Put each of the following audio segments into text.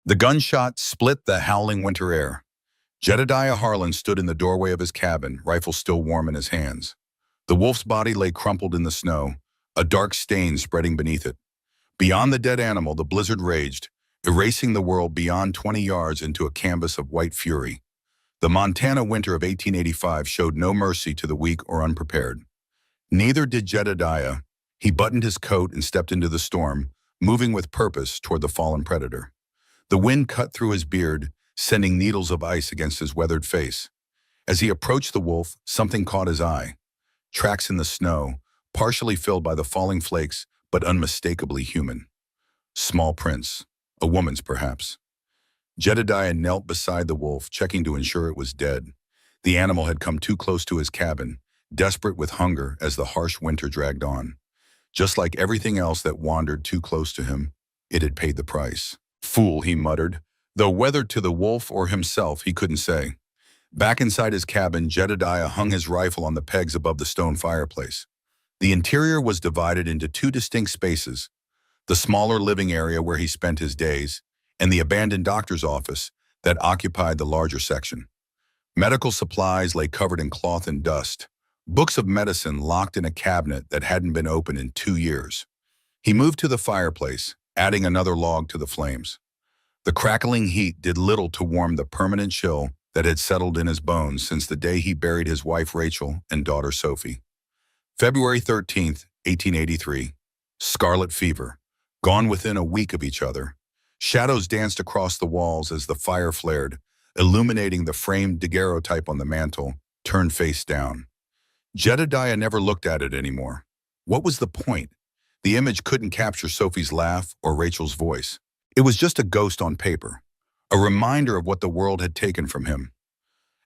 The gunshot split the howling winter air. Jedediah Harlan stood in the doorway of his cabin, rifle still warm in his hands. The wolf's body lay crumpled in the snow, a dark stain spreading beneath it. Beyond the dead animal, the blizzard raged, erasing the world beyond 20 yards into a canvas of white fury. The Montana winter of 1885 showed no mercy to the weak or unprepared. Neither did Jedediah. He buttoned his coat and stepped into the storm, moving with purpose toward the fallen predator. The wind cut through his beard, sending needles of ice against his weathered face. As he approached the wolf, something caught his eye. Tracks in the snow, partially filled by the falling flakes, but unmistakably human. Small prints, a woman's perhaps. Jedediah knelt beside the wolf, checking to ensure it was dead. The animal had come too close to his cabin, desperate with hunger as the harsh winter dragged on. Just like everything else that wandered too close to him, it had paid the price. Fool, he muttered, though whether to the wolf or himself he couldn't say. Back inside his cabin, Jedediah hung his rifle on the pegs above the stone fireplace. The interior was divided into two distinct spaces, the smaller living area where he spent his days, and the abandoned doctor's office that occupied the larger section. Medical supplies lay covered in cloth and dust, books of medicine locked in a cabinet that hadn't been opened in 2 years. He moved to the fireplace, adding another log to the flames. The crackling heat did little to warm the permanent chill that had settled in his bones since the day he buried his wife Rachel and daughter Sophie. February 13th, 1883. Scarlet fever. Gone within a week of each other. Shadows danced across the walls as the fire flared, illuminating the framed daguerreotype on the mantel, turned face down. Jedediah never looked at it anymore. What was the point? The image couldn't capture Sophie's laugh or Rachel's voice. It was just a ghost on paper, a reminder of what the world had taken from him.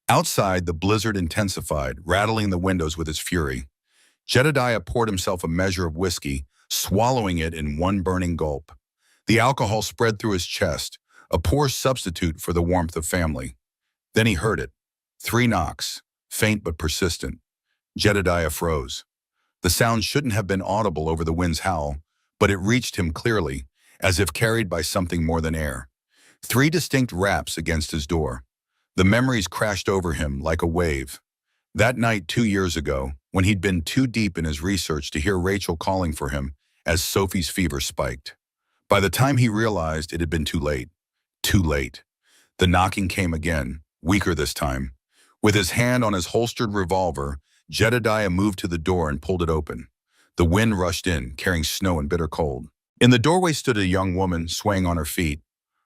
Outside, the blizzard intensified, rattling the windows with its fury. Jedediah poured himself a measure of whiskey, swallowing it in one burning gulp. The alcohol spread through his chest, a poor substitute for the warmth of family. Then he heard it. 3 knocks, faint but persistent. Jedediah froze. The sound shouldn't have been audible over the wind's howl, but it reached him clearly, as if carried by something more than air. 3 distinct raps against his door. The memories crashed over him like a wave. That night 2 years ago, when he'd been too deep in his research to hear Rachel calling for him as Sophie's fever spiked. By the time he realized, it had been too late. Too late. The knocking came again, weaker this time. With his hand on his holstered revolver, Jedediah moved to the door and pulled it open. The wind rushed in, carrying snow and bitter cold. In the doorway stood a young woman, swaying on her feet.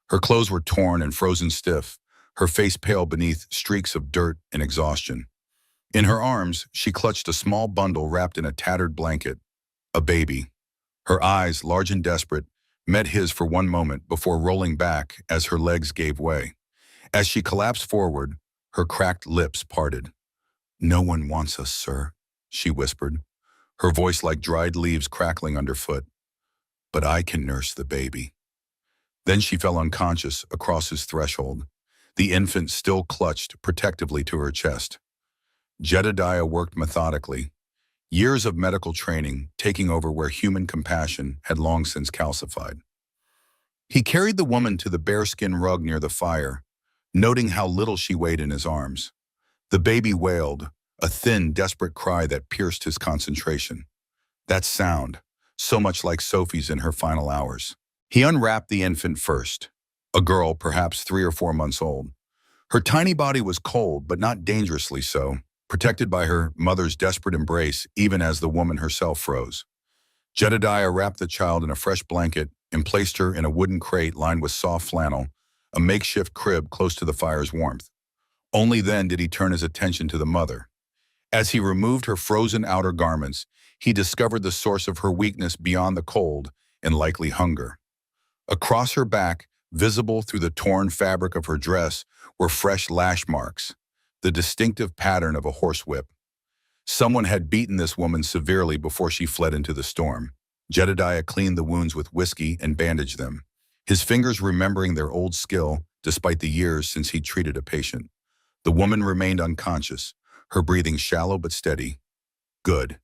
Her clothes were torn and frozen stiff, her face pale beneath streaks of dirt and exhaustion. In her arms, she clutched a small bundle wrapped in a tattered blanket. A baby. Her eyes, large and desperate, met his for one moment before rolling back as her legs gave way. As she collapsed forward, her cracked lips parted. "No one wants us, sir," she whispered, her voice like dried leaves crackling underfoot. "But I can nurse the baby." Then she fell unconscious across his threshold, the infant still clutched protectively to her chest. Jedediah worked methodically, years of medical training taking over where human compassion had long since calcified. He carried the woman to the bearskin rug near the fire, noting how little she weighed in his arms. The baby wailed, a thin, desperate cry that pierced his concentration. That sound, so much like Sophie's in her final hours. He unwrapped the infant first, a girl perhaps 3 or 4 months old. Her tiny body was cold, but not dangerously so, protected by her mother's desperate embrace even as the woman herself froze. Jedediah wrapped the child in a fresh blanket and placed her in a wooden crate lined with soft flannel, a makeshift crib close to the fire's warmth. Only then did he turn his attention to the mother. As he removed her frozen outer garments, he discovered the source of her weakness beyond the cold and likely hunger. Across her back, visible through the torn fabric of her dress, were fresh lash marks, the distinctive pattern of a horsewhip. Someone had beaten this woman severely before she fled into the storm. Jedediah cleaned the wounds with whiskey and bandaged them, his fingers remembering their old skill despite the years since he treated a patient. The woman remained unconscious, her breathing shallow but steady. Good.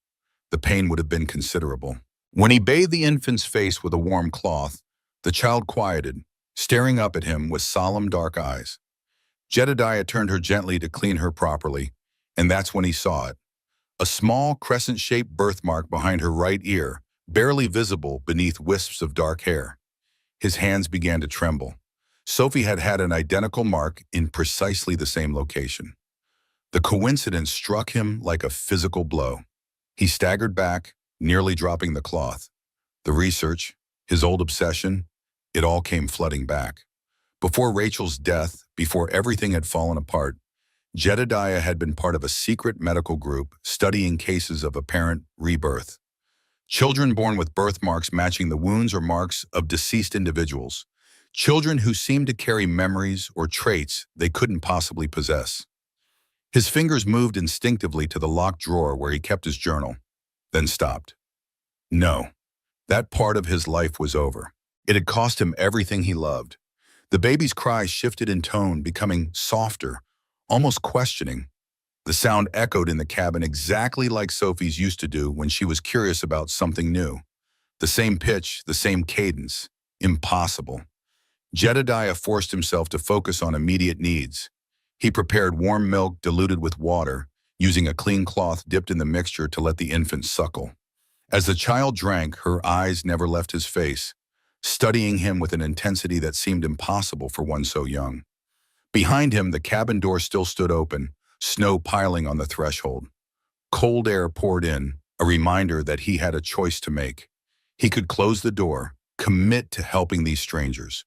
The pain would have been considerable. When he bathed the infant's face with a warm cloth, the child quieted, staring up at him with solemn dark eyes. Jedediah turned her gently to clean her properly, and that's when he saw it. A small crescent-shaped birthmark behind her right ear, barely visible beneath wisps of dark hair. His hands began to tremble. Sophie had had an identical mark in precisely the same location. The coincidence struck him like a physical blow. He staggered back, nearly dropping the cloth. The research, his old obsession, it all came flooding back. Before Rachel's death, before everything had fallen apart, Jedediah had been part of a secret medical group studying cases of apparent rebirth. Children born with birthmarks matching the wounds or marks of deceased individuals. Children who seemed to carry memories or traits they couldn't possibly possess. His fingers moved instinctively to the locked drawer where he kept his journal, then stopped. No, that part of his life was over. It had cost him everything he loved. The baby's cries shifted in tone, becoming softer, almost questioning. The sound echoed in the cabin exactly like Sophie's used to do when she was curious about something new. The same pitch, the same cadence. Impossible. Jedediah forced himself to focus on immediate needs. He prepared warm milk diluted with water, using a clean cloth dipped in the mixture to let the infant suckle. As the child drank, her eyes never left his face, studying him with an intensity that seemed impossible for one so young. Behind him, the cabin door still stood open, snow piling on the threshold. Cold air poured in, a reminder that he had a choice to make. He could close the door, commit to helping these strangers,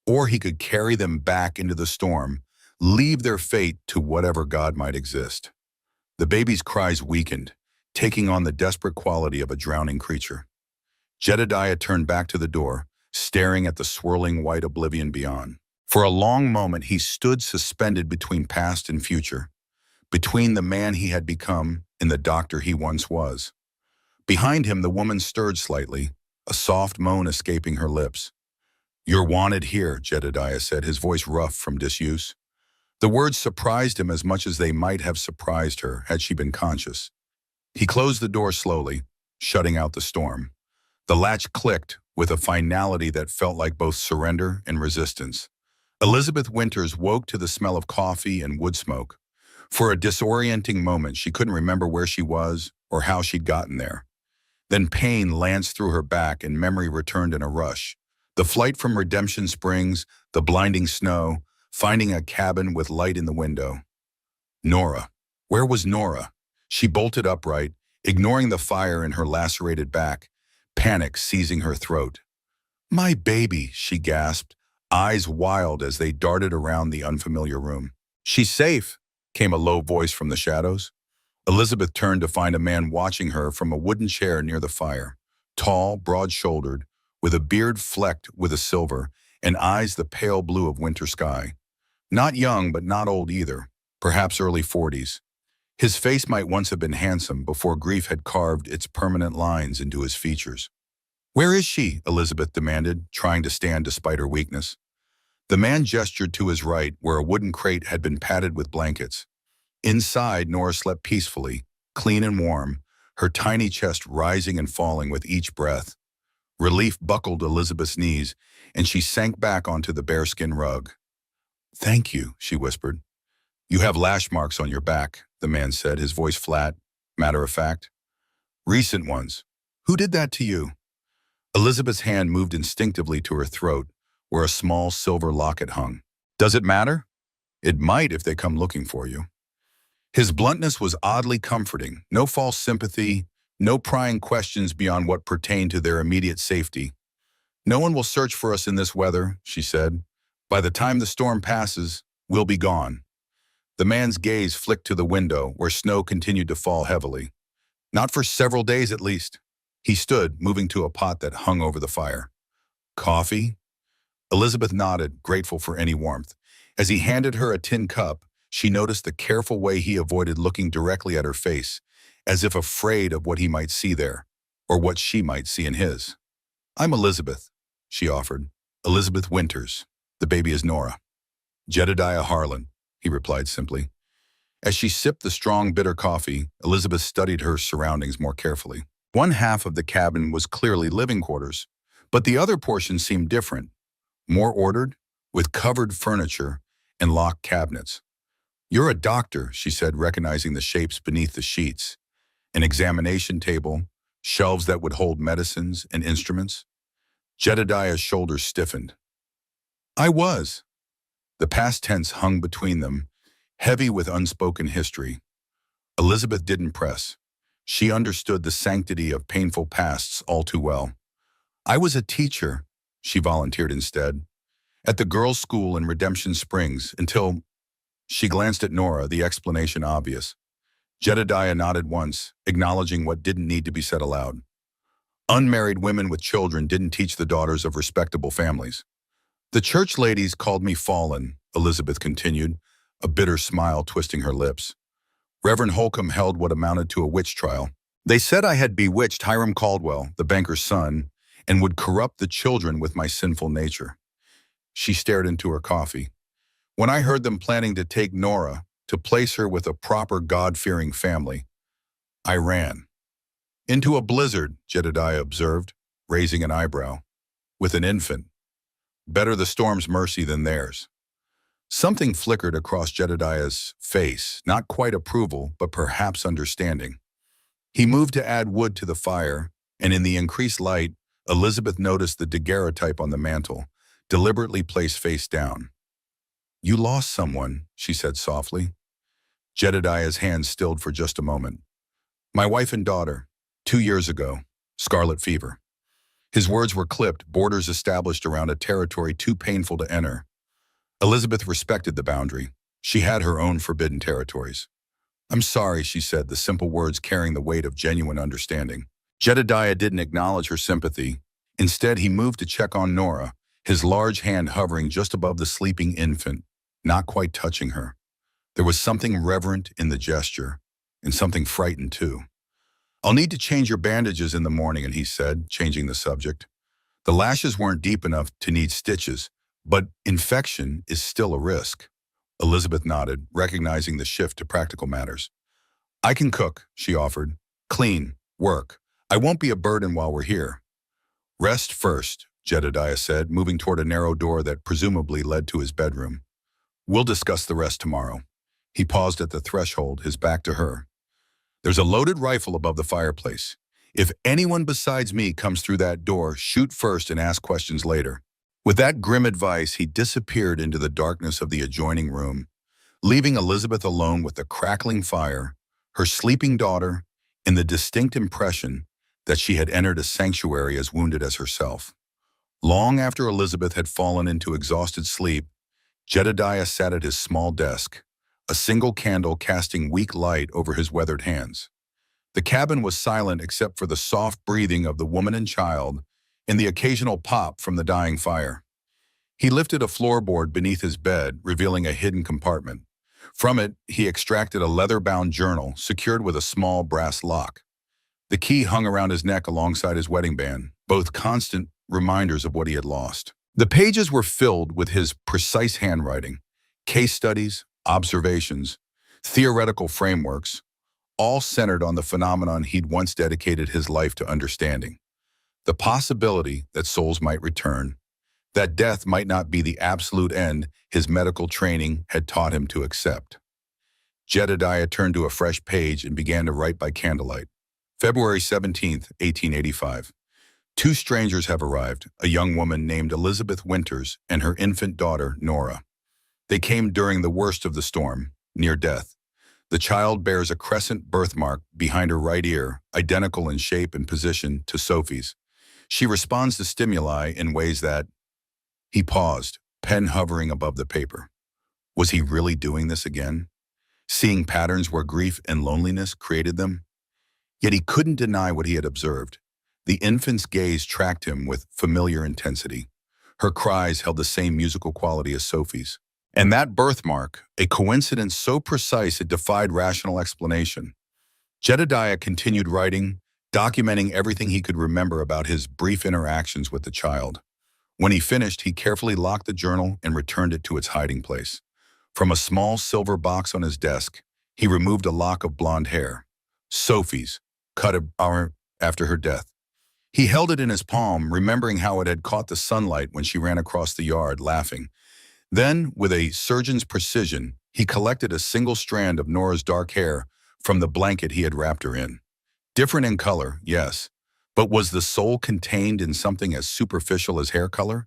or he could carry them back into the storm, leave their fate to whatever God might exist. The baby's cries weakened, taking on the desperate quality of a drowning creature. Jedediah turned back to the door, staring at the swirling white oblivion beyond. For a long moment, he stood suspended between past and future, between the man he had become and the doctor he once was. Behind him, the woman stirred slightly, a soft moan escaping her lips. "You're wanted here," Jedediah said, his voice rough from disuse. The words surprised him as much as they might have surprised her had she been conscious. He closed the door slowly, shutting out the storm. The latch clicked with a finality that felt like both surrender and resistance. Elizabeth Winters woke to the smell of coffee and wood smoke. For a disorienting moment, she couldn't remember where she was or how she'd gotten there. Then pain lanced through her back and memory returned in a rush. The flight from Redemption Springs, the blinding snow, finding a cabin with light in the window. Nora. Where was Nora? She bolted upright, ignoring the fire in her lacerated back, panic seizing her throat. "My baby," she gasped, eyes wild as they darted around the unfamiliar room. "She's safe," came a low voice from the shadows. Elizabeth turned to find a man watching her from a wooden chair near the fire, tall, broad-shouldered, with a beard flecked with a silver, and eyes the pale blue of winter sky. Not young, but not old either, perhaps early 40s. His face might once have been handsome before grief had carved its permanent lines into his features. "Where is she?" Elizabeth demanded, trying to stand despite her weakness. The man gestured to his right, where a wooden crate had been padded with blankets. Inside, Nora slept peacefully, clean and warm, her tiny chest rising and falling with each breath. Relief buckled Elizabeth's knees, and she sank back onto the bearskin rug. "Thank you," she whispered. "You have lash marks on your back," the man said, his voice flat, matter of fact. "Recent ones. Who did that to you?" Elizabeth's hand moved instinctively to her throat, where a small silver locket hung. "Does it matter?" "It might if they come looking for you." His bluntness was oddly comforting. No false sympathy, no prying questions beyond what pertained to their immediate safety. "No one will search for us in this weather," she said. "By the time the storm passes, we'll be gone." The man's gaze flicked to the window, where snow continued to fall heavily. "Not for several days at least." He stood, moving to a pot that hung over the fire. "Coffee?" Elizabeth nodded, grateful for any warmth. As he handed her a tin cup, she noticed the careful way he avoided looking directly at her face, as if afraid of what he might see there, or what she might see in his. "I'm Elizabeth," she offered. "Elizabeth Winters. The baby is Nora." "Jedediah Harlan," he replied simply. As she sipped the strong, bitter coffee, Elizabeth studied her surroundings more carefully. One half of the cabin was clearly living quarters, but the other portion seemed different. more ordered, with covered furniture and locked cabinets. "You're a doctor," she said, recognizing the shapes beneath the sheets. An examination table, shelves that would hold medicines and instruments. Jedediah's shoulders stiffened. "I was." The past tense hung between them, heavy with unspoken history. Elizabeth didn't press. She understood the sanctity of painful pasts all too well. "I was a teacher," she volunteered instead, "at the girls' school in Redemption Springs until—" She glanced at Nora, the explanation obvious. Jedediah nodded once, acknowledging what didn't need to be said aloud. Unmarried women with children didn't teach the daughters of respectable families. "The church ladies called me fallen," Elizabeth continued, a bitter smile twisting her lips. "Reverend Holcomb held what amounted to a witch trial. They said I had bewitched Hiram Caldwell, the banker's son, and would corrupt the children with my sinful nature." She stared into her coffee. "When I heard them planning to take Nora, to place her with a proper God-fearing family, I ran." "Into a blizzard," Jedediah observed, raising an eyebrow. "With an infant. Better the storm's mercy than theirs." Something flickered across Jedediah's face, not quite approval, but perhaps understanding. He moved to add wood to the fire, and in the increased light, Elizabeth noticed the daguerreotype on the mantel, deliberately placed face down. "You lost someone," she said softly. Jedediah's hands stilled for just a moment. "My wife and daughter, 2 years ago, scarlet fever." His words were clipped, borders established around a territory too painful to enter. Elizabeth respected the boundary. She had her own forbidden territories. "I'm sorry," she said, the simple words carrying the weight of genuine understanding. Jedediah didn't acknowledge her sympathy. Instead, he moved to check on Nora, his large hand hovering just above the sleeping infant, not quite touching her. There was something reverent in the gesture, and something frightened too. "I'll need to change your bandages in the morning," he said, changing the subject. "The lashes weren't deep enough to need stitches, but infection is still a risk." Elizabeth nodded, recognizing the shift to practical matters. "I can cook," she offered. "Clean, work. I won't be a burden while we're here." "Rest first," Jedediah said, moving toward a narrow door that presumably led to his bedroom. "We'll discuss the rest tomorrow." He paused at the threshold, his back to her. "There's a loaded rifle above the fireplace. If anyone besides me comes through that door, shoot first and ask questions later." With that grim advice, he disappeared into the darkness of the adjoining room, leaving Elizabeth alone with the crackling fire, her sleeping daughter, and the distinct impression that she had entered a sanctuary as wounded as herself. Long after Elizabeth had fallen into exhausted sleep, Jedediah sat at his small desk, a single candle casting weak light over his weathered hands. The cabin was silent except for the soft breathing of the woman and child and the occasional pop from the dying fire. He lifted a floorboard beneath his bed, revealing a hidden compartment. From it, he extracted a leather-bound journal secured with a small brass lock. The key hung around his neck alongside his wedding band, both constant reminders of what he had lost. The pages were filled with his precise handwriting, case studies, observations, theoretical frameworks, all centered on the phenomenon he'd once dedicated his life to understanding. The possibility that souls might return, that death might not be the absolute end his medical training had taught him to accept. Jedediah turned to a fresh page and began to write by candlelight. February 17th, 1885. Two strangers have arrived, a young woman named Elizabeth Winters and her infant daughter, Nora. They came during the worst of the storm, near death. The child bears a crescent birthmark behind her right ear, identical in shape and position to Sophie's. She responds to stimuli in ways that— He paused, pen hovering above the paper. Was he really doing this again? Seeing patterns where grief and loneliness created them? Yet he couldn't deny what he had observed. The infant's gaze tracked him with familiar intensity. Her cries held the same musical quality as Sophie's. And that birthmark, a coincidence so precise it defied rational explanation. Jedediah continued writing, documenting everything he could remember about his brief interactions with the child. When he finished, he carefully locked the journal and returned it to its hiding place. From a small silver box on his desk, he removed a lock of blonde hair. Sophie's, cut an hour after her death. He held it in his palm, remembering how it had caught the sunlight when she ran across the yard, laughing. Then, with a surgeon's precision, he collected a single strand of Nora's dark hair from the blanket he had wrapped her in. Different in color, yes, but was the soul contained in something as superficial as hair color?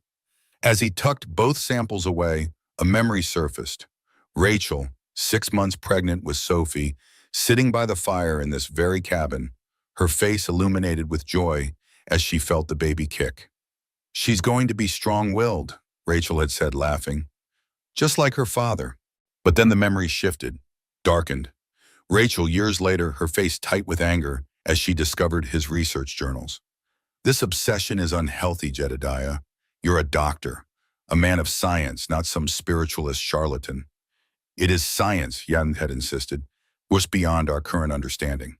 As he tucked both samples away, a memory surfaced. Rachel, 6 months pregnant with Sophie, sitting by the fire in this very cabin, her face illuminated with joy as she felt the baby kick. "She's going to be strong-willed," Rachel had said, laughing, "just like her father." But then the memory shifted, darkened. Rachel, years later, her face tight with anger as she discovered his research journals. "This obsession is unhealthy, Jedediah. You're a doctor, a man of science, not some spiritualist charlatan." "It is science," Jan had insisted, "was beyond our current understanding."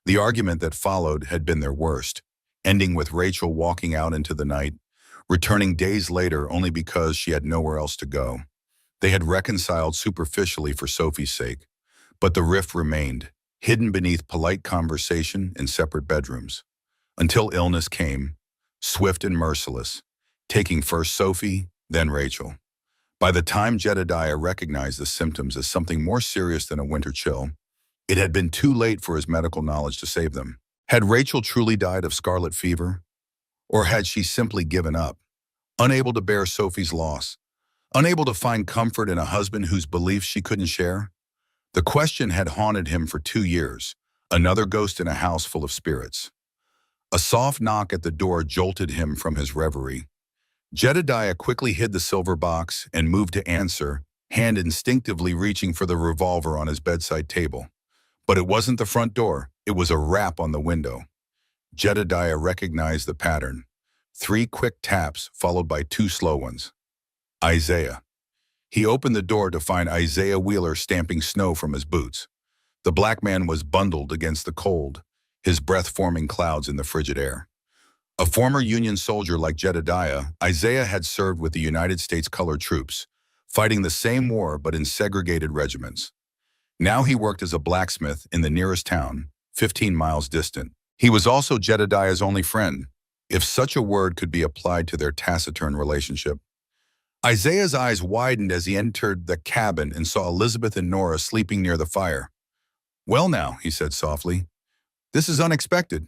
The argument that followed had been their worst, ending with Rachel walking out into the night, returning days later only because she had nowhere else to go. They had reconciled superficially for Sophie's sake, but the rift remained, hidden beneath polite conversation in separate bedrooms. Until illness came, swift and merciless, taking first Sophie, then Rachel. By the time Jedediah recognized the symptoms as something more serious than a winter chill, it had been too late for his medical knowledge to save them. Had Rachel truly died of scarlet fever? Or had she simply given up, unable to bear Sophie's loss, unable to find comfort in a husband whose beliefs she couldn't share? The question had haunted him for 2 years, another ghost in a house full of spirits. A soft knock at the door jolted him from his reverie. Jedediah quickly hid the silver box and moved to answer, hand instinctively reaching for the revolver on his bedside table. But it wasn't the front door, it was a rap on the window. Jedediah recognized the pattern. 3 quick taps followed by 2 slow ones. Isaiah. He opened the door to find Isaiah Wheeler stamping snow from his boots. The black man was bundled against the cold, his breath forming clouds in the frigid air. A former Union soldier like Jedediah, Isaiah had served with the United States Colored Troops, fighting the same war but in segregated regiments. Now he worked as a blacksmith in the nearest town, 15 miles distant. He was also Jedediah's only friend, if such a word could be applied to their taciturn relationship. Isaiah's eyes widened as he entered the cabin and saw Elizabeth and Nora sleeping near the fire. "Well now," he said softly, "this is unexpected."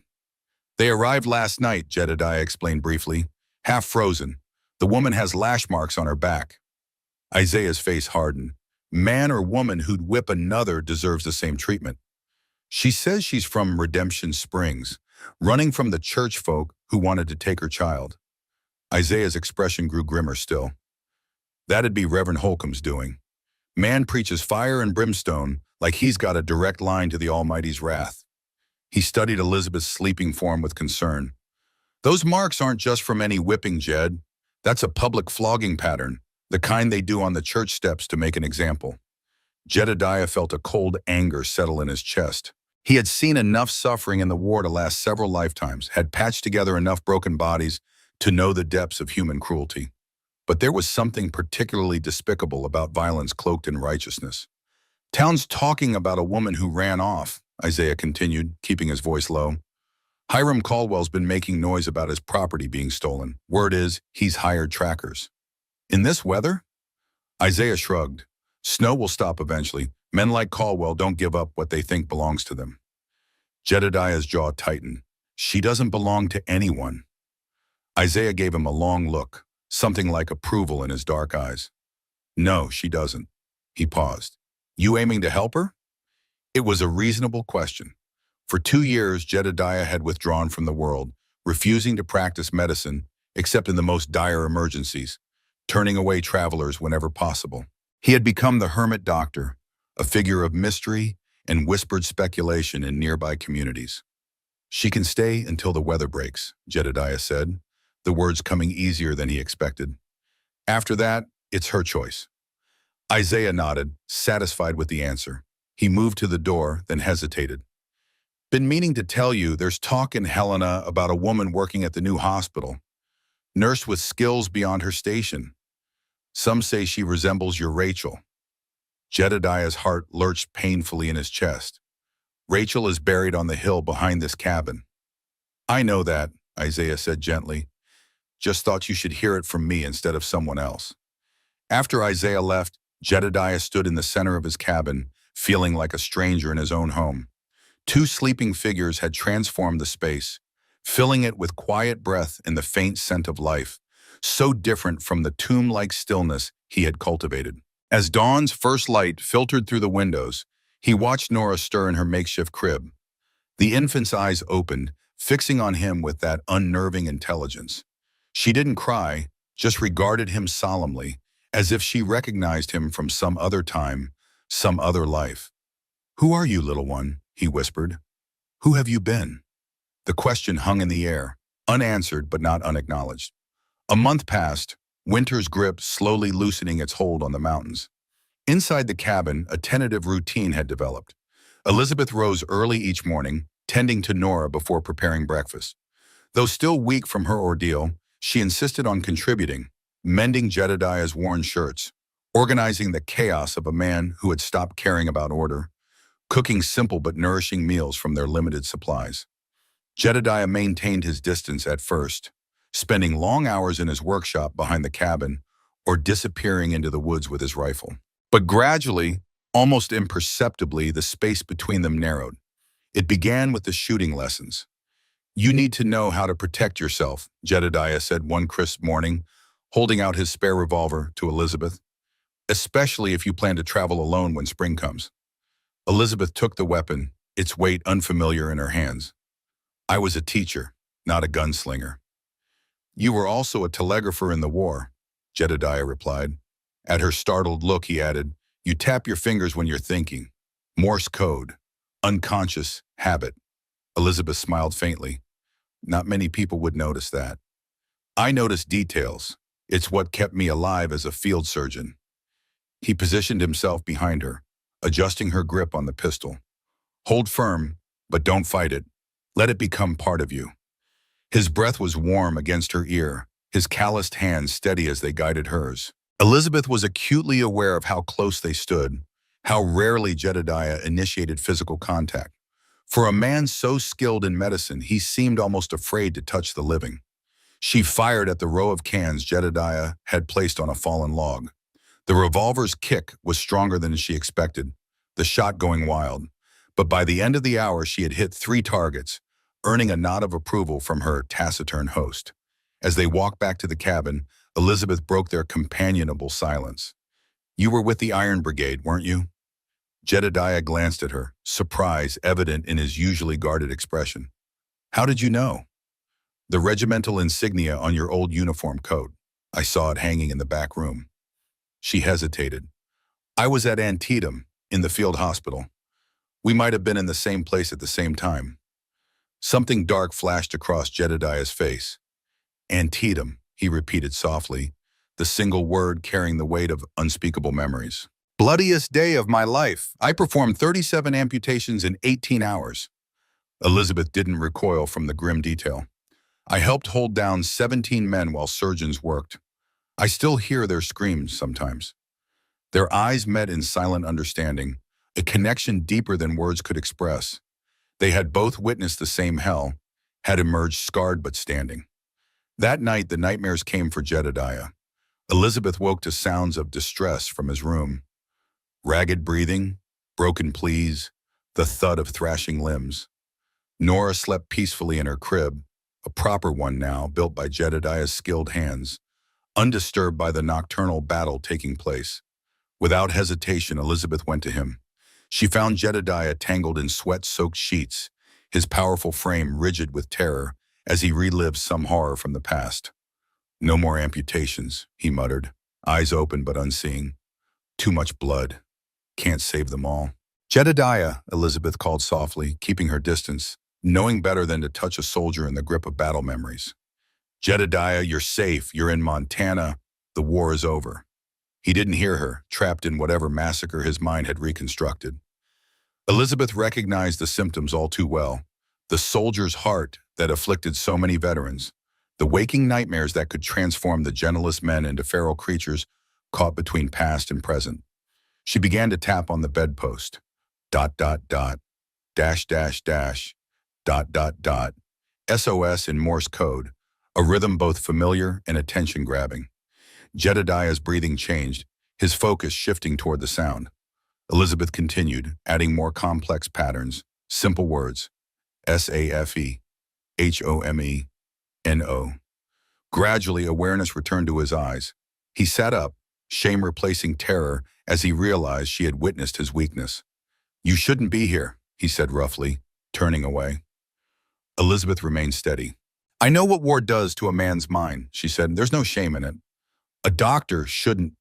"They arrived last night," Jedediah explained briefly, "half frozen. The woman has lash marks on her back." Isaiah's face hardened. Man or woman who'd whip another deserves the same treatment. "She says she's from Redemption Springs, running from the church folk who wanted to take her child." Isaiah's expression grew grimmer still. "That'd be Reverend Holcomb's doing. Man preaches fire and brimstone like he's got a direct line to the Almighty's wrath." He studied Elizabeth's sleeping form with concern. "Those marks aren't just from any whipping, Jed. That's a public flogging pattern, the kind they do on the church steps to make an example." Jedediah felt a cold anger settle in his chest. He had seen enough suffering in the war to last several lifetimes, had patched together enough broken bodies to know the depths of human cruelty. But there was something particularly despicable about violence cloaked in righteousness. "Town's talking about a woman who ran off," Isaiah continued, keeping his voice low. "Hiram Caldwell's been making noise about his property being stolen. Word is, he's hired trackers." "In this weather?" Isaiah shrugged. "Snow will stop eventually. Men like Caldwell don't give up what they think belongs to them." Jedediah's jaw tightened. "She doesn't belong to anyone." Isaiah gave him a long look, something like approval in his dark eyes. "No, she doesn't." He paused. "You aiming to help her?" It was a reasonable question. For 2 years, Jedediah had withdrawn from the world, refusing to practice medicine except in the most dire emergencies, turning away travelers whenever possible. He had become the hermit doctor, a figure of mystery and whispered speculation in nearby communities. "She can stay until the weather breaks," Jedediah said, the words coming easier than he expected. "After that, it's her choice." Isaiah nodded, satisfied with the answer. He moved to the door, then hesitated. "Been meaning to tell you, there's talk in Helena about a woman working at the new hospital. Nurse with skills beyond her station. Some say she resembles your Rachel." Jedediah's heart lurched painfully in his chest. "Rachel is buried on the hill behind this cabin." "I know that. Isaiah said gently. Just thought you should hear it from me instead of someone else. After Isaiah left, Jedediah stood in the center of his cabin, feeling like a stranger in his own home. Two sleeping figures had transformed the space, filling it with quiet breath and the faint scent of life, so different from the tomb-like stillness he had cultivated. As dawn's first light filtered through the windows, he watched Nora stir in her makeshift crib. The infant's eyes opened, fixing on him with that unnerving intelligence. She didn't cry, just regarded him solemnly, as if she recognized him from some other time, some other life. "Who are you, little one?" he whispered. "Who have you been?" The question hung in the air, unanswered but not unacknowledged. A month passed, winter's grip slowly loosening its hold on the mountains. Inside the cabin, a tentative routine had developed. Elizabeth rose early each morning, tending to Nora before preparing breakfast. Though still weak from her ordeal, she insisted on contributing, mending Jedediah's worn shirts, organizing the chaos of a man who had stopped caring about order, cooking simple but nourishing meals from their limited supplies. Jedediah maintained his distance at first, spending long hours in his workshop behind the cabin or disappearing into the woods with his rifle. But gradually, almost imperceptibly, the space between them narrowed. It began with the shooting lessons. "You need to know how to protect yourself," Jedediah said one crisp morning, holding out his spare revolver to Elizabeth, "especially if you plan to travel alone when spring comes." Elizabeth took the weapon, its weight unfamiliar in her hands. "I was a teacher, not a gunslinger." "You were also a telegrapher in the war," Jedediah replied. At her startled look, he added, "You tap your fingers when you're thinking. Morse code. Unconscious habit." Elizabeth smiled faintly. "Not many people would notice that." "I noticed details. It's what kept me alive as a field surgeon." He positioned himself behind her, adjusting her grip on the pistol. "Hold firm, but don't fight it. Let it become part of you." His breath was warm against her ear, his calloused hands steady as they guided hers. Elizabeth was acutely aware of how close they stood, how rarely Jedediah initiated physical contact. For a man so skilled in medicine, he seemed almost afraid to touch the living. She fired at the row of cans Jedediah had placed on a fallen log. The revolver's kick was stronger than she expected, the shot going wild. But by the end of the hour, she had hit 3 targets, earning a nod of approval from her taciturn host. As they walked back to the cabin, Elizabeth broke their companionable silence. "You were with the Iron Brigade, weren't you?" Jedediah glanced at her, surprise evident in his usually guarded expression. "How did you know?" "The regimental insignia on your old uniform coat. I saw it hanging in the back room." She hesitated. "I was at Antietam, in the field hospital. We might have been in the same place at the same time." Something dark flashed across Jedediah's face. "Antietam," he repeated softly, the single word carrying the weight of unspeakable memories. "Bloodiest day of my life. I performed 37 amputations in 18 hours. Elizabeth didn't recoil from the grim detail. "I helped hold down 17 men while surgeons worked. I still hear their screams sometimes." Their eyes met in silent understanding, a connection deeper than words could express. They had both witnessed the same hell, had emerged scarred but standing. That night, the nightmares came for Jedediah. Elizabeth woke to sounds of distress from his room. Ragged breathing, broken pleas, the thud of thrashing limbs. Nora slept peacefully in her crib, a proper one now, built by Jedediah's skilled hands, undisturbed by the nocturnal battle taking place. Without hesitation, Elizabeth went to him. She found Jedediah tangled in sweat-soaked sheets, his powerful frame rigid with terror as he relived some horror from the past. "No more amputations," he muttered, eyes open but unseeing. "Too much blood. Can't save them all." "Jedediah," Elizabeth called softly, keeping her distance, knowing better than to touch a soldier in the grip of battle memories. "Jedediah, you're safe. You're in Montana. The war is over." He didn't hear her, trapped in whatever massacre his mind had reconstructed. Elizabeth recognized the symptoms all too well. The soldier's heart that afflicted so many veterans. The waking nightmares that could transform the gentlest men into feral creatures caught between past and present. She began to tap on the bedpost. Dot, dot, dot. Dash, dash, dash. Dot, dot, dot. SOS in Morse code, a rhythm both familiar and attention-grabbing. Jedediah's breathing changed, his focus shifting toward the sound. Elizabeth continued, adding more complex patterns, simple words, SAFE, HOME, NO. Gradually, awareness returned to his eyes. He sat up, shame replacing terror as he realized she had witnessed his weakness. "You shouldn't be here," he said roughly, turning away. Elizabeth remained steady. "I know what war does to a man's mind," she said. "There's no shame in it. A doctor shouldn't."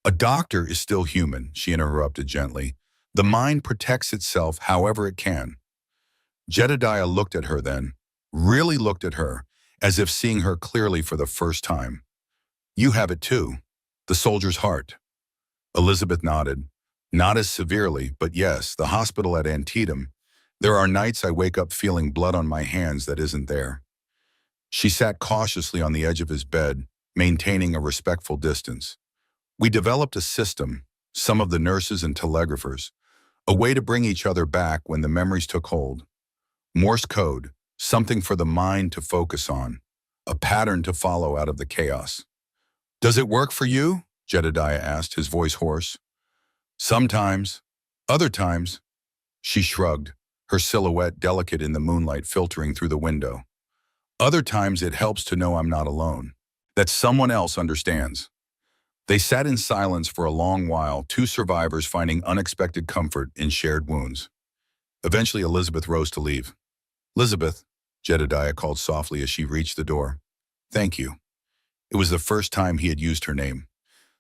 "A doctor is still human," she interrupted gently. "The mind protects itself however it can." Jedediah looked at her then, really looked at her, as if seeing her clearly for the first time. "You have it too, the soldier's heart." Elizabeth nodded. "Not as severely, but yes, the hospital at Antietam. There are nights I wake up feeling blood on my hands that isn't there." She sat cautiously on the edge of his bed, maintaining a respectful distance. "We developed a system, some of the nurses and telegraphers, a way to bring each other back when the memories took hold. Morse code, something for the mind to focus on, a pattern to follow out of the chaos." "Does it work for you?" Jedediah asked, his voice hoarse. "Sometimes. Other times." She shrugged, her silhouette delicate in the moonlight filtering through the window. "Other times it helps to know I'm not alone, that someone else understands." They sat in silence for a long while, two survivors finding unexpected comfort in shared wounds. Eventually, Elizabeth rose to leave. "Elizabeth," Jedediah called softly as she reached the door. "Thank you." It was the first time he had used her name.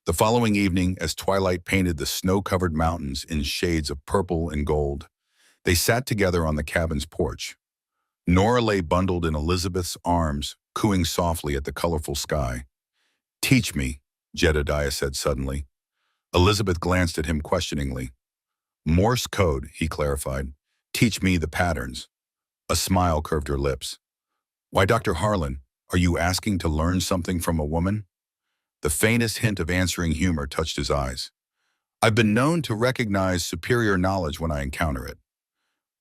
The following evening, as twilight painted the snow-covered mountains in shades of purple and gold, they sat together on the cabin's porch. Nora lay bundled in Elizabeth's arms, cooing softly at the colorful sky. "Teach me," Jedediah said suddenly. Elizabeth glanced at him questioningly. "Morse code," he clarified. "Teach me the patterns." A smile curved her lips. "Why, Dr. Harlan, are you asking to learn something from a woman?" The faintest hint of answering humor touched his eyes. "I've been known to recognize superior knowledge when I encounter it."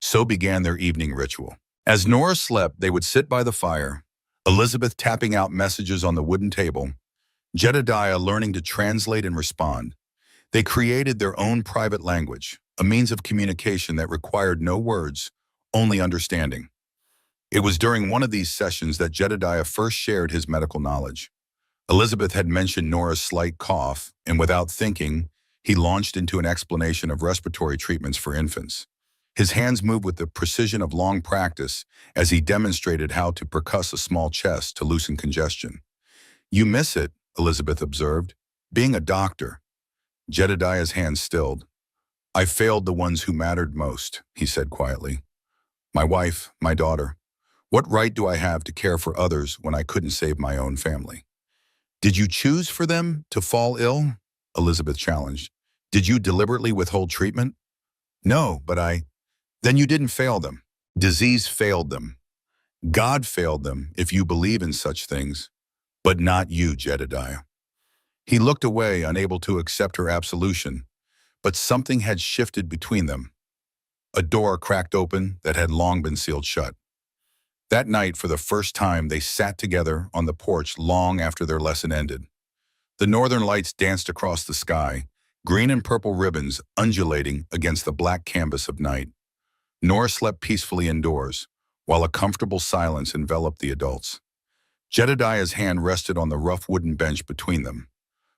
So began their evening ritual. As Nora slept, they would sit by the fire, Elizabeth tapping out messages on the wooden table, Jedediah learning to translate and respond. They created their own private language, a means of communication that required no words, only understanding. It was during one of these sessions that Jedediah first shared his medical knowledge. Elizabeth had mentioned Nora's slight cough, and without thinking, he launched into an explanation of respiratory treatments for infants. His hands moved with the precision of long practice as he demonstrated how to percuss a small chest to loosen congestion. "You miss it," Elizabeth observed, "being a doctor." Jedediah's hands stilled. "I failed the ones who mattered most," he said quietly. "My wife, my daughter. What right do I have to care for others when I couldn't save my own family?" "Did you choose for them to fall ill?" Elizabeth challenged. "Did you deliberately withhold treatment?" "No, but Then you didn't fail them. Disease failed them. God failed them, if you believe in such things. But not you, Jedediah." He looked away, unable to accept her absolution, but something had shifted between them. A door cracked open that had long been sealed shut. That night, for the first time, they sat together on the porch long after their lesson ended. The northern lights danced across the sky, green and purple ribbons undulating against the black canvas of night. Nora slept peacefully indoors, while a comfortable silence enveloped the adults. Jedediah's hand rested on the rough wooden bench between them.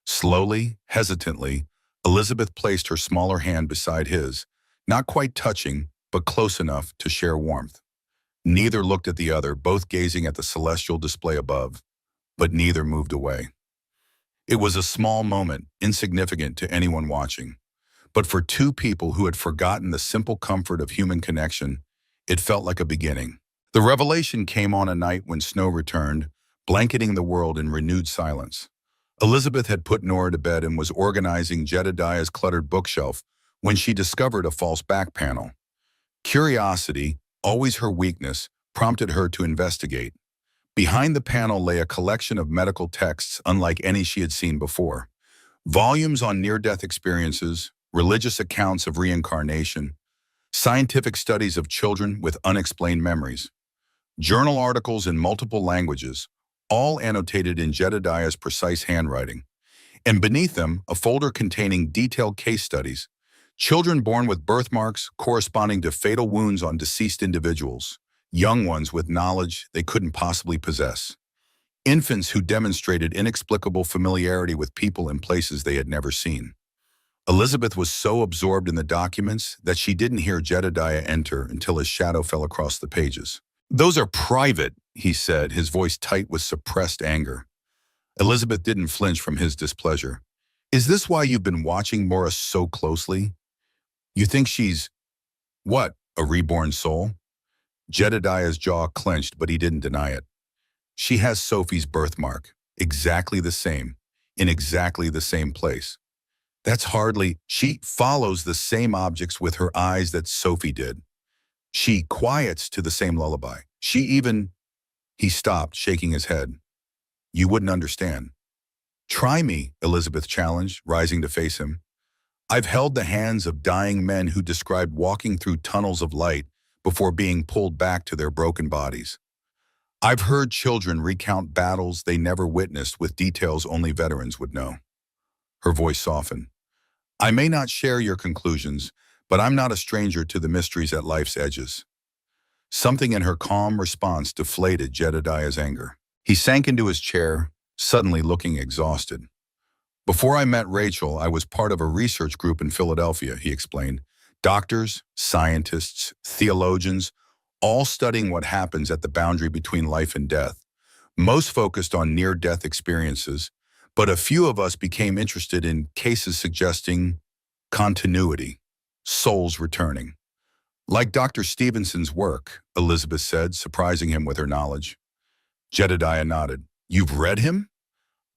Slowly, hesitantly, Elizabeth placed her smaller hand beside his, not quite touching, but close enough to share warmth. Neither looked at the other, both gazing at the celestial display above, but neither moved away. It was a small moment, insignificant to anyone watching. But for two people who had forgotten the simple comfort of human connection, it felt like a beginning. The revelation came on a night when snow returned, blanketing the world in renewed silence. Elizabeth had put Nora to bed and was organizing Jedediah's cluttered bookshelf when she discovered a false back panel. Curiosity, always her weakness, prompted her to investigate. Behind the panel lay a collection of medical texts unlike any she had seen before. Volumes on near-death experiences, religious accounts of reincarnation, scientific studies of children with unexplained memories. Journal articles in multiple languages, all annotated in Jedediah's precise handwriting. And beneath them, a folder containing detailed case studies. Children born with birthmarks corresponding to fatal wounds on deceased individuals. Young ones with knowledge they couldn't possibly possess. Infants who demonstrated inexplicable familiarity with people and places they had never seen. Elizabeth was so absorbed in the documents that she didn't hear Jedediah enter until his shadow fell across the pages. "Those are private," he said, his voice tight with suppressed anger. Elizabeth didn't flinch from his displeasure. "Is this why you've been watching Morris so closely? You think she's, what, a reborn soul?" Jedediah's jaw clenched, but he didn't deny it. "She has Sophie's birthmark, exactly the same, in exactly the same place. That's hardly, she follows the same objects with her eyes that Sophie did. She quiets to the same lullaby. She even—" He stopped, shaking his head. "You wouldn't understand." "Try me," Elizabeth challenged, rising to face him. "I've held the hands of dying men who described walking through tunnels of light before being pulled back to their broken bodies. I've heard children recount battles they never witnessed with details only veterans would know." Her voice softened. "I may not share your conclusions, but I'm not a stranger to the mysteries at life's edges." Something in her calm response deflated Jedediah's anger. He sank into his chair, suddenly looking exhausted. "Before I met Rachel, I was part of a research group in Philadelphia," he explained. "Doctors, scientists, theologians, all studying what happens at the boundary between life and death. Most focused on near-death experiences, but a few of us became interested in cases suggesting continuity, souls returning. Like Dr. Stevenson's work," Elizabeth said, surprising him with her knowledge. Jedediah nodded. "You've read him?"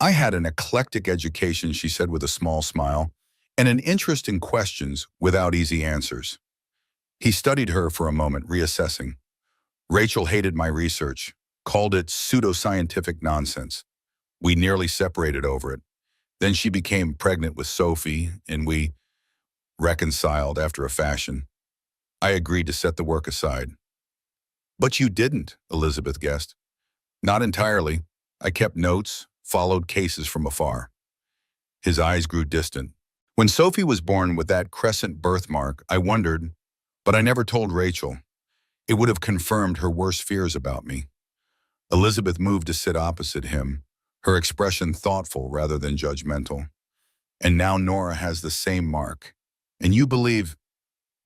"I had an eclectic education," she said with a small smile, "and an interest in questions without easy answers." He studied her for a moment, reassessing. "Rachel hated my research, called it pseudoscientific nonsense. We nearly separated over it. Then she became pregnant with Sophie, and we reconciled after a fashion. I agreed to set the work aside." "But you didn't," Elizabeth guessed. "Not entirely. I kept notes, followed cases from afar." His eyes grew distant. "When Sophie was born with that crescent birthmark, I wondered, but I never told Rachel. It would have confirmed her worst fears about me." Elizabeth moved to sit opposite him, her expression thoughtful rather than judgmental. "And now Nora has the same mark. And you believe—"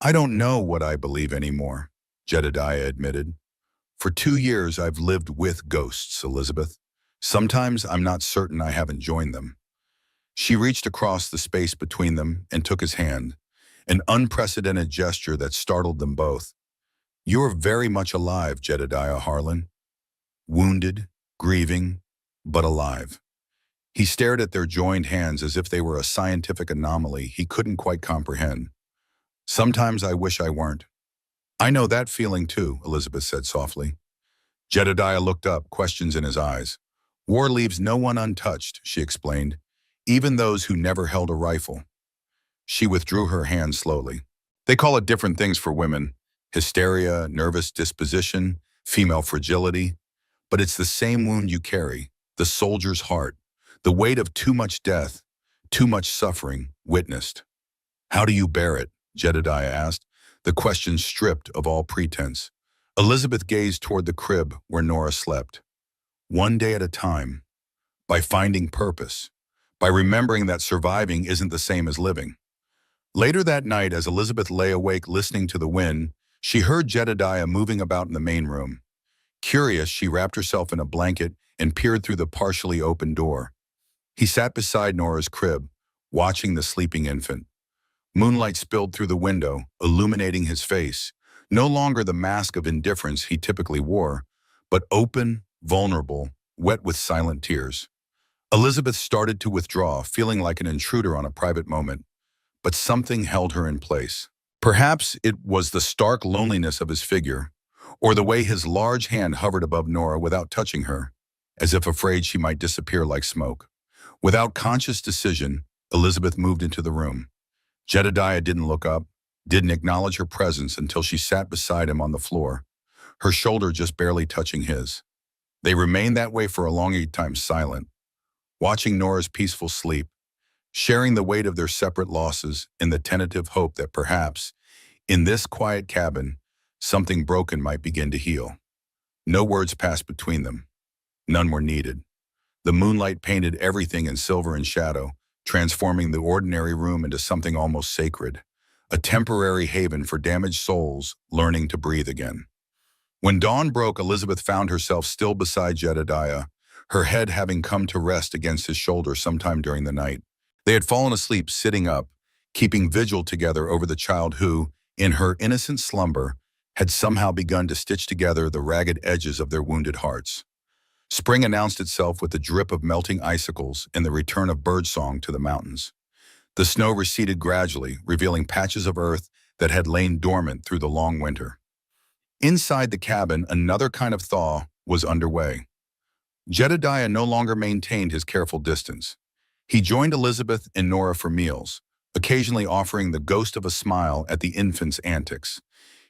"I don't know what I believe anymore," Jedediah admitted. "For 2 years I've lived with ghosts, Elizabeth. Sometimes I'm not certain I haven't joined them." She reached across the space between them and took his hand, an unprecedented gesture that startled them both. "You're very much alive, Jedediah Harlan. Wounded, grieving, but alive." He stared at their joined hands as if they were a scientific anomaly he couldn't quite comprehend. "Sometimes I wish I weren't." "I know that feeling too," Elizabeth said softly. Jedediah looked up, questions in his eyes. "War leaves no one untouched," she explained, "even those who never held a rifle." She withdrew her hand slowly. "They call it different things for women. Hysteria, nervous disposition, female fragility. But it's the same wound you carry, the soldier's heart, the weight of too much death, too much suffering, witnessed." "How do you bear it?" Jedediah asked, the question stripped of all pretense. Elizabeth gazed toward the crib where Nora slept. "One day at a time, by finding purpose, by remembering that surviving isn't the same as living." Later that night, as Elizabeth lay awake listening to the wind, she heard Jedediah moving about in the main room. Curious, she wrapped herself in a blanket and peered through the partially open door. He sat beside Nora's crib, watching the sleeping infant. Moonlight spilled through the window, illuminating his face, no longer the mask of indifference he typically wore, but open, vulnerable, wet with silent tears. Elizabeth started to withdraw, feeling like an intruder on a private moment, but something held her in place. Perhaps it was the stark loneliness of his figure, or the way his large hand hovered above Nora without touching her, as if afraid she might disappear like smoke. Without conscious decision, Elizabeth moved into the room. Jedediah didn't look up, didn't acknowledge her presence until she sat beside him on the floor. her shoulder just barely touching his. They remained that way for a long time, silent, watching Nora's peaceful sleep, sharing the weight of their separate losses in the tentative hope that perhaps, in this quiet cabin, something broken might begin to heal. No words passed between them. None were needed. The moonlight painted everything in silver and shadow, transforming the ordinary room into something almost sacred, a temporary haven for damaged souls learning to breathe again. When dawn broke, Elizabeth found herself still beside Jedediah, her head having come to rest against his shoulder sometime during the night. They had fallen asleep sitting up, keeping vigil together over the child who, in her innocent slumber, had somehow begun to stitch together the ragged edges of their wounded hearts. Spring announced itself with the drip of melting icicles and the return of birdsong to the mountains. The snow receded gradually, revealing patches of earth that had lain dormant through the long winter. Inside the cabin, another kind of thaw was underway. Jedediah no longer maintained his careful distance. He joined Elizabeth and Nora for meals, occasionally offering the ghost of a smile at the infant's antics.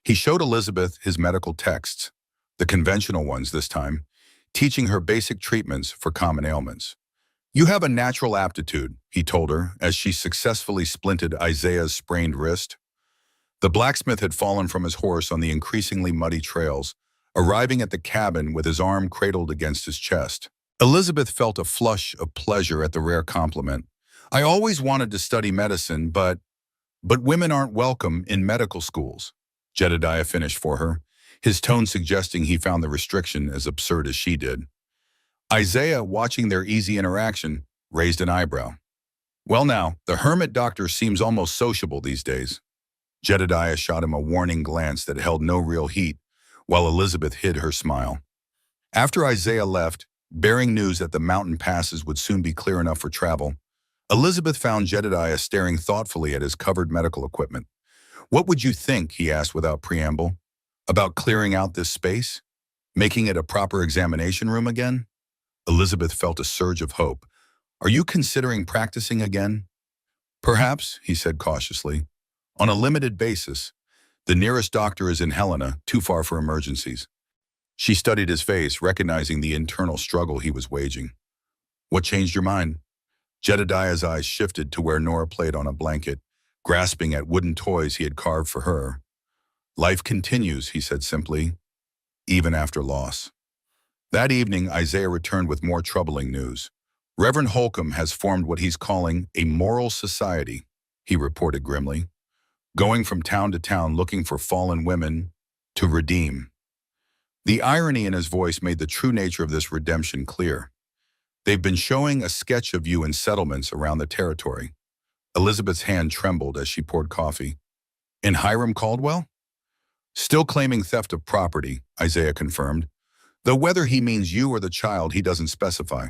He showed Elizabeth his medical texts, the conventional ones this time, teaching her basic treatments for common ailments. "You have a natural aptitude," he told her as she successfully splinted Isaiah's sprained wrist. The blacksmith had fallen from his horse on the increasingly muddy trails, arriving at the cabin with his arm cradled against his chest. Elizabeth felt a flush of pleasure at the rare compliment. "I always wanted to study medicine, but women aren't welcome in medical schools," Jedediah finished for her, his tone suggesting he found the restriction as absurd as she did. Isaiah, watching their easy interaction, raised an eyebrow. "Well now, the hermit doctor seems almost sociable these days." Jedediah shot him a warning glance that held no real heat, while Elizabeth hid her smile. After Isaiah left, bearing news that the mountain passes would soon be clear enough for travel, Elizabeth found Jedediah staring thoughtfully at his covered medical equipment. "What would you think," he asked without preamble, "about clearing out this space? Making it a proper examination room again?" Elizabeth felt a surge of hope. "Are you considering practicing again?" "Perhaps," he said cautiously. "On a limited basis. The nearest doctor is in Helena, too far for emergencies." She studied his face, recognizing the internal struggle he was waging. "What changed your mind?" Jedediah's eyes shifted to where Nora played on a blanket, grasping at wooden toys he had carved for her. "Life continues," he said simply, "even after loss." That evening, Isaiah returned with more troubling news. "Reverend Holcomb has formed what he's calling a moral society," he reported grimly, "going from town to town looking for fallen women to redeem." The irony in his voice made the true nature of this redemption clear. "They've been showing a sketch of you in settlements around the territory." Elizabeth's hand trembled as she poured coffee. "In Hiram Caldwell?" "Still claiming theft of property," Isaiah confirmed, "though whether he means you or the child he doesn't specify."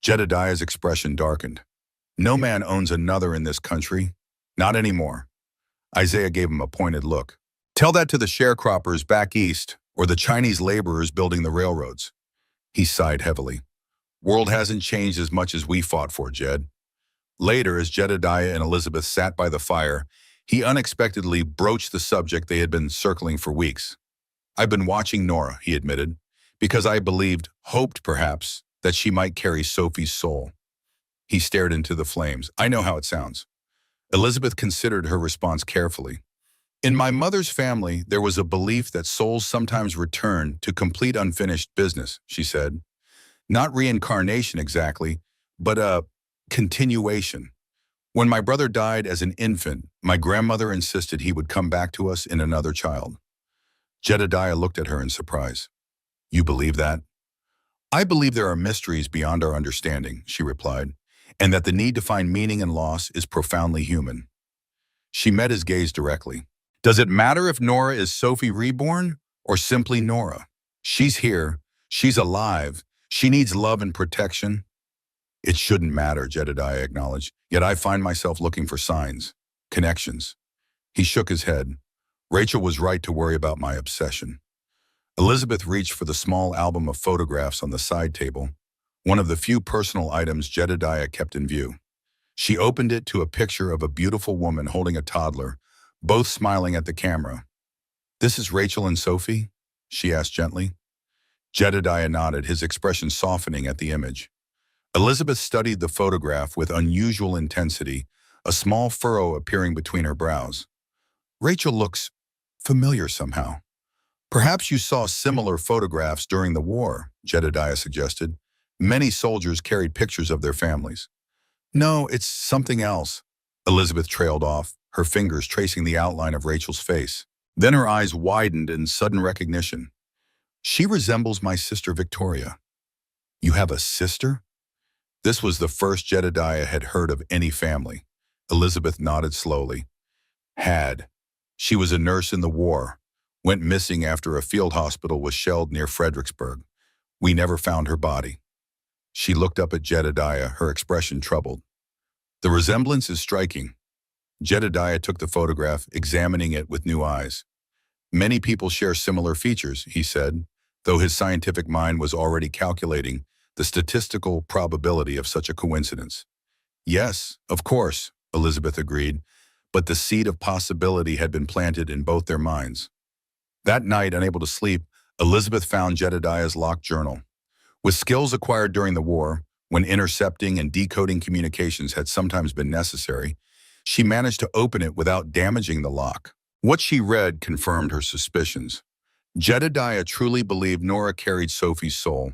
Jedediah's expression darkened. "No man owns another in this country. Not anymore." Isaiah gave him a pointed look. "Tell that to the sharecroppers back east or the Chinese laborers building the railroads." He sighed heavily. "World hasn't changed as much as we fought for, Jed." Later, as Jedediah and Elizabeth sat by the fire, he unexpectedly broached the subject they had been circling for weeks. "I've been watching Nora," he admitted, "because I hoped perhaps, that she might carry Sophie's soul." He stared into the flames. "I know how it sounds." Elizabeth considered her response carefully. "In my mother's family, there was a belief that souls sometimes return to complete unfinished business," she said. "Not reincarnation exactly, but a continuation. When my brother died as an infant, my grandmother insisted he would come back to us in another child." Jedediah looked at her in surprise. "You believe that?" "I believe there are mysteries beyond our understanding," she replied, "and that the need to find meaning in loss is profoundly human." She met his gaze directly. "Does it matter if Nora is Sophie reborn or simply Nora? She's here. She's alive. She needs love and protection." "It shouldn't matter," Jedediah acknowledged, "yet I find myself looking for signs, connections." He shook his head. "Rachel was right to worry about my obsession." Elizabeth reached for the small album of photographs on the side table, one of the few personal items Jedediah kept in view. She opened it to a picture of a beautiful woman holding a toddler, both smiling at the camera. "This is Rachel and Sophie?" she asked gently. Jedediah nodded, his expression softening at the image. Elizabeth studied the photograph with unusual intensity, a small furrow appearing between her brows. Rachel looks familiar somehow. Perhaps you saw similar photographs during the war, Jedediah suggested. Many soldiers carried pictures of their families. No, it's something else. Elizabeth trailed off, her fingers tracing the outline of Rachel's face. Then her eyes widened in sudden recognition. She resembles my sister Victoria. You have a sister? This was the first Jedediah had heard of any family. Elizabeth nodded slowly. Had. She was a nurse in the war. Went missing after a field hospital was shelled near Fredericksburg. We never found her body. She looked up at Jedediah, her expression troubled. The resemblance is striking. Jedediah took the photograph, examining it with new eyes. Many people share similar features, he said, though his scientific mind was already calculating the statistical probability of such a coincidence. Yes, of course, Elizabeth agreed, but the seed of possibility had been planted in both their minds. That night, unable to sleep, Elizabeth found Jedediah's locked journal. With skills acquired during the war, when intercepting and decoding communications had sometimes been necessary, she managed to open it without damaging the lock. What she read confirmed her suspicions. Jedediah truly believed Nora carried Sophie's soul.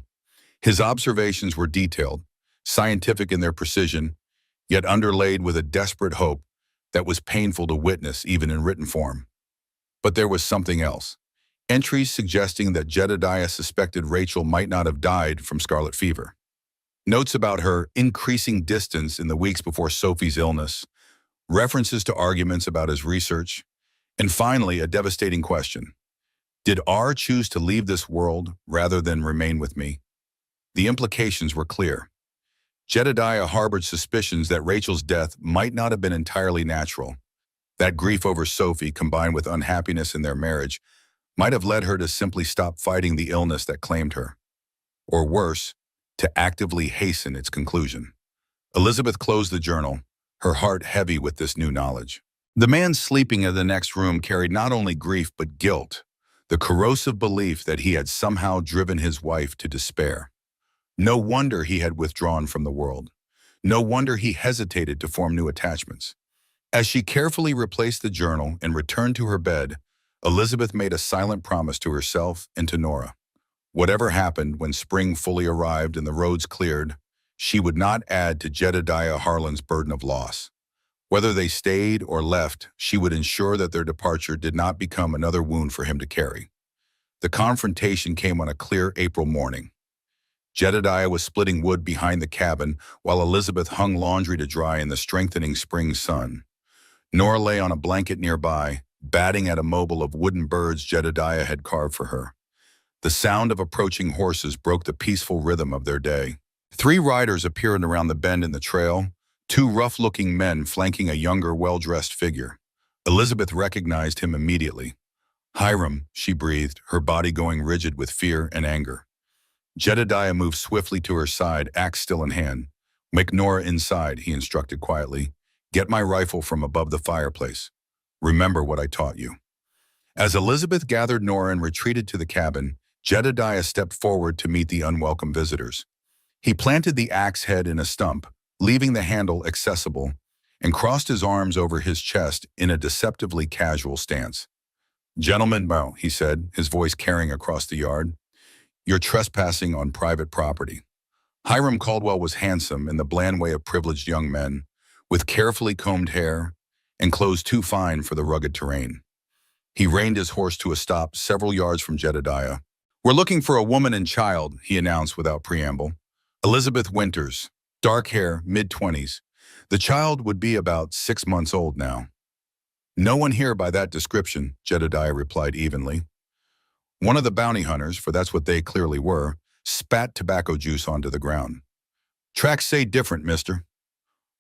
His observations were detailed, scientific in their precision, yet underlaid with a desperate hope that was painful to witness even in written form. But there was something else. Entries suggesting that Jedediah suspected Rachel might not have died from scarlet fever. Notes about her increasing distance in the weeks before Sophie's illness, references to arguments about his research, and finally a devastating question. Did R choose to leave this world rather than remain with me? The implications were clear. Jedediah harbored suspicions that Rachel's death might not have been entirely natural. That grief over Sophie, combined with unhappiness in their marriage, might have led her to simply stop fighting the illness that claimed her. Or worse, to actively hasten its conclusion. Elizabeth closed the journal, her heart heavy with this new knowledge. The man sleeping in the next room carried not only grief but guilt, the corrosive belief that he had somehow driven his wife to despair. No wonder he had withdrawn from the world. No wonder he hesitated to form new attachments. As she carefully replaced the journal and returned to her bed, Elizabeth made a silent promise to herself and to Nora. Whatever happened when spring fully arrived and the roads cleared, she would not add to Jedediah Harlan's burden of loss. Whether they stayed or left, she would ensure that their departure did not become another wound for him to carry. The confrontation came on a clear April morning. Jedediah was splitting wood behind the cabin while Elizabeth hung laundry to dry in the strengthening spring sun. Nora lay on a blanket nearby, batting at a mobile of wooden birds Jedediah had carved for her. The sound of approaching horses broke the peaceful rhythm of their day. 3 riders appeared around the bend in the trail, 2 rough-looking men flanking a younger, well-dressed figure. Elizabeth recognized him immediately. Hiram, she breathed, her body going rigid with fear and anger. Jedediah moved swiftly to her side, axe still in hand. "Make Nora inside," he instructed quietly. "Get my rifle from above the fireplace. Remember what I taught you." As Elizabeth gathered Nora and retreated to the cabin, Jedediah stepped forward to meet the unwelcome visitors. He planted the axe head in a stump, leaving the handle accessible, and crossed his arms over his chest in a deceptively casual stance. "Gentlemen," he said, his voice carrying across the yard, "you're trespassing on private property." Hiram Caldwell was handsome in the bland way of privileged young men, with carefully combed hair and clothes too fine for the rugged terrain. He reined his horse to a stop several yards from Jedediah. "We're looking for a woman and child," he announced without preamble. "Elizabeth Winters, dark hair, mid-20s. The child would be about 6 months old now." "No one here by that description," Jedediah replied evenly. One of the bounty hunters, for that's what they clearly were, spat tobacco juice onto the ground. "Tracks say different, mister.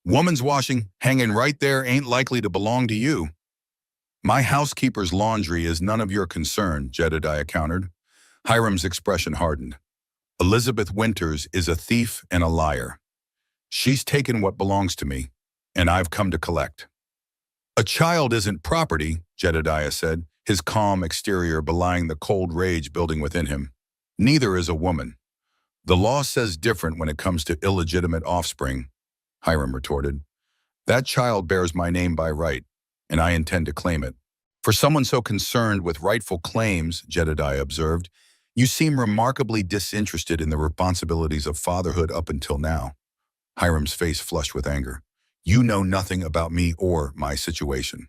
Woman's washing, hanging right there, ain't likely to belong to you." "My housekeeper's laundry is none of your concern," Jedediah countered. Hiram's expression hardened. "Elizabeth Winters is a thief and a liar. She's taken what belongs to me, and I've come to collect." "A child isn't property," Jedediah said, his calm exterior belying the cold rage building within him. Neither is a woman. The law says different when it comes to illegitimate offspring, Hiram retorted. That child bears my name by right, and I intend to claim it. For someone so concerned with rightful claims, Jedediah observed, you seem remarkably disinterested in the responsibilities of fatherhood up until now. Hiram's face flushed with anger. You know nothing about me or my situation.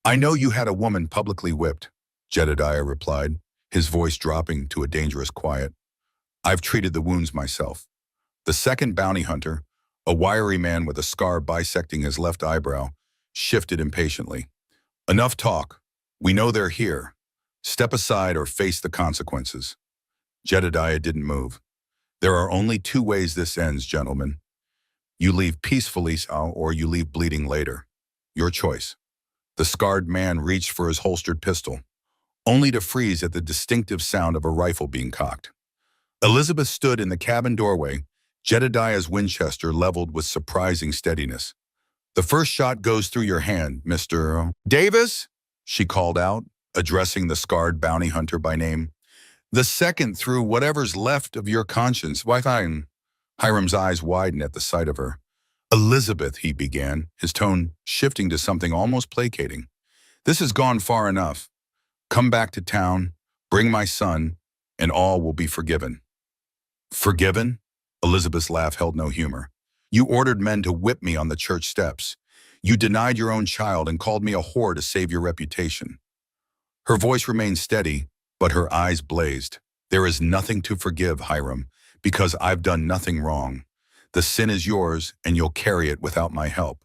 I know you had a woman publicly whipped, Jedediah replied, his voice dropping to a dangerous quiet. I've treated the wounds myself. The second bounty hunter, a wiry man with a scar bisecting his left eyebrow, shifted impatiently. Enough talk. We know they're here. Step aside or face the consequences. Jedediah didn't move. There are only two ways this ends, gentlemen. You leave peacefully or you leave bleeding later. Your choice. The scarred man reached for his holstered pistol, only to freeze at the distinctive sound of a rifle being cocked. Elizabeth stood in the cabin doorway, Jedediah's Winchester leveled with surprising steadiness. The first shot goes through your hand, Mr. Davis, she called out, addressing the scarred bounty hunter by name. The second through whatever's left of your conscience. Why, fine. Hiram's eyes widened at the sight of her. Elizabeth, he began, his tone shifting to something almost placating. This has gone far enough. Come back to town, bring my son, and all will be forgiven. Forgiven? Elizabeth's laugh held no humor. You ordered men to whip me on the church steps. You denied your own child and called me a whore to save your reputation. Her voice remained steady, but her eyes blazed. There is nothing to forgive, Hiram, because I've done nothing wrong. The sin is yours, and you'll carry it without my help.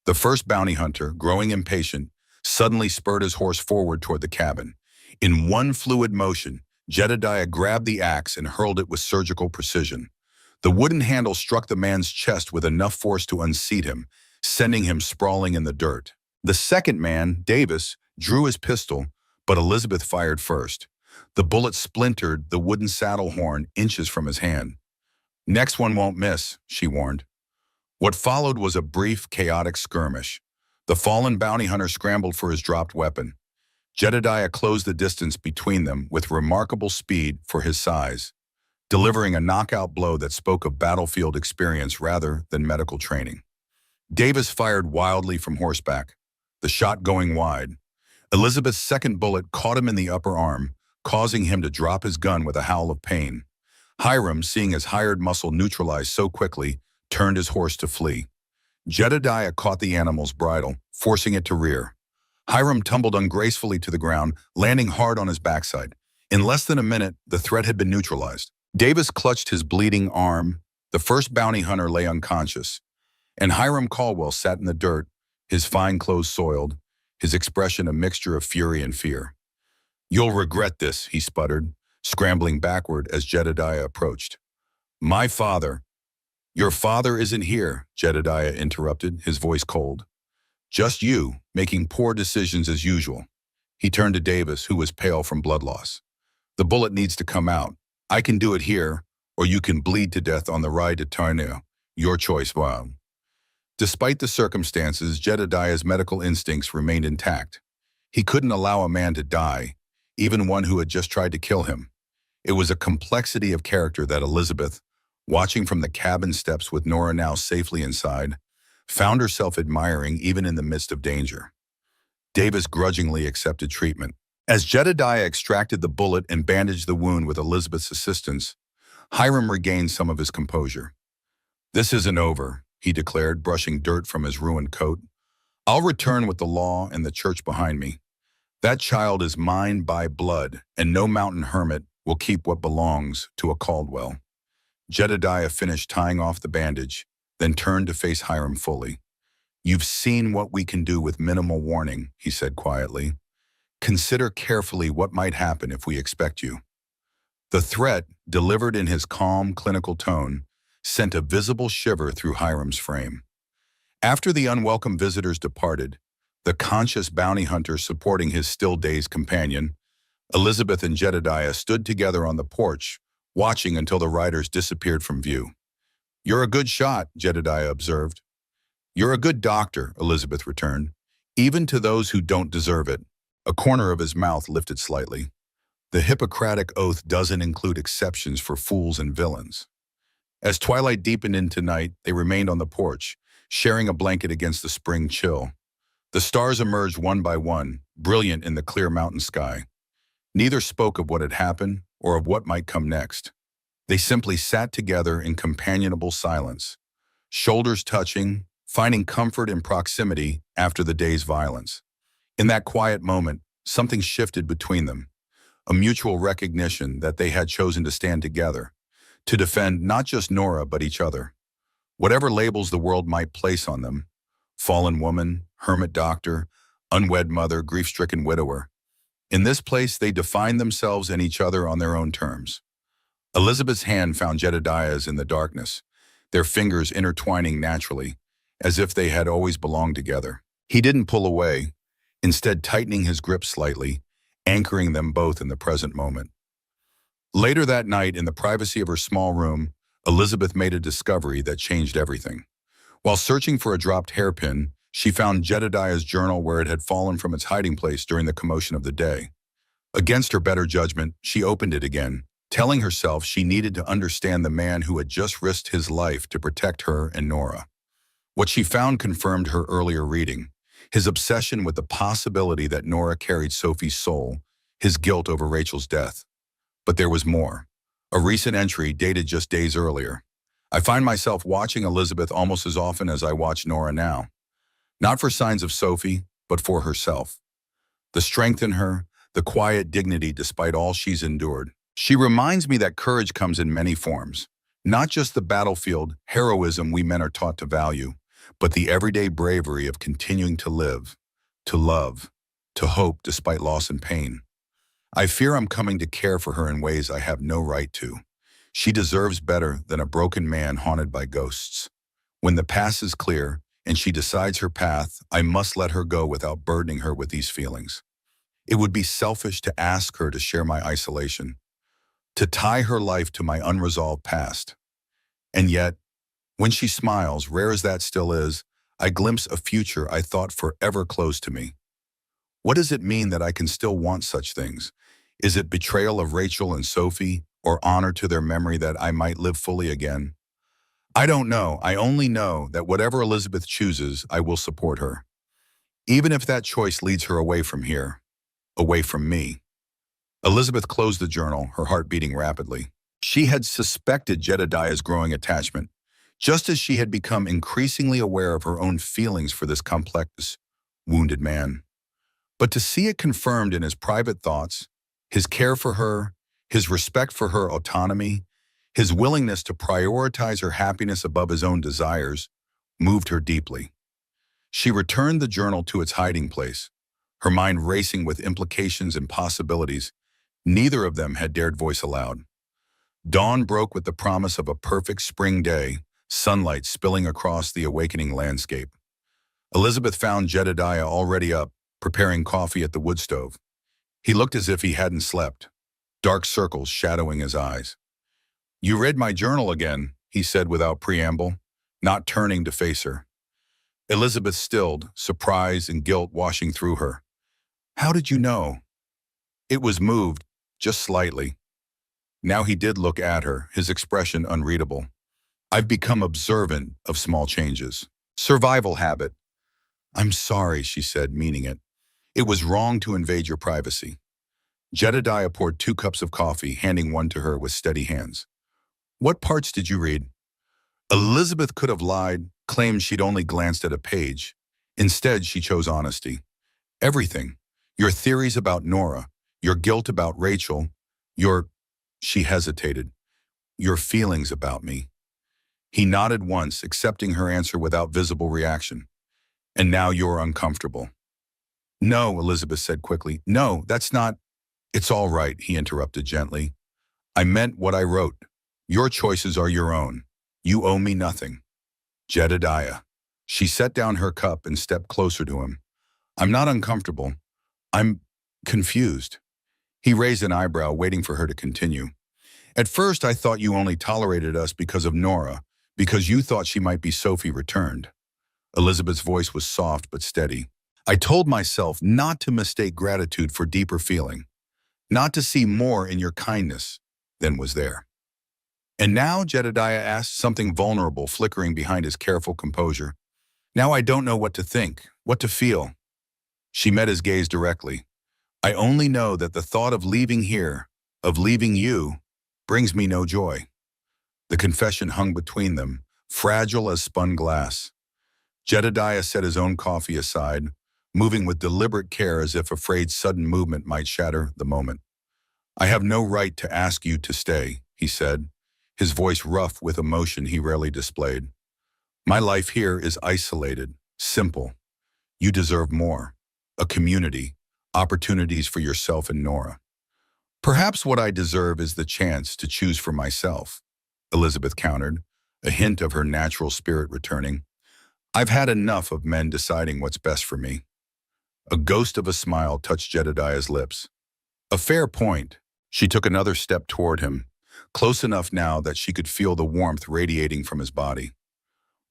The first bounty hunter, growing impatient, suddenly spurred his horse forward toward the cabin. In one fluid motion, Jedediah grabbed the axe and hurled it with surgical precision. The wooden handle struck the man's chest with enough force to unseat him, sending him sprawling in the dirt. The second man, Davis, drew his pistol, but Elizabeth fired first. The bullet splintered the wooden saddle horn inches from his hand. Next one won't miss, she warned. What followed was a brief, chaotic skirmish. The fallen bounty hunter scrambled for his dropped weapon. Jedediah closed the distance between them with remarkable speed for his size, delivering a knockout blow that spoke of battlefield experience rather than medical training. Davis fired wildly from horseback, the shot going wide. Elizabeth's second bullet caught him in the upper arm, causing him to drop his gun with a howl of pain. Hiram, seeing his hired muscle neutralized so quickly, turned his horse to flee. Jedediah caught the animal's bridle, forcing it to rear. Hiram tumbled ungracefully to the ground, landing hard on his backside. In less than a minute, the threat had been neutralized. Davis clutched his bleeding arm. The first bounty hunter lay unconscious, and Hiram Caldwell sat in the dirt, his fine clothes soiled, his expression a mixture of fury and fear. You'll regret this, he sputtered, scrambling backward as Jedediah approached. My father. Your father isn't here, Jedediah interrupted, his voice cold. Just you, making poor decisions as usual. He turned to Davis, who was pale from blood loss. The bullet needs to come out. I can do it here, or you can bleed to death on the ride to Tarnio. Your choice, wow. Despite the circumstances, Jedediah's medical instincts remained intact. He couldn't allow a man to die, even one who had just tried to kill him. It was a complexity of character that Elizabeth, watching from the cabin steps with Nora now safely inside, found herself admiring even in the midst of danger. Davis grudgingly accepted treatment. As Jedediah extracted the bullet and bandaged the wound with Elizabeth's assistance, Hiram regained some of his composure. This isn't over, he declared, brushing dirt from his ruined coat. I'll return with the law and the church behind me. That child is mine by blood, and no mountain hermit will keep what belongs to a Caldwell. Jedediah finished tying off the bandage, then turned to face Hiram fully. You've seen what we can do with minimal warning, he said quietly. Consider carefully what might happen if we expect you. The threat, delivered in his calm, clinical tone, sent a visible shiver through Hiram's frame. After the unwelcome visitors departed, the conscious bounty hunter supporting his still-dazed companion, Elizabeth and Jedediah stood together on the porch, watching until the riders disappeared from view. You're a good shot, Jedediah observed. You're a good doctor, Elizabeth returned, even to those who don't deserve it. A corner of his mouth lifted slightly. The Hippocratic oath doesn't include exceptions for fools and villains. As twilight deepened into night, they remained on the porch, sharing a blanket against the spring chill. The stars emerged one by one, brilliant in the clear mountain sky. Neither spoke of what had happened or of what might come next. They simply sat together in companionable silence, shoulders touching, finding comfort in proximity after the day's violence. In that quiet moment, something shifted between them, a mutual recognition that they had chosen to stand together, to defend not just Nora but each other. Whatever labels the world might place on them, fallen woman, hermit doctor, unwed mother, grief-stricken widower, in this place they defined themselves and each other on their own terms. Elizabeth's hand found Jedediah's in the darkness, their fingers intertwining naturally, as if they had always belonged together. He didn't pull away, instead tightening his grip slightly, anchoring them both in the present moment. Later that night, in the privacy of her small room, Elizabeth made a discovery that changed everything. While searching for a dropped hairpin, she found Jedediah's journal where it had fallen from its hiding place during the commotion of the day. Against her better judgment, she opened it again, telling herself she needed to understand the man who had just risked his life to protect her and Nora. What she found confirmed her earlier reading, his obsession with the possibility that Nora carried Sophie's soul, his guilt over Rachel's death. But there was more. A recent entry dated just days earlier. I find myself watching Elizabeth almost as often as I watch Nora now. Not for signs of Sophie, but for herself. The strength in her, the quiet dignity despite all she's endured. She reminds me that courage comes in many forms. Not just the battlefield heroism we men are taught to value, but the everyday bravery of continuing to live, to love, to hope despite loss and pain. I fear I'm coming to care for her in ways I have no right to. She deserves better than a broken man haunted by ghosts. When the past is clear and she decides her path, I must let her go without burdening her with these feelings. It would be selfish to ask her to share my isolation, to tie her life to my unresolved past. And yet, when she smiles, rare as that still is, I glimpse a future I thought forever close to me. What does it mean that I can still want such things? Is it betrayal of Rachel and Sophie, or honor to their memory that I might live fully again? I don't know. I only know that whatever Elizabeth chooses, I will support her. Even if that choice leads her away from here, away from me. Elizabeth closed the journal, her heart beating rapidly. She had suspected Jedediah's growing attachment, just as she had become increasingly aware of her own feelings for this complex, wounded man. But to see it confirmed in his private thoughts, his care for her, his respect for her autonomy, his willingness to prioritize her happiness above his own desires, moved her deeply. She returned the journal to its hiding place, her mind racing with implications and possibilities neither of them had dared voice aloud. Dawn broke with the promise of a perfect spring day, sunlight spilling across the awakening landscape. Elizabeth found Jedediah already up, preparing coffee at the wood stove. He looked as if he hadn't slept, dark circles shadowing his eyes. "You read my journal again," he said without preamble, not turning to face her. Elizabeth stilled, surprise and guilt washing through her. "How did you know?" It was moved, just slightly. Now he did look at her, his expression unreadable. "I've become observant of small changes. Survival habit." "I'm sorry," she said, meaning it. "It was wrong to invade your privacy." Jedediah poured 2 cups of coffee, handing one to her with steady hands. "What parts did you read?" Elizabeth could have lied, claimed she'd only glanced at a page. Instead, she chose honesty. "Everything. Your theories about Nora, your guilt about Rachel, your—" She hesitated. "Your feelings about me." He nodded once, accepting her answer without visible reaction. "And now you're uncomfortable." "No," Elizabeth said quickly. "No, that's not—" "It's all right," he interrupted gently. "I meant what I wrote. Your choices are your own. You owe me nothing." "Jedediah." She set down her cup and stepped closer to him. "I'm not uncomfortable. I'm confused." He raised an eyebrow, waiting for her to continue. "At first, I thought you only tolerated us because of Nora, because you thought she might be Sophie returned." Elizabeth's voice was soft but steady. I told myself not to mistake gratitude for deeper feeling, not to see more in your kindness than was there. And now Jedediah asked, something vulnerable flickering behind his careful composure. Now I don't know what to think, what to feel. She met his gaze directly. I only know that the thought of leaving here, of leaving you, brings me no joy. The confession hung between them, fragile as spun glass. Jedediah set his own coffee aside, moving with deliberate care as if afraid sudden movement might shatter the moment. I have no right to ask you to stay, he said, his voice rough with emotion he rarely displayed. My life here is isolated, simple. You deserve more. A community, opportunities for yourself and Nora. Perhaps what I deserve is the chance to choose for myself, Elizabeth countered, a hint of her natural spirit returning. I've had enough of men deciding what's best for me. A ghost of a smile touched Jedediah's lips. A fair point. She took another step toward him, close enough now that she could feel the warmth radiating from his body.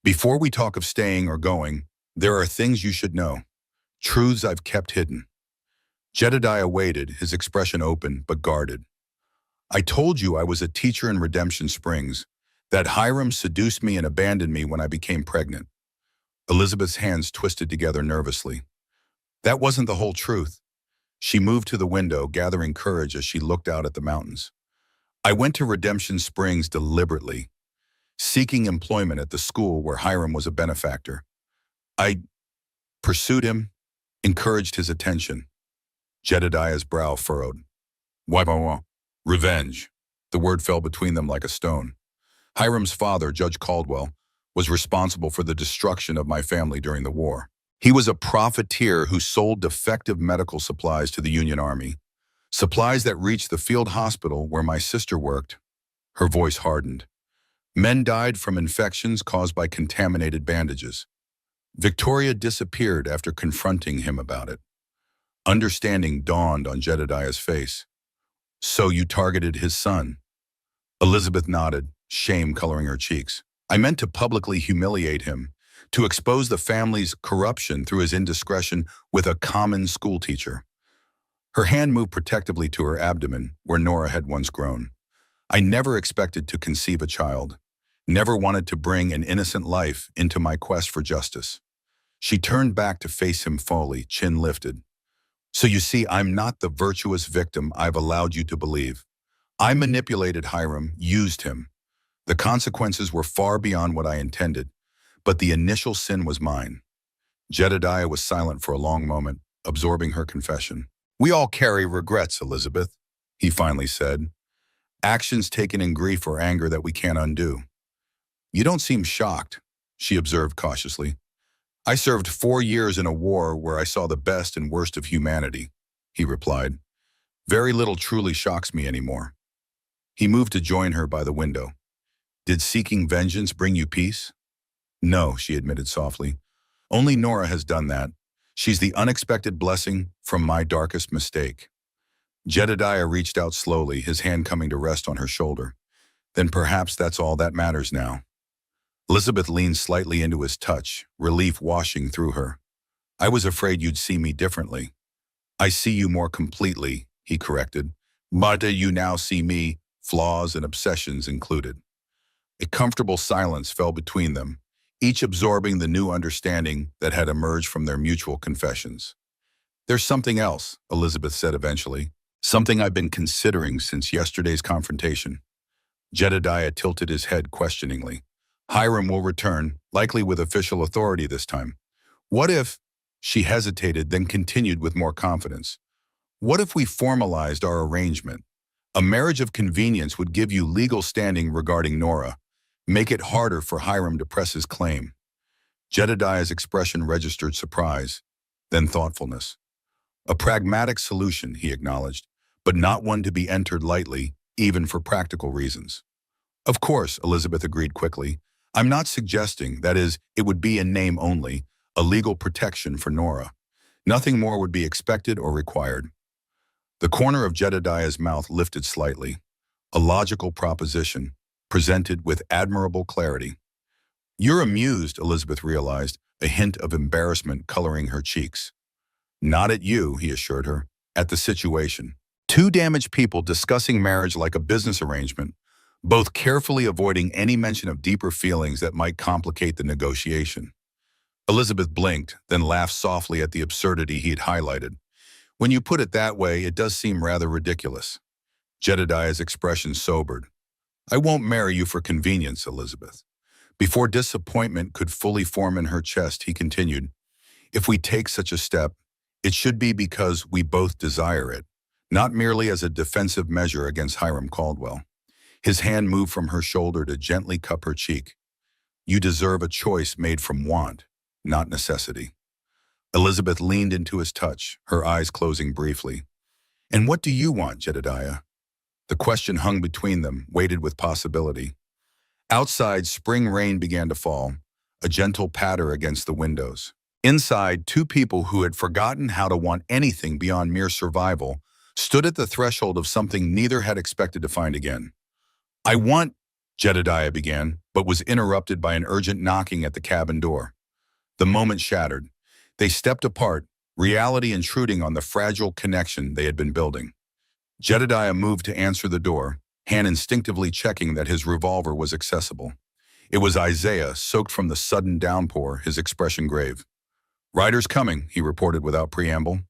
Before we talk of staying or going, there are things you should know. Truths I've kept hidden. Jedediah waited, his expression open but guarded. I told you I was a teacher in Redemption Springs, that Hiram seduced me and abandoned me when I became pregnant. Elizabeth's hands twisted together nervously. That wasn't the whole truth. She moved to the window, gathering courage as she looked out at the mountains. I went to Redemption Springs deliberately, seeking employment at the school where Hiram was a benefactor. I pursued him, encouraged his attention. Jedediah's brow furrowed. Why? Revenge. The word fell between them like a stone. Hiram's father, Judge Caldwell, was responsible for the destruction of my family during the war. He was a profiteer who sold defective medical supplies to the Union Army, supplies that reached the field hospital where my sister worked. Her voice hardened. Men died from infections caused by contaminated bandages. Victoria disappeared after confronting him about it. Understanding dawned on Jedediah's face. So you targeted his son? Elizabeth nodded, shame coloring her cheeks. I meant to publicly humiliate him, to expose the family's corruption through his indiscretion with a common schoolteacher. Her hand moved protectively to her abdomen, where Nora had once grown. I never expected to conceive a child, never wanted to bring an innocent life into my quest for justice. She turned back to face him fully, chin lifted. So you see, I'm not the virtuous victim I've allowed you to believe. I manipulated Hiram, used him. The consequences were far beyond what I intended, but the initial sin was mine. Jedediah was silent for a long moment, absorbing her confession. We all carry regrets, Elizabeth, he finally said. Actions taken in grief or anger that we can't undo. You don't seem shocked, she observed cautiously. I served 4 years in a war where I saw the best and worst of humanity, he replied. Very little truly shocks me anymore. He moved to join her by the window. Did seeking vengeance bring you peace? No, she admitted softly. Only Nora has done that. She's the unexpected blessing from my darkest mistake. Jedediah reached out slowly, his hand coming to rest on her shoulder. Then perhaps that's all that matters now. Elizabeth leaned slightly into his touch, relief washing through her. I was afraid you'd see me differently. I see you more completely, he corrected. But you now see me, flaws and obsessions included. A comfortable silence fell between them, each absorbing the new understanding that had emerged from their mutual confessions. There's something else, Elizabeth said eventually. Something I've been considering since yesterday's confrontation. Jedediah tilted his head questioningly. Hiram will return, likely with official authority this time. What if, she hesitated, then continued with more confidence. What if we formalized our arrangement? A marriage of convenience would give you legal standing regarding Nora, make it harder for Hiram to press his claim. Jedediah's expression registered surprise, then thoughtfulness. A pragmatic solution, he acknowledged, but not one to be entered lightly, even for practical reasons. Of course, Elizabeth agreed quickly. I'm not suggesting, that is, it would be in name only, a legal protection for Nora. Nothing more would be expected or required. The corner of Jedediah's mouth lifted slightly, a logical proposition, presented with admirable clarity. You're amused, Elizabeth realized, a hint of embarrassment coloring her cheeks. Not at you, he assured her, at the situation. Two damaged people discussing marriage like a business arrangement, both carefully avoiding any mention of deeper feelings that might complicate the negotiation. Elizabeth blinked, then laughed softly at the absurdity he'd highlighted. When you put it that way, it does seem rather ridiculous. Jedediah's expression sobered. I won't marry you for convenience, Elizabeth. Before disappointment could fully form in her chest, he continued, if we take such a step, it should be because we both desire it, not merely as a defensive measure against Hiram Caldwell. His hand moved from her shoulder to gently cup her cheek. You deserve a choice made from want, not necessity. Elizabeth leaned into his touch, her eyes closing briefly. And what do you want, Jedediah? The question hung between them, weighted with possibility. Outside, spring rain began to fall, a gentle patter against the windows. Inside, two people who had forgotten how to want anything beyond mere survival stood at the threshold of something neither had expected to find again. I want, Jedediah began, but was interrupted by an urgent knocking at the cabin door. The moment shattered. They stepped apart, reality intruding on the fragile connection they had been building. Jedediah moved to answer the door, hand instinctively checking that his revolver was accessible. It was Isaiah, soaked from the sudden downpour, his expression grave. Riders coming, he reported without preamble.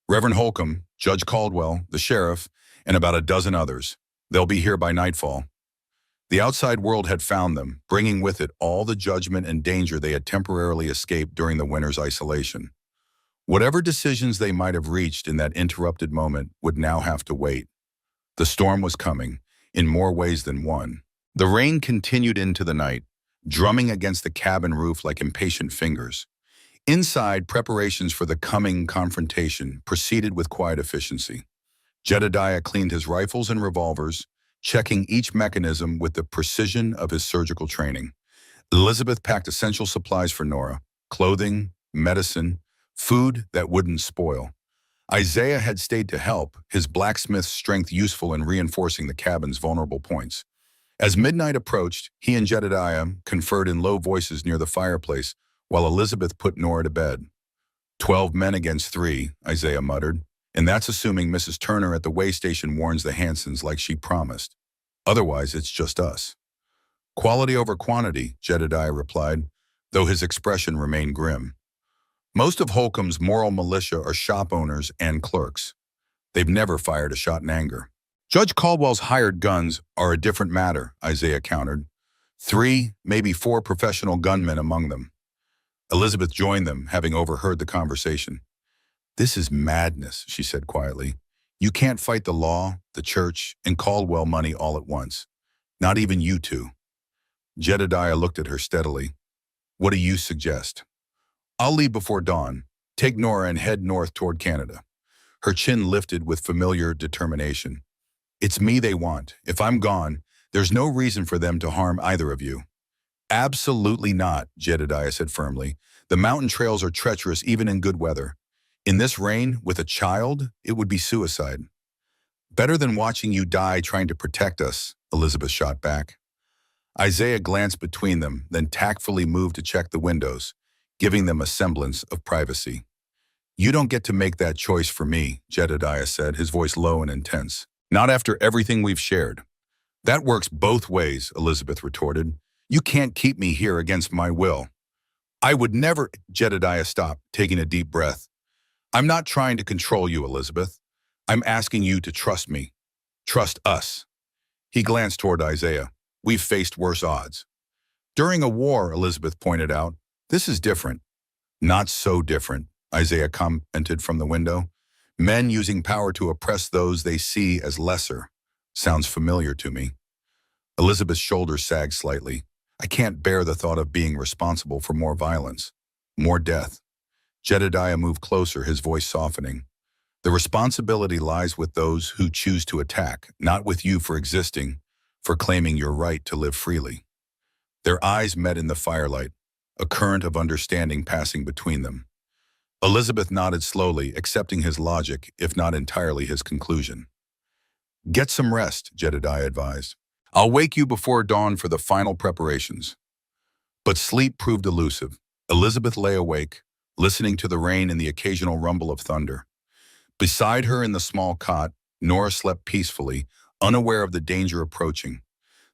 Reverend Holcomb, Judge Caldwell, the sheriff, and about a dozen others. They'll be here by nightfall. The outside world had found them, bringing with it all the judgment and danger they had temporarily escaped during the winter's isolation. Whatever decisions they might have reached in that interrupted moment would now have to wait. The storm was coming, in more ways than one. The rain continued into the night, drumming against the cabin roof like impatient fingers. Inside, preparations for the coming confrontation proceeded with quiet efficiency. Jedediah cleaned his rifles and revolvers, checking each mechanism with the precision of his surgical training. Elizabeth packed essential supplies for Nora, clothing, medicine, food that wouldn't spoil. Isaiah had stayed to help, his blacksmith's strength useful in reinforcing the cabin's vulnerable points. As midnight approached, he and Jedediah conferred in low voices near the fireplace, while Elizabeth put Nora to bed. 12 men against 3, Isaiah muttered, and that's assuming Mrs. Turner at the way station warns the Hansons like she promised. Otherwise, it's just us. Quality over quantity, Jedediah replied, though his expression remained grim. Most of Holcomb's moral militia are shop owners and clerks. They've never fired a shot in anger. Judge Caldwell's hired guns are a different matter, Isaiah countered. 3, maybe 4 professional gunmen among them. Elizabeth joined them, having overheard the conversation. This is madness, she said quietly. You can't fight the law, the church, and Caldwell money all at once. Not even you two. Jedediah looked at her steadily. What do you suggest? I'll leave before dawn, take Nora and head north toward Canada. Her chin lifted with familiar determination. It's me they want. If I'm gone, there's no reason for them to harm either of you. Absolutely not, Jedediah said firmly. The mountain trails are treacherous even in good weather. In this rain, with a child, it would be suicide. Better than watching you die trying to protect us, Elizabeth shot back. Isaiah glanced between them, then tactfully moved to check the windows, giving them a semblance of privacy. You don't get to make that choice for me, Jedediah said, his voice low and intense. Not after everything we've shared. That works both ways, Elizabeth retorted. You can't keep me here against my will. I would never, Jedediah stopped, taking a deep breath. I'm not trying to control you, Elizabeth. I'm asking you to trust me. Trust us. He glanced toward Isaiah. We've faced worse odds. During a war, Elizabeth pointed out, this is different. Not so different, Isaiah commented from the window. Men using power to oppress those they see as lesser. Sounds familiar to me. Elizabeth's shoulders sagged slightly. I can't bear the thought of being responsible for more violence, more death. Jedediah moved closer, his voice softening. The responsibility lies with those who choose to attack, not with you for existing, for claiming your right to live freely. Their eyes met in the firelight, a current of understanding passing between them. Elizabeth nodded slowly, accepting his logic, if not entirely his conclusion. Get some rest, Jedediah advised. I'll wake you before dawn for the final preparations. But sleep proved elusive. Elizabeth lay awake, listening to the rain and the occasional rumble of thunder. Beside her in the small cot, Nora slept peacefully, unaware of the danger approaching.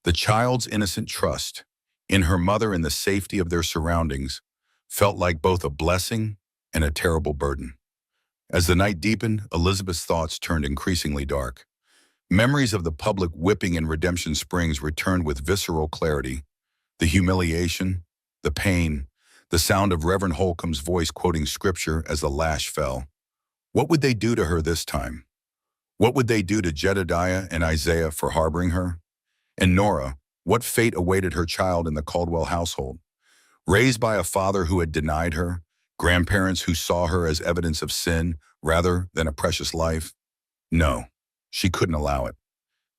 The child's innocent trust in her mother and the safety of their surroundings felt like both a blessing and a terrible burden. As the night deepened, Elizabeth's thoughts turned increasingly dark. Memories of the public whipping in Redemption Springs returned with visceral clarity. The humiliation, the pain, the sound of Reverend Holcomb's voice quoting scripture as the lash fell. What would they do to her this time? What would they do to Jedediah and Isaiah for harboring her? And Nora, what fate awaited her child in the Caldwell household? Raised by a father who had denied her, grandparents who saw her as evidence of sin rather than a precious life? No, she couldn't allow it.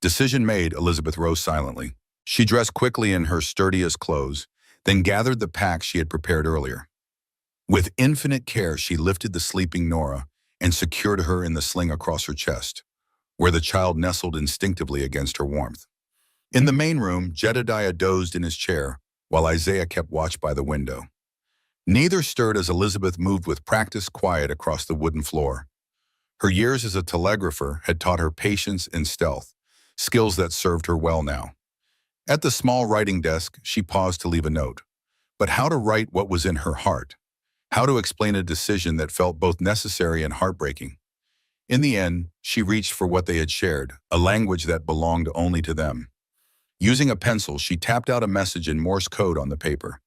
Decision made, Elizabeth rose silently. She dressed quickly in her sturdiest clothes, then gathered the pack she had prepared earlier. With infinite care, she lifted the sleeping Nora and secured her in the sling across her chest, where the child nestled instinctively against her warmth. In the main room, Jedediah dozed in his chair, while Isaiah kept watch by the window. Neither stirred as Elizabeth moved with practiced quiet across the wooden floor. Her years as a telegrapher had taught her patience and stealth, skills that served her well now. At the small writing desk, she paused to leave a note. But how to write what was in her heart? How to explain a decision that felt both necessary and heartbreaking? In the end, she reached for what they had shared, a language that belonged only to them. Using a pencil, she tapped out a message in Morse code on the paper.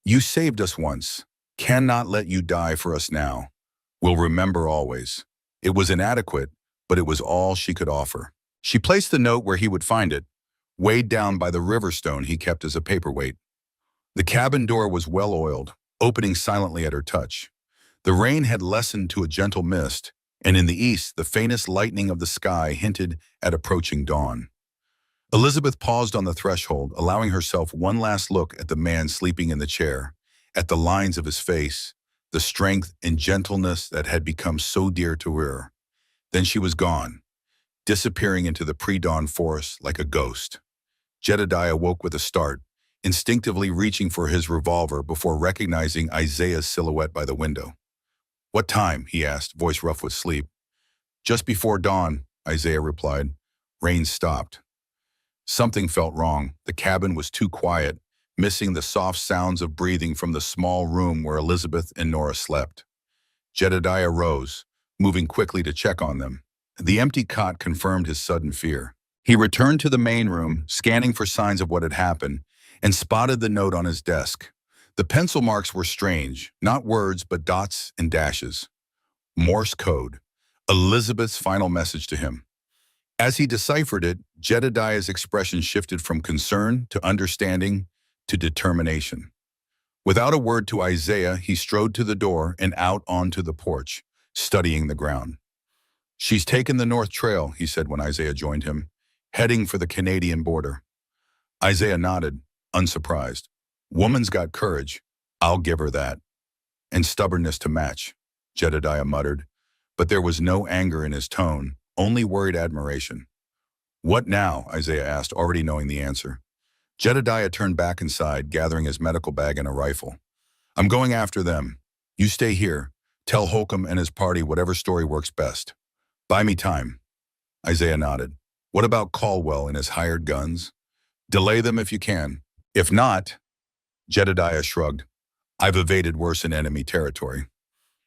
You saved us once. Cannot let you die for us now. Will remember always. It was inadequate, but it was all she could offer. She placed the note where he would find it, weighed down by the river stone he kept as a paperweight. The cabin door was well-oiled, opening silently at her touch. The rain had lessened to a gentle mist, and in the east, the faintest lightening of the sky hinted at approaching dawn. Elizabeth paused on the threshold, allowing herself one last look at the man sleeping in the chair, at the lines of his face, the strength and gentleness that had become so dear to her. Then she was gone, disappearing into the pre-dawn forest like a ghost. Jedediah woke with a start, instinctively reaching for his revolver before recognizing Isaiah's silhouette by the window. What time? He asked, voice rough with sleep. Just before dawn, Isaiah replied. Rain stopped. Something felt wrong. The cabin was too quiet, missing the soft sounds of breathing from the small room where Elizabeth and Nora slept. Jedediah rose, moving quickly to check on them. The empty cot confirmed his sudden fear. He returned to the main room, scanning for signs of what had happened, and spotted the note on his desk. The pencil marks were strange, not words but dots and dashes. Morse code, Elizabeth's final message to him. As he deciphered it, Jedediah's expression shifted from concern to understanding to determination. Without a word to Isaiah, he strode to the door and out onto the porch, studying the ground. She's taken the North Trail, he said when Isaiah joined him, heading for the Canadian border. Isaiah nodded, unsurprised. Woman's got courage. I'll give her that. And stubbornness to match, Jedediah muttered, but there was no anger in his tone, only worried admiration. What now? Isaiah asked, already knowing the answer. Jedediah turned back inside, gathering his medical bag and a rifle. I'm going after them. You stay here. Tell Holcomb and his party whatever story works best. Buy me time. Isaiah nodded. What about Caldwell and his hired guns? Delay them if you can. If not, Jedediah shrugged. I've evaded worse in enemy territory.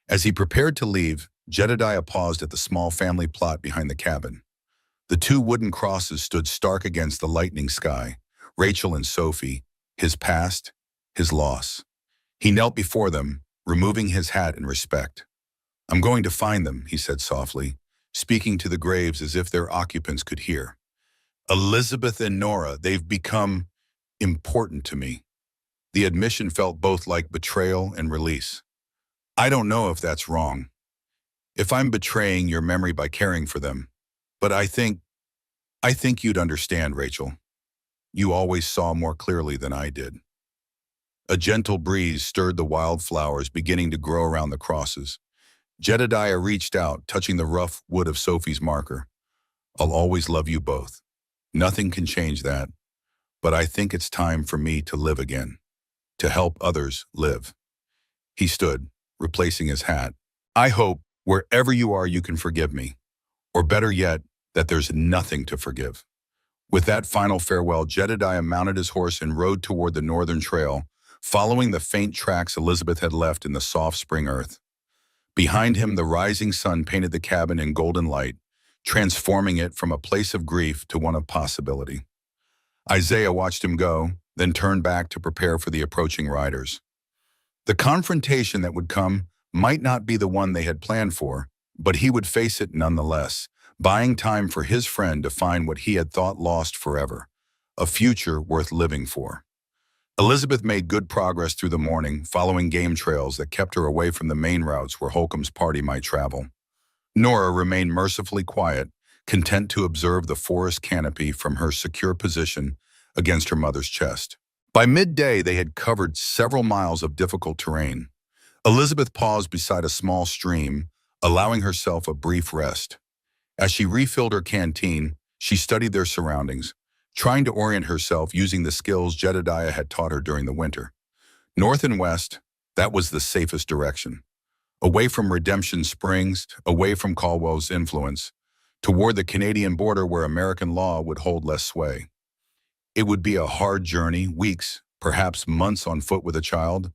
As he prepared to leave, Jedediah paused at the small family plot behind the cabin. The two wooden crosses stood stark against the lightning sky, Rachel and Sophie, his past, his loss. He knelt before them, removing his hat in respect. I'm going to find them, he said softly, speaking to the graves as if their occupants could hear. Elizabeth and Nora, they've become important to me. The admission felt both like betrayal and release. I don't know if that's wrong. If I'm betraying your memory by caring for them. But I think you'd understand, Rachel. You always saw more clearly than I did. A gentle breeze stirred the wildflowers beginning to grow around the crosses. Jedediah reached out, touching the rough wood of Sophie's marker. I'll always love you both. Nothing can change that. But I think it's time for me to live again. To help others live. He stood, replacing his hat. I hope, wherever you are, you can forgive me. Or better yet, that there's nothing to forgive. With that final farewell, Jedediah mounted his horse and rode toward the northern trail, following the faint tracks Elizabeth had left in the soft spring earth. Behind him, the rising sun painted the cabin in golden light, transforming it from a place of grief to one of possibility. Isaiah watched him go, then turned back to prepare for the approaching riders. The confrontation that would come might not be the one they had planned for, but he would face it nonetheless, buying time for his friend to find what he had thought lost forever, a future worth living for. Elizabeth made good progress through the morning, following game trails that kept her away from the main routes where Holcomb's party might travel. Nora remained mercifully quiet, content to observe the forest canopy from her secure position against her mother's chest. By midday, they had covered several miles of difficult terrain. Elizabeth paused beside a small stream, allowing herself a brief rest. As she refilled her canteen, she studied their surroundings, trying to orient herself using the skills Jedediah had taught her during the winter. North and west, that was the safest direction. Away from Redemption Springs, away from Caldwell's influence, toward the Canadian border where American law would hold less sway. It would be a hard journey, weeks, perhaps months on foot with a child,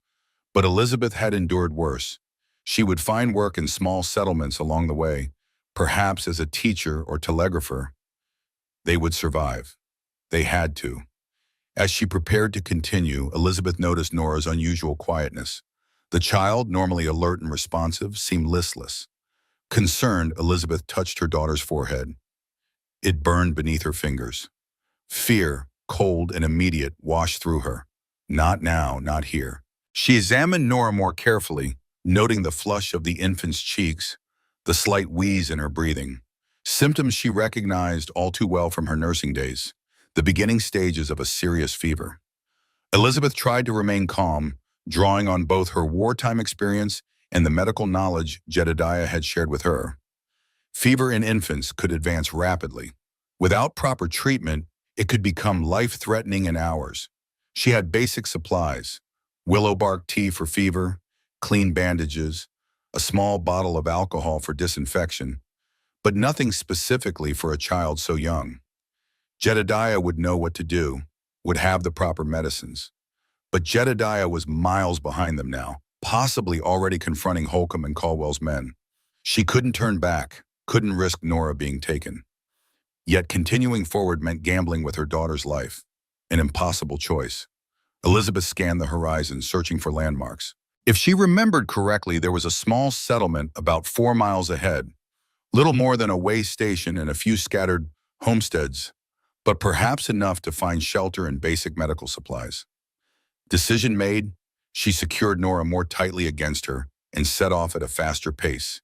but Elizabeth had endured worse. She would find work in small settlements along the way, perhaps as a teacher or telegrapher. They would survive. They had to. As she prepared to continue, Elizabeth noticed Nora's unusual quietness. The child, normally alert and responsive, seemed listless. Concerned, Elizabeth touched her daughter's forehead. It burned beneath her fingers. Fear, cold and immediate, washed through her. Not now, not here. She examined Nora more carefully, noting the flush of the infant's cheeks, the slight wheeze in her breathing. Symptoms she recognized all too well from her nursing days, the beginning stages of a serious fever. Elizabeth tried to remain calm, drawing on both her wartime experience and the medical knowledge Jedediah had shared with her. Fever in infants could advance rapidly. Without proper treatment, it could become life-threatening in hours. She had basic supplies: willow bark tea for fever, clean bandages, a small bottle of alcohol for disinfection, but nothing specifically for a child so young. Jedediah would know what to do, would have the proper medicines. But Jedediah was miles behind them now, possibly already confronting Holcomb and Caldwell's men. She couldn't turn back, couldn't risk Nora being taken. Yet continuing forward meant gambling with her daughter's life, an impossible choice. Elizabeth scanned the horizon, searching for landmarks. If she remembered correctly, there was a small settlement about 4 miles ahead, little more than a way station and a few scattered homesteads, but perhaps enough to find shelter and basic medical supplies. Decision made, she secured Nora more tightly against her and set off at a faster pace,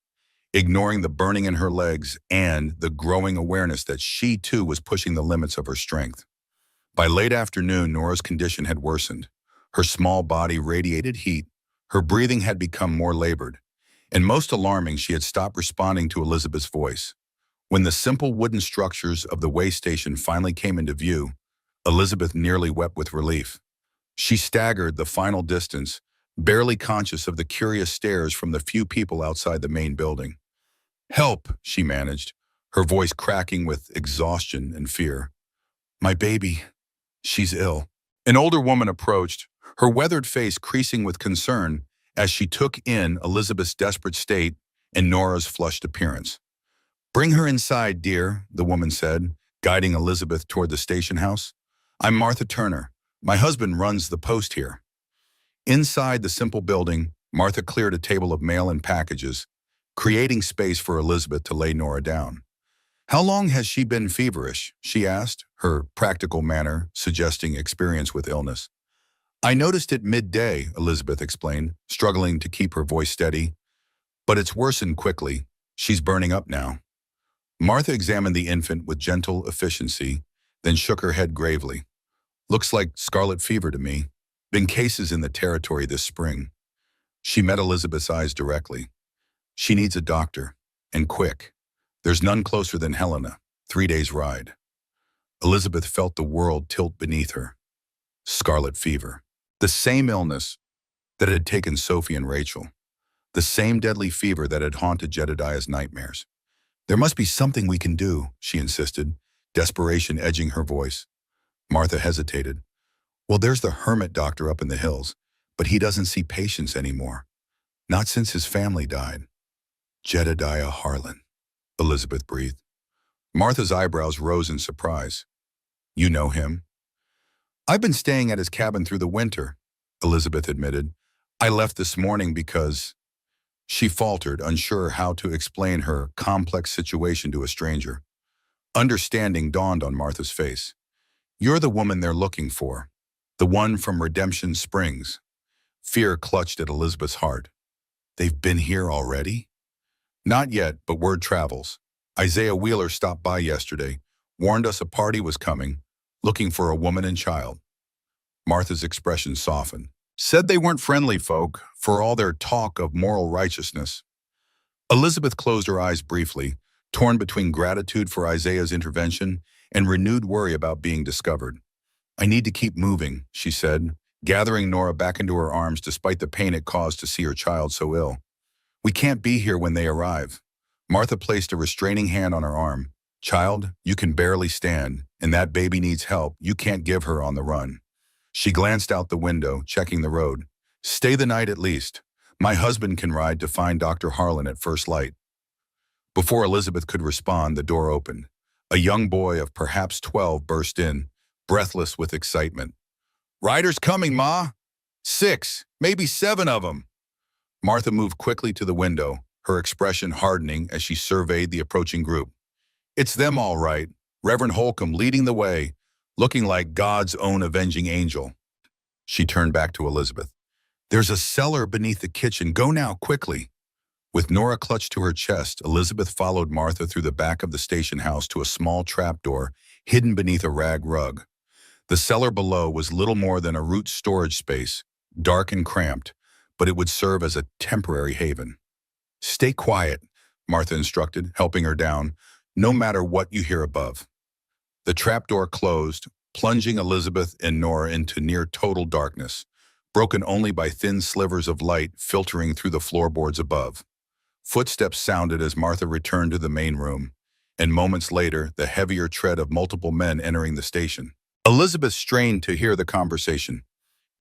ignoring the burning in her legs and the growing awareness that she too was pushing the limits of her strength. By late afternoon, Nora's condition had worsened. Her small body radiated heat, her breathing had become more labored, and most alarming, she had stopped responding to Elizabeth's voice. When the simple wooden structures of the way station finally came into view, Elizabeth nearly wept with relief. She staggered the final distance, barely conscious of the curious stares from the few people outside the main building. "Help," she managed, her voice cracking with exhaustion and fear. "My baby, she's ill." An older woman approached, her weathered face creasing with concern as she took in Elizabeth's desperate state and Nora's flushed appearance. "Bring her inside, dear," the woman said, guiding Elizabeth toward the station house. "I'm Martha Turner. My husband runs the post here." Inside the simple building, Martha cleared a table of mail and packages, creating space for Elizabeth to lay Nora down. "How long has she been feverish?" she asked, her practical manner suggesting experience with illness. "I noticed it midday," Elizabeth explained, struggling to keep her voice steady. "But it's worsened quickly. She's burning up now." Martha examined the infant with gentle efficiency, then shook her head gravely. "Looks like scarlet fever to me. Been cases in the territory this spring." She met Elizabeth's eyes directly. "She needs a doctor, and quick. There's none closer than Helena, 3 days' ride." Elizabeth felt the world tilt beneath her. Scarlet fever. The same illness that had taken Sophie and Rachel. the same deadly fever that had haunted Jedediah's nightmares. "There must be something we can do," she insisted, desperation edging her voice. Martha hesitated. "Well, there's the hermit doctor up in the hills, but he doesn't see patients anymore. Not since his family died." "Jedediah Harlan," Elizabeth breathed. Martha's eyebrows rose in surprise. "You know him?" "I've been staying at his cabin through the winter," Elizabeth admitted. "I left this morning because—" She faltered, unsure how to explain her complex situation to a stranger. Understanding dawned on Martha's face. "You're the woman they're looking for. The one from Redemption Springs." Fear clutched at Elizabeth's heart. "They've been here already?" "Not yet, but word travels. Isaiah Wheeler stopped by yesterday, warned us a party was coming, looking for a woman and child." Martha's expression softened. "Said they weren't friendly folk, for all their talk of moral righteousness." Elizabeth closed her eyes briefly, torn between gratitude for Isaiah's intervention and renewed worry about being discovered. "I need to keep moving," she said, gathering Nora back into her arms despite the pain it caused to see her child so ill. "We can't be here when they arrive." Martha placed a restraining hand on her arm. "Child, you can barely stand, and that baby needs help you can't give her on the run." She glanced out the window, checking the road. "Stay the night at least. My husband can ride to find Dr. Harlan at first light." Before Elizabeth could respond, the door opened. A young boy of perhaps 12 burst in, breathless with excitement. "Riders coming, Ma! 6, maybe 7 of them." Martha moved quickly to the window, her expression hardening as she surveyed the approaching group. "It's them all right, Reverend Holcomb leading the way, looking like God's own avenging angel." She turned back to Elizabeth. "There's a cellar beneath the kitchen. Go now, quickly." With Nora clutched to her chest, Elizabeth followed Martha through the back of the station house to a small trapdoor hidden beneath a rag rug. The cellar below was little more than a root storage space, dark and cramped, but it would serve as a temporary haven. "Stay quiet," Martha instructed, helping her down, "no matter what you hear above." The trapdoor closed, plunging Elizabeth and Nora into near-total darkness, broken only by thin slivers of light filtering through the floorboards above. Footsteps sounded as Martha returned to the main room, and moments later, the heavier tread of multiple men entering the station. Elizabeth strained to hear the conversation,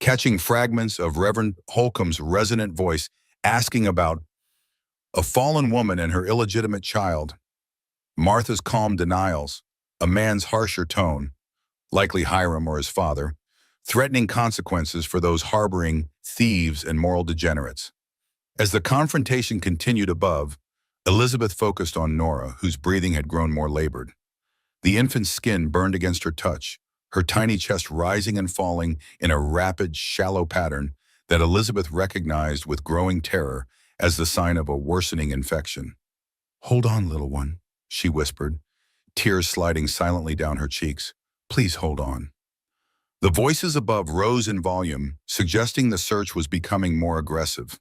catching fragments of Reverend Holcomb's resonant voice asking about a fallen woman and her illegitimate child, Martha's calm denials, a man's harsher tone, likely Hiram or his father, threatening consequences for those harboring thieves and moral degenerates. As the confrontation continued above, Elizabeth focused on Nora, whose breathing had grown more labored. The infant's skin burned against her touch, her tiny chest rising and falling in a rapid, shallow pattern that Elizabeth recognized with growing terror as the sign of a worsening infection. "Hold on, little one," she whispered, tears sliding silently down her cheeks. "Please hold on." The voices above rose in volume, suggesting the search was becoming more aggressive.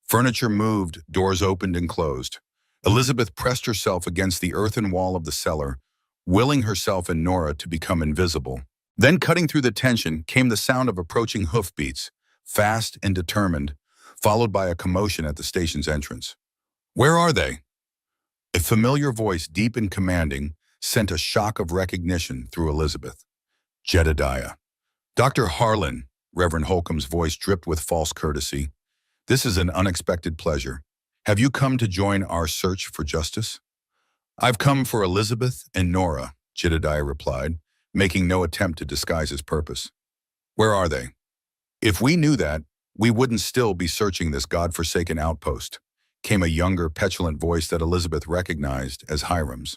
Furniture moved, doors opened and closed. Elizabeth pressed herself against the earthen wall of the cellar, willing herself and Nora to become invisible. Then, cutting through the tension, came the sound of approaching hoofbeats, fast and determined, followed by a commotion at the station's entrance. "Where are they?" A familiar voice, deep and commanding, sent a shock of recognition through Elizabeth. "Jedediah." "Dr. Harlan," Reverend Holcomb's voice dripped with false courtesy. "This is an unexpected pleasure. Have you come to join our search for justice?" "I've come for Elizabeth and Nora," Jedediah replied, making no attempt to disguise his purpose. "Where are they?" "If we knew that, we wouldn't still be searching this godforsaken outpost," came a younger, petulant voice that Elizabeth recognized as Hiram's.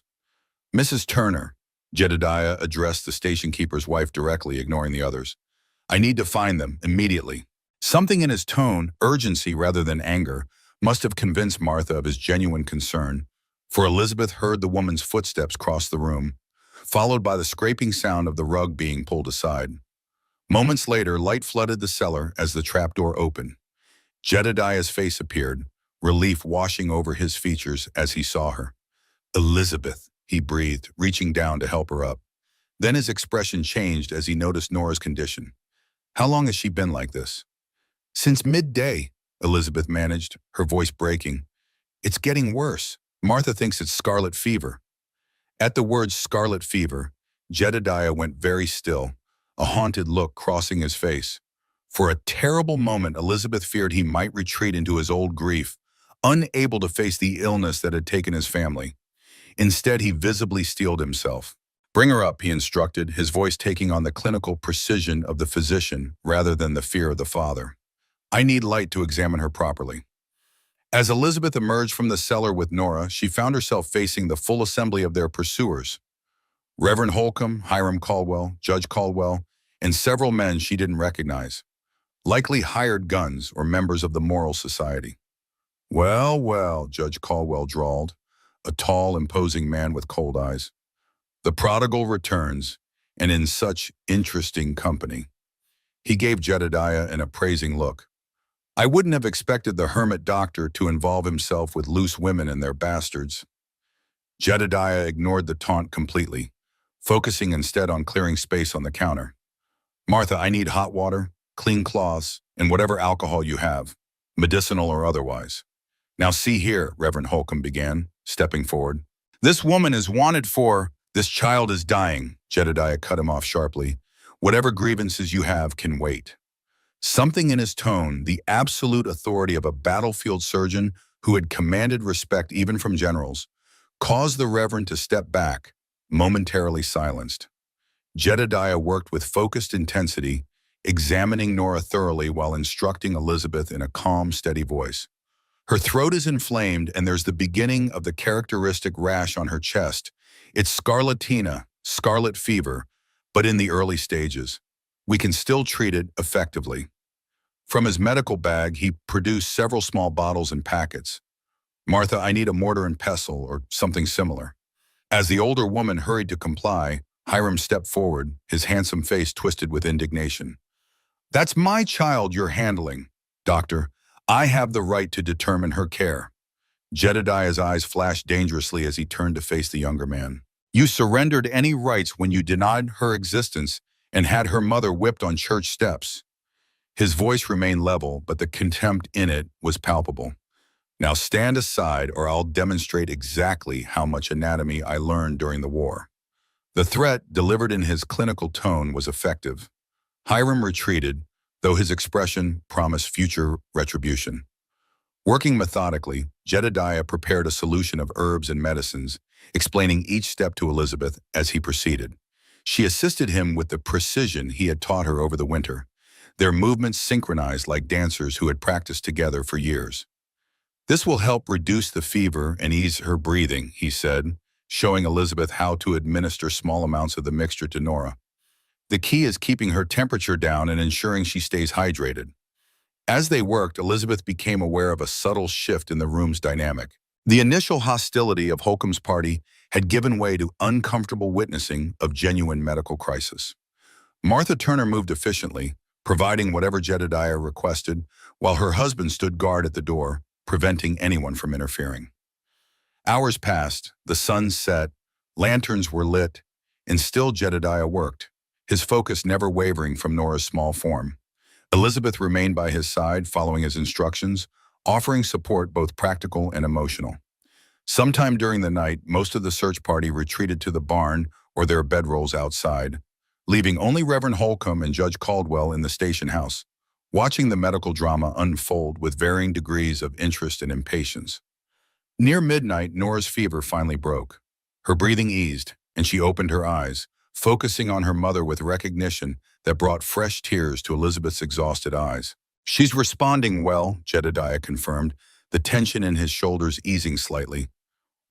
"Mrs. Turner," Jedediah addressed the station keeper's wife directly, ignoring the others. "I need to find them, immediately." Something in his tone, urgency rather than anger, must have convinced Martha of his genuine concern, for Elizabeth heard the woman's footsteps cross the room, followed by the scraping sound of the rug being pulled aside. Moments later, light flooded the cellar as the trapdoor opened. Jedediah's face appeared, relief washing over his features as he saw her. "Elizabeth," he breathed, reaching down to help her up. Then his expression changed as he noticed Nora's condition. "How long has she been like this?" "Since midday," Elizabeth managed, her voice breaking. It's getting worse. Martha thinks it's scarlet fever. At the words scarlet fever, Jedediah went very still, a haunted look crossing his face. For a terrible moment, Elizabeth feared he might retreat into his old grief, unable to face the illness that had taken his family. Instead, he visibly steeled himself. Bring her up, he instructed, his voice taking on the clinical precision of the physician rather than the fear of the father. I need light to examine her properly. As Elizabeth emerged from the cellar with Nora, she found herself facing the full assembly of their pursuers. Reverend Holcomb, Hiram Caldwell, Judge Caldwell, and several men she didn't recognize. Likely hired guns or members of the Moral Society. Well, well, Judge Caldwell drawled, a tall, imposing man with cold eyes. The prodigal returns, and in such interesting company. He gave Jedediah an appraising look. I wouldn't have expected the hermit doctor to involve himself with loose women and their bastards. Jedediah ignored the taunt completely, focusing instead on clearing space on the counter. Martha, I need hot water, clean cloths, and whatever alcohol you have, medicinal or otherwise. Now see here, Reverend Holcomb began, stepping forward. This woman is wanted for, this child is dying, Jedediah cut him off sharply. Whatever grievances you have can wait. Something in his tone, the absolute authority of a battlefield surgeon who had commanded respect even from generals, caused the Reverend to step back, momentarily silenced. Jedediah worked with focused intensity, examining Nora thoroughly while instructing Elizabeth in a calm, steady voice. Her throat is inflamed and there's the beginning of the characteristic rash on her chest. It's scarlatina, scarlet fever, but in the early stages. We can still treat it effectively. From his medical bag, he produced several small bottles and packets. Martha, I need a mortar and pestle or something similar. As the older woman hurried to comply, Hiram stepped forward, his handsome face twisted with indignation. That's my child you're handling, Doctor. I have the right to determine her care. Jedediah's eyes flashed dangerously as he turned to face the younger man. You surrendered any rights when you denied her existence and had her mother whipped on church steps. His voice remained level, but the contempt in it was palpable. Now stand aside or I'll demonstrate exactly how much anatomy I learned during the war. The threat, delivered in his clinical tone, was effective. Hiram retreated, though his expression promised future retribution. Working methodically, Jedediah prepared a solution of herbs and medicines, explaining each step to Elizabeth as he proceeded. She assisted him with the precision he had taught her over the winter, their movements synchronized like dancers who had practiced together for years. This will help reduce the fever and ease her breathing, he said, showing Elizabeth how to administer small amounts of the mixture to Nora. The key is keeping her temperature down and ensuring she stays hydrated. As they worked, Elizabeth became aware of a subtle shift in the room's dynamic. The initial hostility of Holcomb's party had given way to uncomfortable witnessing of genuine medical crisis. Martha Turner moved efficiently, providing whatever Jedediah requested, while her husband stood guard at the door, preventing anyone from interfering. Hours passed, the sun set, lanterns were lit, and still Jedediah worked, his focus never wavering from Nora's small form. Elizabeth remained by his side, following his instructions, offering support both practical and emotional. Sometime during the night, most of the search party retreated to the barn or their bedrolls outside, leaving only Reverend Holcomb and Judge Caldwell in the station house, watching the medical drama unfold with varying degrees of interest and impatience. Near midnight, Nora's fever finally broke. Her breathing eased, and she opened her eyes, focusing on her mother with recognition that brought fresh tears to Elizabeth's exhausted eyes. She's responding well, Jedediah confirmed, the tension in his shoulders easing slightly.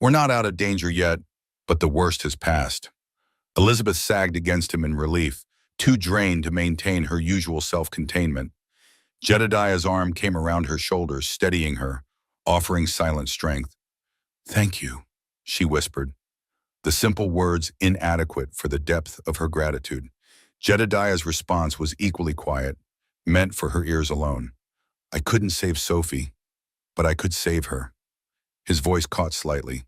We're not out of danger yet, but the worst has passed. Elizabeth sagged against him in relief, too drained to maintain her usual self-containment. Jedediah's arm came around her shoulders, steadying her, offering silent strength. Thank you, she whispered, the simple words inadequate for the depth of her gratitude. Jedediah's response was equally quiet, meant for her ears alone. I couldn't save Sophie, but I could save her. His voice caught slightly.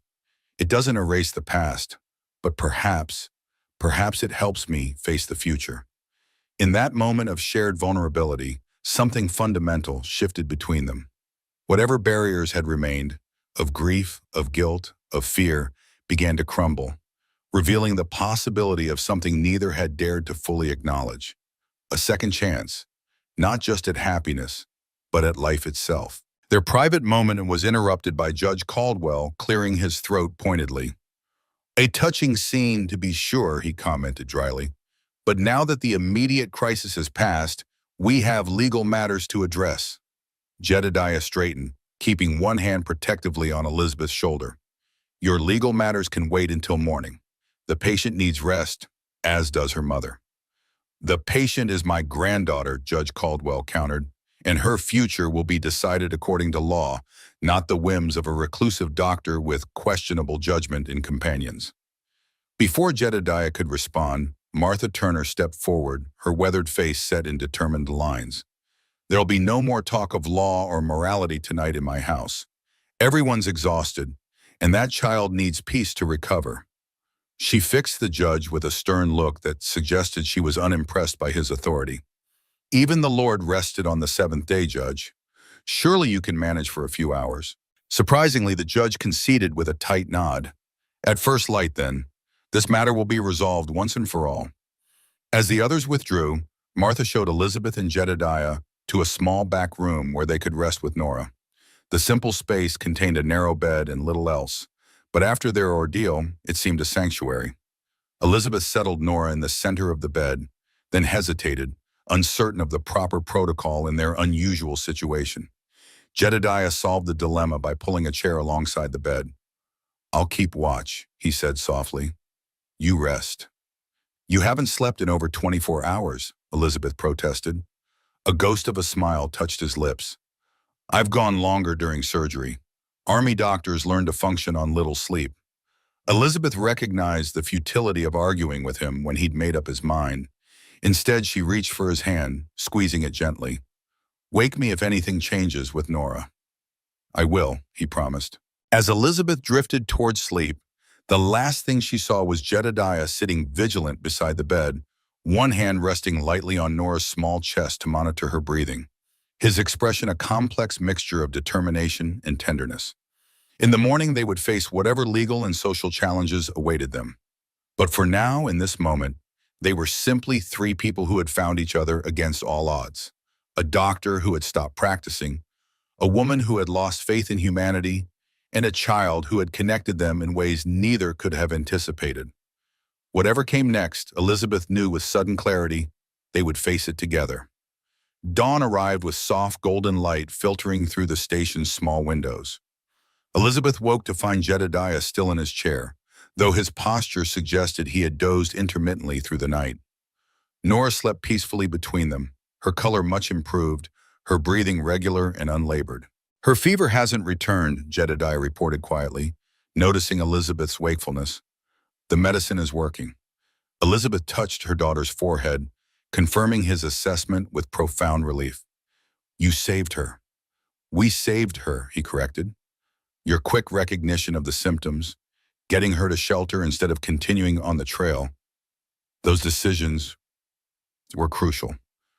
It doesn't erase the past, but perhaps it helps me face the future. In that moment of shared vulnerability, something fundamental shifted between them. Whatever barriers had remained, of grief, of guilt, of fear, began to crumble, revealing the possibility of something neither had dared to fully acknowledge. A second chance, not just at happiness, but at life itself. Their private moment was interrupted by Judge Caldwell clearing his throat pointedly. "A touching scene, to be sure," he commented dryly. "But now that the immediate crisis has passed, we have legal matters to address." Jedediah straightened, keeping one hand protectively on Elizabeth's shoulder. "Your legal matters can wait until morning. The patient needs rest, as does her mother." "The patient is my granddaughter," Judge Caldwell countered, "and her future will be decided according to law, not the whims of a reclusive doctor with questionable judgment in companions." Before Jedediah could respond, Martha Turner stepped forward, her weathered face set in determined lines. "There'll be no more talk of law or morality tonight in my house. Everyone's exhausted, and that child needs peace to recover." She fixed the judge with a stern look that suggested she was unimpressed by his authority. "Even the Lord rested on the seventh day, Judge. Surely you can manage for a few hours." Surprisingly, the judge conceded with a tight nod. "At first light, then. This matter will be resolved once and for all." As the others withdrew, Martha showed Elizabeth and Jedediah to a small back room where they could rest with Nora. The simple space contained a narrow bed and little else, but after their ordeal, it seemed a sanctuary. Elizabeth settled Nora in the center of the bed, then hesitated, uncertain of the proper protocol in their unusual situation. Jedediah solved the dilemma by pulling a chair alongside the bed. "I'll keep watch," he said softly. "You rest." "You haven't slept in over 24 hours, Elizabeth protested. A ghost of a smile touched his lips. "I've gone longer during surgery. Army doctors learn to function on little sleep." Elizabeth recognized the futility of arguing with him when he'd made up his mind. Instead, she reached for his hand, squeezing it gently. "Wake me if anything changes with Nora." "I will," he promised. As Elizabeth drifted towards sleep, the last thing she saw was Jedediah sitting vigilant beside the bed, one hand resting lightly on Nora's small chest to monitor her breathing, his expression a complex mixture of determination and tenderness. In the morning, they would face whatever legal and social challenges awaited them. But for now, in this moment, they were simply three people who had found each other against all odds. A doctor who had stopped practicing, a woman who had lost faith in humanity, and a child who had connected them in ways neither could have anticipated. Whatever came next, Elizabeth knew with sudden clarity, they would face it together. Dawn arrived with soft golden light filtering through the station's small windows. Elizabeth woke to find Jedediah still in his chair, though his posture suggested he had dozed intermittently through the night. Nora slept peacefully between them, her color much improved, her breathing regular and unlabored. "Her fever hasn't returned," Jedediah reported quietly, noticing Elizabeth's wakefulness. "The medicine is working." Elizabeth touched her daughter's forehead, confirming his assessment with profound relief. "You saved her." "We saved her," he corrected. "Your quick recognition of the symptoms, getting her to shelter instead of continuing on the trail, those decisions were crucial."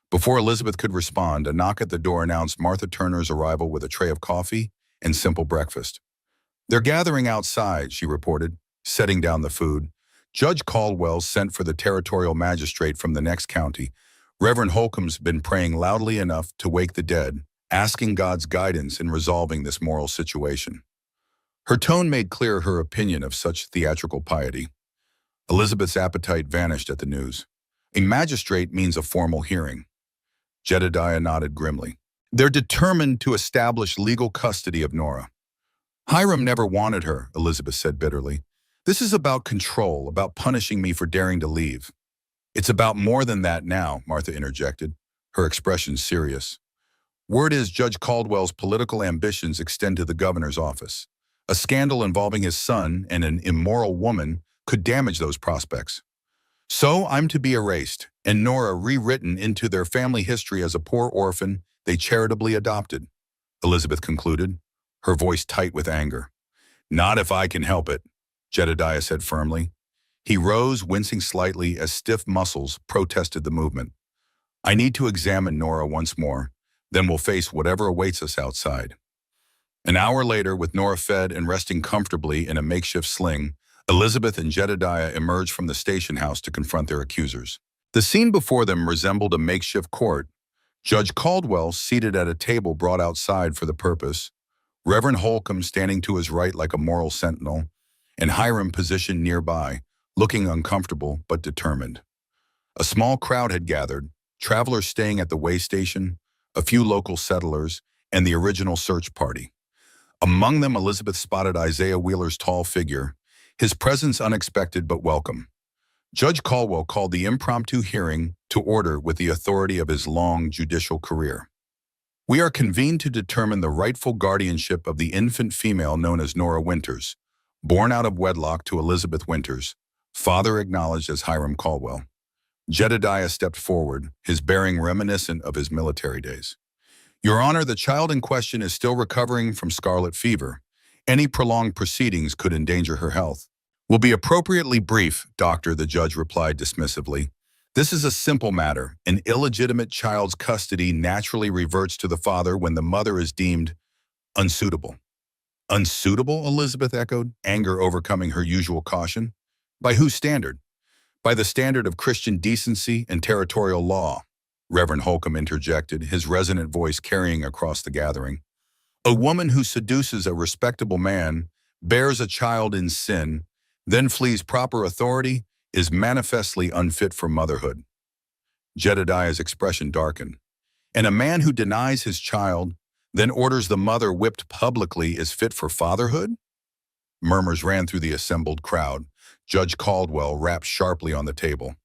Before Elizabeth could respond, a knock at the door announced Martha Turner's arrival with a tray of coffee and simple breakfast. "They're gathering outside," she reported, setting down the food. "Judge Caldwell sent for the territorial magistrate from the next county. Reverend Holcomb's been praying loudly enough to wake the dead, asking God's guidance in resolving this moral situation." Her tone made clear her opinion of such theatrical piety. Elizabeth's appetite vanished at the news. "A magistrate means a formal hearing." Jedediah nodded grimly. "They're determined to establish legal custody of Nora." "Hiram never wanted her," Elizabeth said bitterly. "This is about control, about punishing me for daring to leave." "It's about more than that now," Martha interjected, her expression serious. "Word is Judge Caldwell's political ambitions extend to the governor's office. A scandal involving his son and an immoral woman could damage those prospects. So I'm to be erased, and Nora rewritten into their family history as a poor orphan they charitably adopted," Elizabeth concluded, her voice tight with anger. "Not if I can help it," Jedediah said firmly. He rose, wincing slightly as stiff muscles protested the movement. "I need to examine Nora once more, then we'll face whatever awaits us outside." An hour later, with Nora fed and resting comfortably in a makeshift sling, Elizabeth and Jedediah emerged from the station house to confront their accusers. The scene before them resembled a makeshift court. Judge Caldwell seated at a table brought outside for the purpose, Reverend Holcomb standing to his right like a moral sentinel, and Hiram positioned nearby, looking uncomfortable but determined. A small crowd had gathered, travelers staying at the way station, a few local settlers, and the original search party. Among them, Elizabeth spotted Isaiah Wheeler's tall figure, his presence unexpected but welcome. Judge Caldwell called the impromptu hearing to order with the authority of his long judicial career. We are convened to determine the rightful guardianship of the infant female known as Nora Winters, born out of wedlock to Elizabeth Winters, father acknowledged as Hiram Caldwell. Jedediah stepped forward, his bearing reminiscent of his military days. Your Honor, the child in question is still recovering from scarlet fever. Any prolonged proceedings could endanger her health. Will be appropriately brief, Doctor, the judge replied dismissively. This is a simple matter. An illegitimate child's custody naturally reverts to the father when the mother is deemed unsuitable. Unsuitable, Elizabeth echoed, anger overcoming her usual caution. By whose standard? By the standard of Christian decency and territorial law, Reverend Holcomb interjected, his resonant voice carrying across the gathering. A woman who seduces a respectable man, bears a child in sin, then flees proper authority, is manifestly unfit for motherhood. Jedediah's expression darkened. And a man who denies his child, then orders the mother whipped publicly is fit for fatherhood? Murmurs ran through the assembled crowd. Judge Caldwell rapped sharply on the table.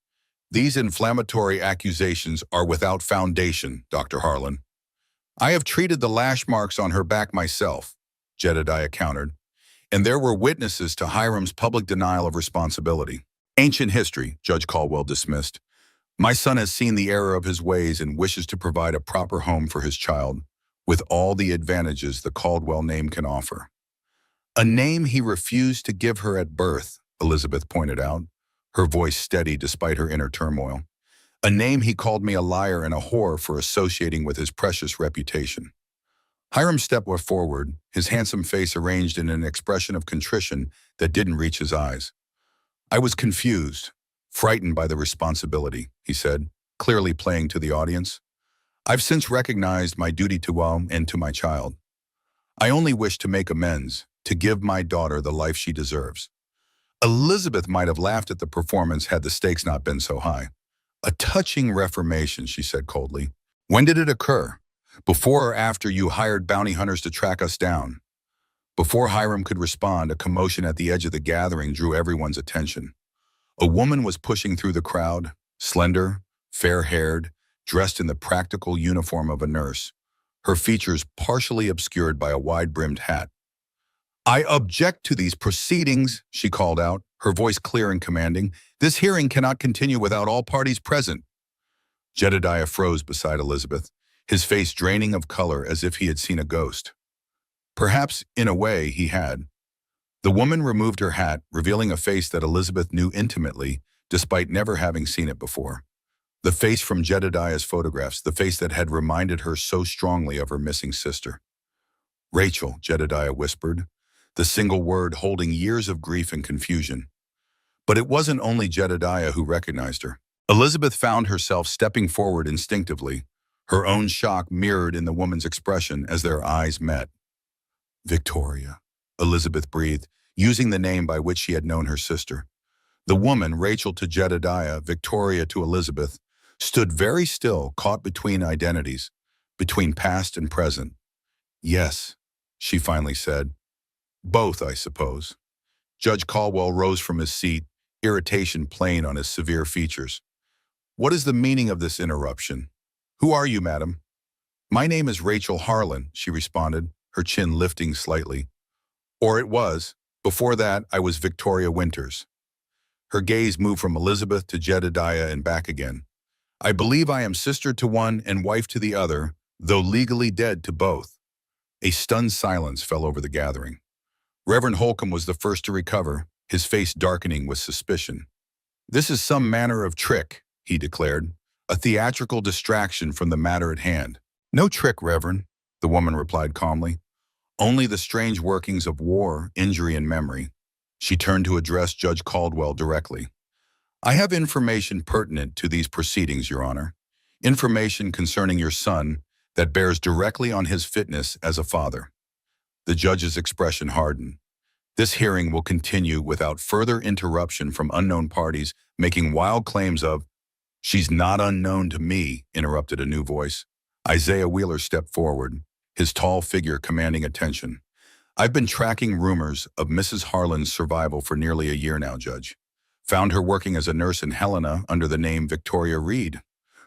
These inflammatory accusations are without foundation, Dr. Harlan. I have treated the lash marks on her back myself, Jedediah countered, and there were witnesses to Hiram's public denial of responsibility. Ancient history, Judge Caldwell dismissed. My son has seen the error of his ways and wishes to provide a proper home for his child, with all the advantages the Caldwell name can offer. A name he refused to give her at birth, Elizabeth pointed out, her voice steady despite her inner turmoil. A name he called me a liar and a whore for associating with his precious reputation. Hiram stepped forward, his handsome face arranged in an expression of contrition that didn't reach his eyes. I was confused, frightened by the responsibility, he said, clearly playing to the audience. I've since recognized my duty to and to my child. I only wish to make amends, to give my daughter the life she deserves. Elizabeth might have laughed at the performance had the stakes not been so high. A touching reformation, she said coldly. When did it occur? Before or after you hired bounty hunters to track us down? Before Hiram could respond, a commotion at the edge of the gathering drew everyone's attention. A woman was pushing through the crowd, slender, fair-haired, dressed in the practical uniform of a nurse, her features partially obscured by a wide-brimmed hat. I object to these proceedings, she called out, her voice clear and commanding. This hearing cannot continue without all parties present. Jedediah froze beside Elizabeth, his face draining of color as if he had seen a ghost. Perhaps, in a way, he had. The woman removed her hat, revealing a face that Elizabeth knew intimately, despite never having seen it before. The face from Jedediah's photographs, the face that had reminded her so strongly of her missing sister. Rachel, Jedediah whispered, the single word holding years of grief and confusion. But it wasn't only Jedediah who recognized her. Elizabeth found herself stepping forward instinctively, her own shock mirrored in the woman's expression as their eyes met. Victoria, Elizabeth breathed, using the name by which she had known her sister. The woman, Rachel to Jedediah, Victoria to Elizabeth, stood very still, caught between identities, between past and present. Yes, she finally said. Both, I suppose. Judge Caldwell rose from his seat, irritation plain on his severe features. What is the meaning of this interruption? Who are you, madam? My name is Rachel Harlan, she responded, her chin lifting slightly. Or it was. Before that, I was Victoria Winters. Her gaze moved from Elizabeth to Jedediah and back again. I believe I am sister to one and wife to the other, though legally dead to both. A stunned silence fell over the gathering. Reverend Holcomb was the first to recover, his face darkening with suspicion. This is some manner of trick, he declared, a theatrical distraction from the matter at hand. No trick, Reverend, the woman replied calmly. Only the strange workings of war, injury, and memory. She turned to address Judge Caldwell directly. I have information pertinent to these proceedings, Your Honor. Information concerning your son that bears directly on his fitness as a father. The judge's expression hardened. This hearing will continue without further interruption from unknown parties making wild claims of, "She's not unknown to me," interrupted a new voice. Isaiah Wheeler stepped forward, his tall figure commanding attention. I've been tracking rumors of Mrs. Harlan's survival for nearly a year now, Judge. Found her working as a nurse in Helena under the name Victoria Reed.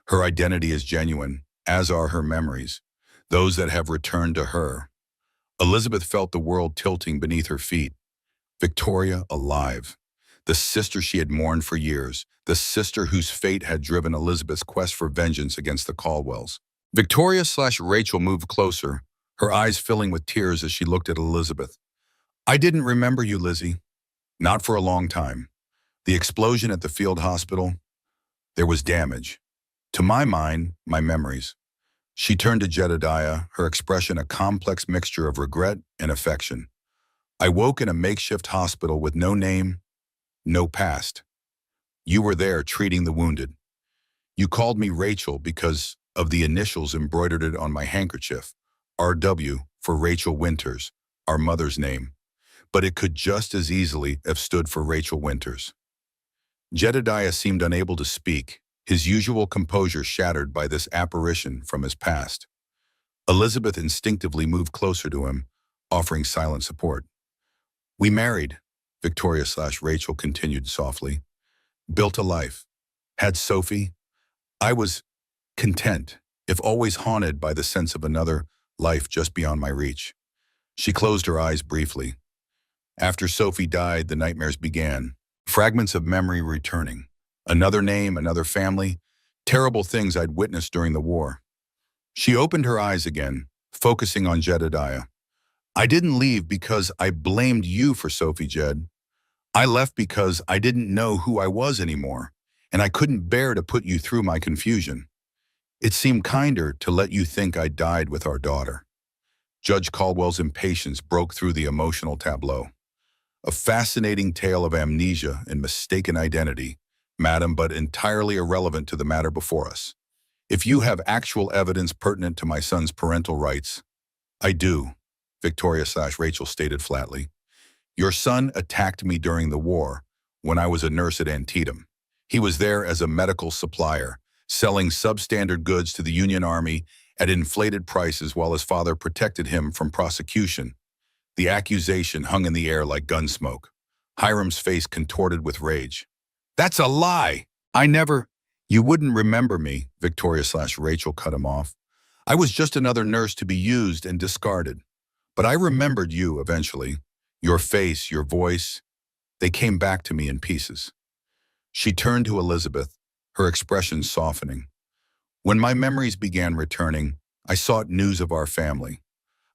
Her identity is genuine, as are her memories, those that have returned to her. Elizabeth felt the world tilting beneath her feet. Victoria alive. The sister she had mourned for years, the sister whose fate had driven Elizabeth's quest for vengeance against the Caldwells. Victoria/Rachel moved closer, her eyes filling with tears as she looked at Elizabeth. I didn't remember you, Lizzie. Not for a long time. The explosion at the field hospital, there was damage. To my mind, my memories. She turned to Jedediah, her expression a complex mixture of regret and affection. I woke in a makeshift hospital with no name, no past. You were there treating the wounded. You called me Rachel because of the initials embroidered on my handkerchief, RW for Rachel Winters, our mother's name. But it could just as easily have stood for Rachel Winters. Jedediah seemed unable to speak, his usual composure shattered by this apparition from his past. Elizabeth instinctively moved closer to him, offering silent support. We married, Victoria/Rachel continued softly. Built a life. Had Sophie. I was content, if always haunted by the sense of another life just beyond my reach. She closed her eyes briefly. After Sophie died, the nightmares began. Fragments of memory returning. Another name, another family. Terrible things I'd witnessed during the war. She opened her eyes again, focusing on Jedediah. I didn't leave because I blamed you for Sophie, Jed. I left because I didn't know who I was anymore, and I couldn't bear to put you through my confusion. It seemed kinder to let you think I died with our daughter. Judge Caldwell's impatience broke through the emotional tableau. A fascinating tale of amnesia and mistaken identity, madam, but entirely irrelevant to the matter before us. If you have actual evidence pertinent to my son's parental rights, I do, Victoria/Rachel stated flatly. Your son attacked me during the war when I was a nurse at Antietam. He was there as a medical supplier, selling substandard goods to the Union Army at inflated prices while his father protected him from prosecution. The accusation hung in the air like gun smoke. Hiram's face contorted with rage. That's a lie! I never... You wouldn't remember me, Victoria/Rachel cut him off. I was just another nurse to be used and discarded. But I remembered you eventually. Your face, your voice, they came back to me in pieces. She turned to Elizabeth, her expression softening. When my memories began returning, I sought news of our family.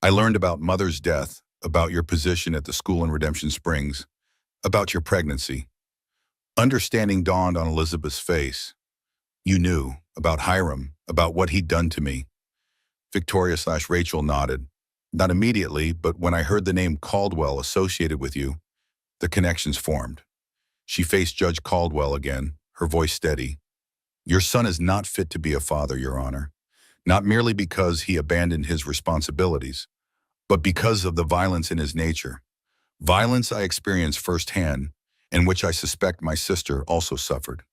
I learned about Mother's death, about your position at the school in Redemption Springs, about your pregnancy. Understanding dawned on Elizabeth's face. You knew about Hiram, about what he'd done to me. Victoria/Rachel nodded. Not immediately, but when I heard the name Caldwell associated with you, the connections formed. She faced Judge Caldwell again, her voice steady. Your son is not fit to be a father, Your Honor. Not merely because he abandoned his responsibilities, but because of the violence in his nature. Violence I experienced firsthand, and which I suspect my sister also suffered.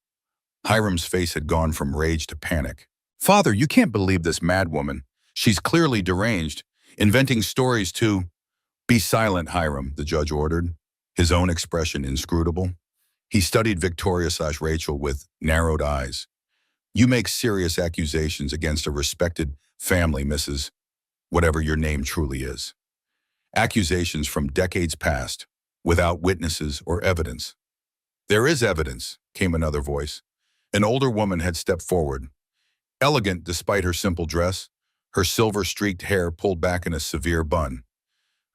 Hiram's face had gone from rage to panic. Father, you can't believe this madwoman. She's clearly deranged, inventing stories to... Be silent, Hiram, the judge ordered, his own expression inscrutable. He studied Victoria/Rachel with narrowed eyes. You make serious accusations against a respected family, Mrs. Whatever your name truly is. Accusations from decades past, without witnesses or evidence. There is evidence, came another voice. An older woman had stepped forward. Elegant despite her simple dress, her silver-streaked hair pulled back in a severe bun.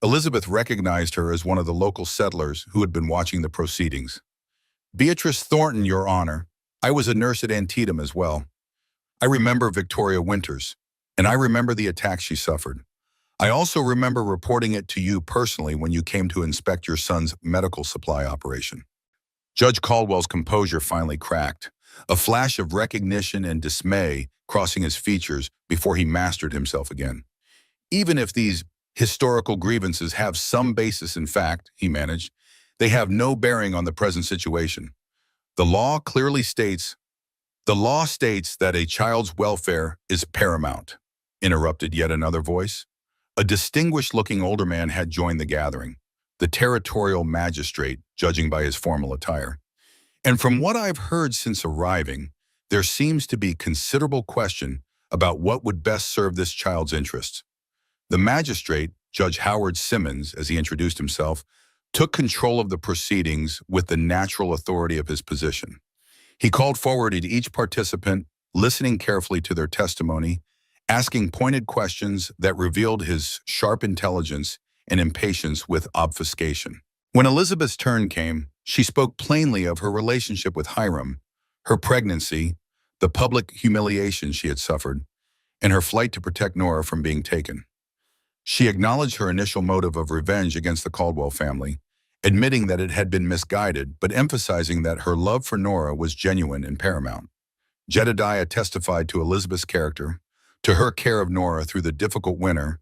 Elizabeth recognized her as one of the local settlers who had been watching the proceedings. Beatrice Thornton, Your Honor. I was a nurse at Antietam as well. I remember Victoria Winters, and I remember the attack she suffered. I also remember reporting it to you personally when you came to inspect your son's medical supply operation. Judge Caldwell's composure finally cracked, a flash of recognition and dismay crossing his features before he mastered himself again. Even if these historical grievances have some basis in fact, he managed, they have no bearing on the present situation. The law clearly states, the law states that a child's welfare is paramount, interrupted yet another voice. A distinguished-looking older man had joined the gathering, the territorial magistrate, judging by his formal attire. And from what I've heard since arriving, there seems to be considerable question about what would best serve this child's interests. The magistrate, Judge Howard Simmons, as he introduced himself, took control of the proceedings with the natural authority of his position. He called forward at each participant, listening carefully to their testimony, asking pointed questions that revealed his sharp intelligence and impatience with obfuscation. When Elizabeth's turn came, she spoke plainly of her relationship with Hiram, her pregnancy, the public humiliation she had suffered, and her flight to protect Nora from being taken. She acknowledged her initial motive of revenge against the Caldwell family, admitting that it had been misguided, but emphasizing that her love for Nora was genuine and paramount. Jedediah testified to Elizabeth's character, to her care of Nora through the difficult winter,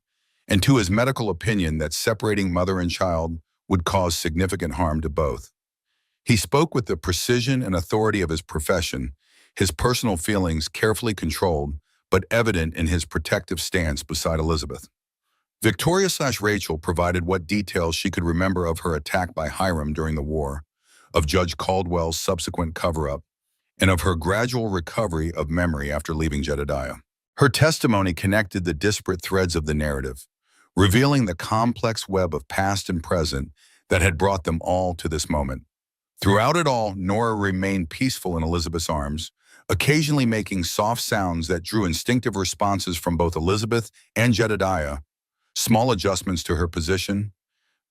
and to his medical opinion that separating mother and child would cause significant harm to both. He spoke with the precision and authority of his profession, his personal feelings carefully controlled, but evident in his protective stance beside Elizabeth. Victoria/Rachel provided what details she could remember of her attack by Hiram during the war, of Judge Caldwell's subsequent cover-up, and of her gradual recovery of memory after leaving Jedediah. Her testimony connected the disparate threads of the narrative, revealing the complex web of past and present that had brought them all to this moment. Throughout it all, Nora remained peaceful in Elizabeth's arms, occasionally making soft sounds that drew instinctive responses from both Elizabeth and Jedediah, small adjustments to her position,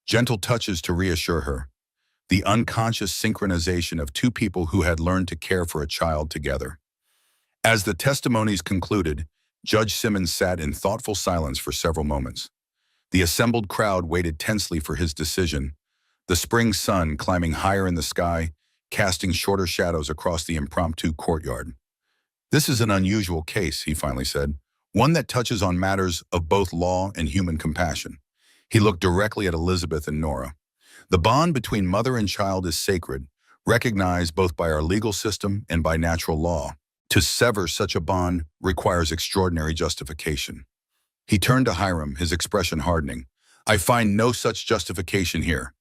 gentle touches to reassure her, the unconscious synchronization of two people who had learned to care for a child together. As the testimonies concluded, Judge Simmons sat in thoughtful silence for several moments. The assembled crowd waited tensely for his decision, the spring sun climbing higher in the sky, casting shorter shadows across the impromptu courtyard. "This is an unusual case," he finally said, "one that touches on matters of both law and human compassion." He looked directly at Elizabeth and Nora. "The bond between mother and child is sacred, recognized both by our legal system and by natural law. To sever such a bond requires extraordinary justification." He turned to Hiram, his expression hardening. "I find no such justification here.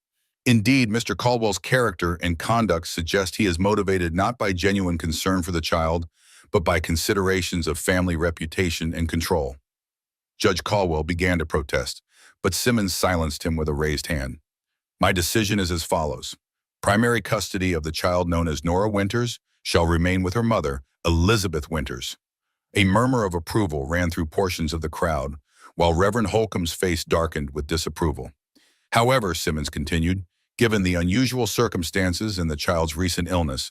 Indeed, Mr. Caldwell's character and conduct suggest he is motivated not by genuine concern for the child, but by considerations of family reputation and control." Judge Caldwell began to protest, but Simmons silenced him with a raised hand. "My decision is as follows. Primary custody of the child known as Nora Winters shall remain with her mother, Elizabeth Winters." A murmur of approval ran through portions of the crowd, while Reverend Holcomb's face darkened with disapproval. "However," Simmons continued, "given the unusual circumstances and the child's recent illness,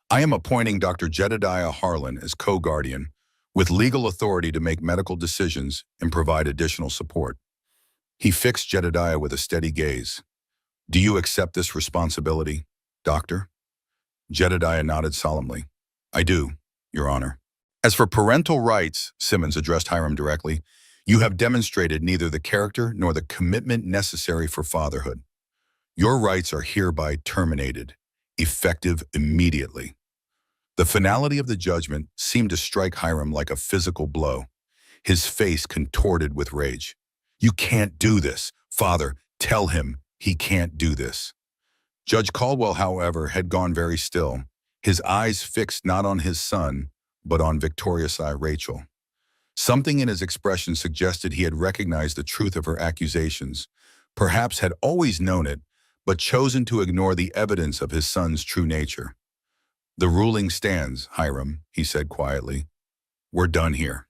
I am appointing Dr. Jedediah Harlan as co-guardian, with legal authority to make medical decisions and provide additional support." He fixed Jedediah with a steady gaze. "Do you accept this responsibility, Doctor?" Jedediah nodded solemnly. "I do, Your Honor." "As for parental rights," Simmons addressed Hiram directly, "you have demonstrated neither the character nor the commitment necessary for fatherhood. Your rights are hereby terminated, effective immediately." The finality of the judgment seemed to strike Hiram like a physical blow. His face contorted with rage. "You can't do this. Father, tell him he can't do this." Judge Caldwell, however, had gone very still, his eyes fixed not on his son, but on Victoria/Rachel. Something in his expression suggested he had recognized the truth of her accusations, perhaps had always known it, but chosen to ignore the evidence of his son's true nature. "The ruling stands, Hiram," he said quietly. "We're done here."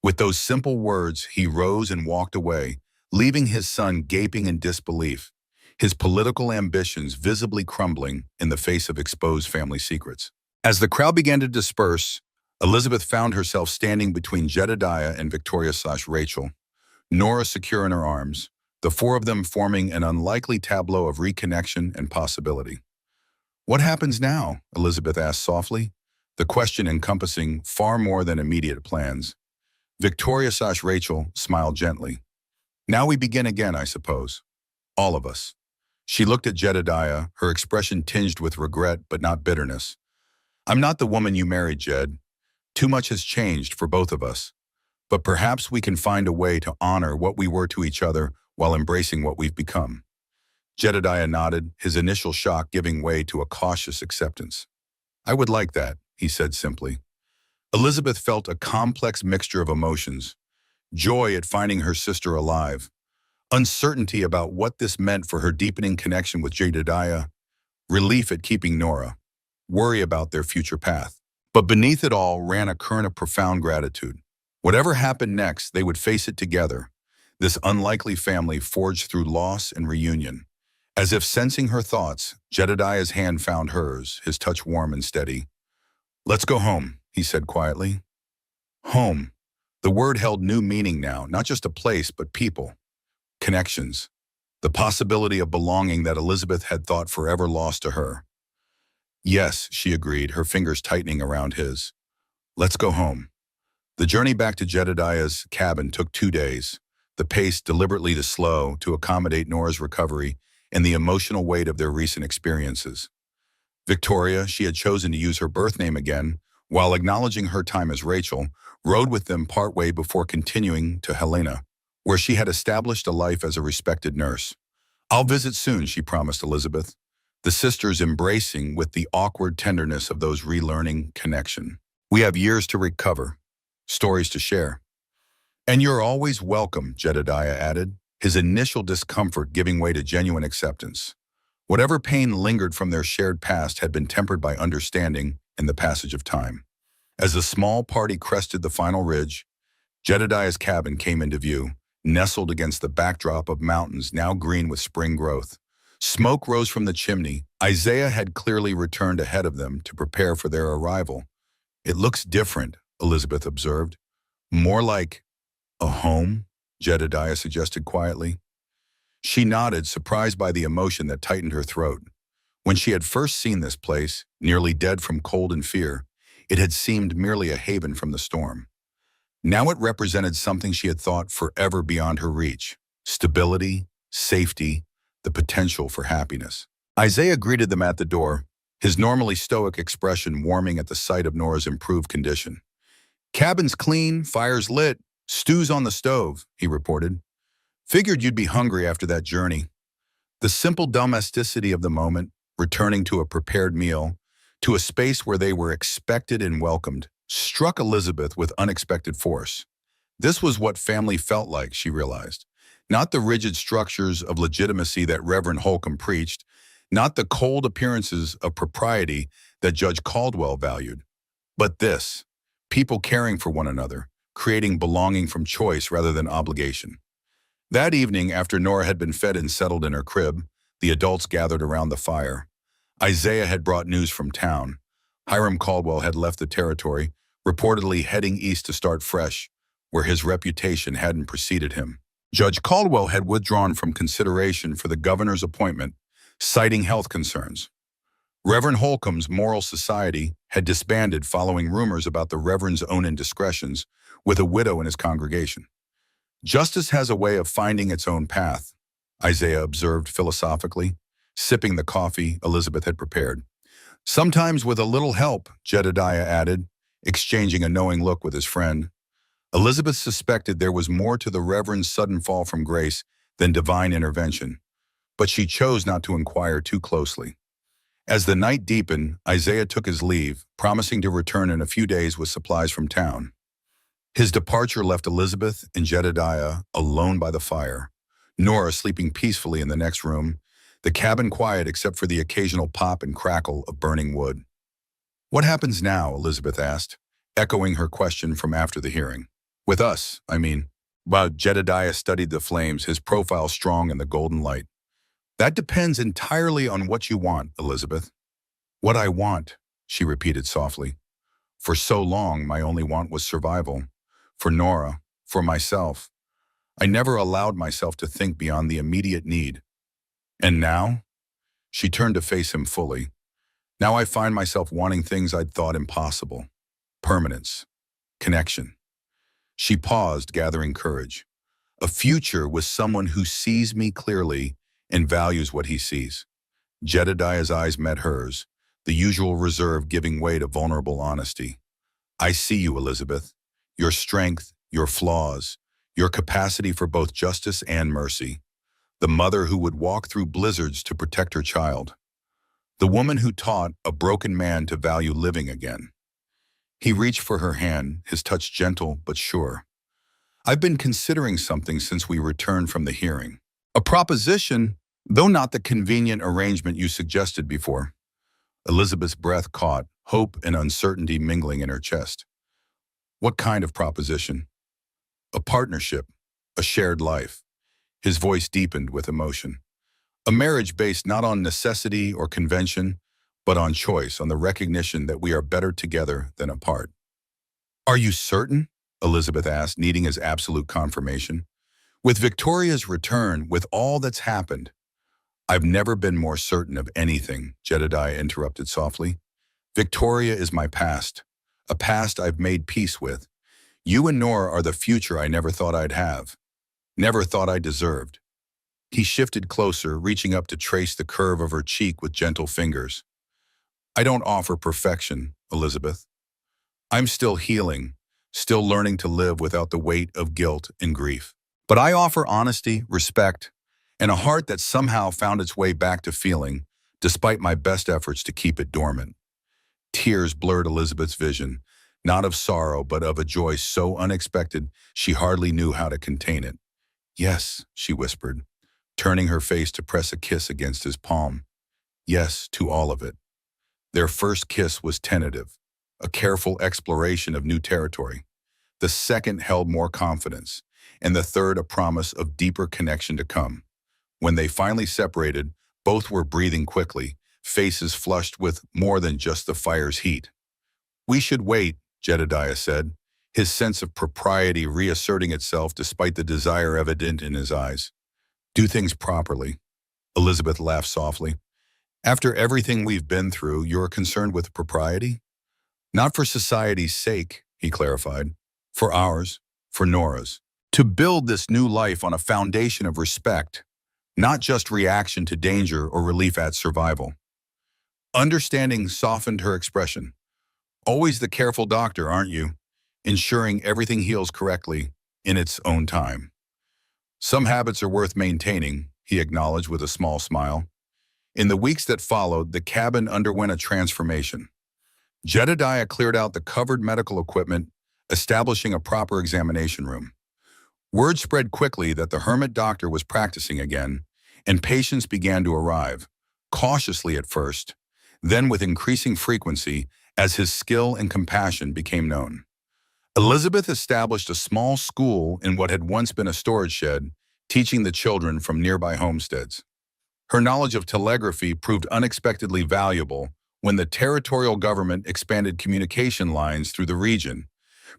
With those simple words, he rose and walked away, leaving his son gaping in disbelief, his political ambitions visibly crumbling in the face of exposed family secrets. As the crowd began to disperse, Elizabeth found herself standing between Jedediah and Victoria/Rachel, Nora secure in her arms, the four of them forming an unlikely tableau of reconnection and possibility. "What happens now?" Elizabeth asked softly, the question encompassing far more than immediate plans. Victoria/Rachel smiled gently. "Now we begin again, I suppose. All of us." She looked at Jedediah, her expression tinged with regret but not bitterness. "I'm not the woman you married, Jed. Too much has changed for both of us. But perhaps we can find a way to honor what we were to each other while embracing what we've become." Jedediah nodded, his initial shock giving way to a cautious acceptance. "I would like that," he said simply. Elizabeth felt a complex mixture of emotions: joy at finding her sister alive, uncertainty about what this meant for her deepening connection with Jedediah, relief at keeping Nora, worry about their future path. But beneath it all ran a current of profound gratitude. Whatever happened next, they would face it together, this unlikely family forged through loss and reunion. As if sensing her thoughts, Jedediah's hand found hers, his touch warm and steady. "Let's go home," he said quietly. Home. The word held new meaning now, not just a place, but people, connections, the possibility of belonging that Elizabeth had thought forever lost to her. "Yes," she agreed, her fingers tightening around his. "Let's go home." The journey back to Jedediah's cabin took 2 days, the pace deliberately too slow to accommodate Nora's recovery and the emotional weight of their recent experiences. Victoria, she had chosen to use her birth name again, while acknowledging her time as Rachel, rode with them partway before continuing to Helena, where she had established a life as a respected nurse. "I'll visit soon," she promised Elizabeth, the sisters embracing with the awkward tenderness of those relearning connection. "We have years to recover, stories to share." "And you're always welcome," Jedediah added, his initial discomfort giving way to genuine acceptance. Whatever pain lingered from their shared past had been tempered by understanding and the passage of time. As the small party crested the final ridge, Jedediah's cabin came into view, nestled against the backdrop of mountains now green with spring growth. Smoke rose from the chimney. Isaiah had clearly returned ahead of them to prepare for their arrival. "It looks different," Elizabeth observed. "More like a home?" Jedediah suggested quietly. She nodded, surprised by the emotion that tightened her throat. When she had first seen this place, nearly dead from cold and fear, it had seemed merely a haven from the storm. Now it represented something she had thought forever beyond her reach: stability, safety, the potential for happiness. Isaiah greeted them at the door, his normally stoic expression warming at the sight of Nora's improved condition. "Cabin's clean, fire's lit, stew's on the stove," he reported. "Figured you'd be hungry after that journey." The simple domesticity of the moment, returning to a prepared meal, to a space where they were expected and welcomed, struck Elizabeth with unexpected force. This was what family felt like, she realized. Not the rigid structures of legitimacy that Reverend Holcomb preached, not the cold appearances of propriety that Judge Caldwell valued, but this: people caring for one another, creating belonging from choice rather than obligation. That evening, after Nora had been fed and settled in her crib, the adults gathered around the fire. Isaiah had brought news from town. Hiram Caldwell had left the territory, reportedly heading east to start fresh, where his reputation hadn't preceded him. Judge Caldwell had withdrawn from consideration for the governor's appointment, citing health concerns. Reverend Holcomb's Moral Society had disbanded following rumors about the Reverend's own indiscretions with a widow in his congregation. "Justice has a way of finding its own path," Isaiah observed philosophically, sipping the coffee Elizabeth had prepared. "Sometimes with a little help," Jedediah added, exchanging a knowing look with his friend. Elizabeth suspected there was more to the Reverend's sudden fall from grace than divine intervention, but she chose not to inquire too closely. As the night deepened, Isaiah took his leave, promising to return in a few days with supplies from town. His departure left Elizabeth and Jedediah alone by the fire, Nora sleeping peacefully in the next room, the cabin quiet except for the occasional pop and crackle of burning wood. "What happens now?" Elizabeth asked, echoing her question from after the hearing. "With us, I mean." While Jedediah studied the flames, his profile strong in the golden light. "That depends entirely on what you want, Elizabeth." "What I want," she repeated softly. "For so long, my only want was survival. For Nora, for myself. I never allowed myself to think beyond the immediate need. And now? She turned to face him fully. Now I find myself wanting things I'd thought impossible. Permanence. Connection. She paused, gathering courage. A future with someone who sees me clearly and values what he sees. Jedediah's eyes met hers, the usual reserve giving way to vulnerable honesty. I see you, Elizabeth. Your strength, your flaws, your capacity for both justice and mercy. The mother who would walk through blizzards to protect her child. The woman who taught a broken man to value living again. He reached for her hand, his touch gentle but sure. I've been considering something since we returned from the hearing. A proposition, though not the convenient arrangement you suggested before. Elizabeth's breath caught, hope and uncertainty mingling in her chest. What kind of proposition? A partnership, a shared life. His voice deepened with emotion. A marriage based not on necessity or convention, but on choice, on the recognition that we are better together than apart. Are you certain? Elizabeth asked, needing his absolute confirmation. With Victoria's return, with all that's happened, I've never been more certain of anything, Jedediah interrupted softly. Victoria is my past, a past I've made peace with. You and Nora are the future I never thought I'd have, never thought I deserved. He shifted closer, reaching up to trace the curve of her cheek with gentle fingers. I don't offer perfection, Elizabeth. I'm still healing, still learning to live without the weight of guilt and grief. But I offer honesty, respect, and a heart that somehow found its way back to feeling, despite my best efforts to keep it dormant. Tears blurred Elizabeth's vision, not of sorrow, but of a joy so unexpected she hardly knew how to contain it. Yes, she whispered, turning her face to press a kiss against his palm. Yes, to all of it. Their first kiss was tentative, a careful exploration of new territory. The second held more confidence, and the third a promise of deeper connection to come. When they finally separated, both were breathing quickly, faces flushed with more than just the fire's heat. We should wait, Jedediah said, his sense of propriety reasserting itself despite the desire evident in his eyes. Do things properly. Elizabeth laughed softly. After everything we've been through, you're concerned with propriety? Not for society's sake, he clarified. For ours, for Nora's. To build this new life on a foundation of respect, not just reaction to danger or relief at survival. Understanding softened her expression. Always the careful doctor, aren't you? Ensuring everything heals correctly in its own time. Some habits are worth maintaining, he acknowledged with a small smile. In the weeks that followed, the cabin underwent a transformation. Jedediah cleared out the covered medical equipment, establishing a proper examination room. Word spread quickly that the hermit doctor was practicing again, and patients began to arrive, cautiously at first, then with increasing frequency as his skill and compassion became known. Elizabeth established a small school in what had once been a storage shed, teaching the children from nearby homesteads. Her knowledge of telegraphy proved unexpectedly valuable when the territorial government expanded communication lines through the region,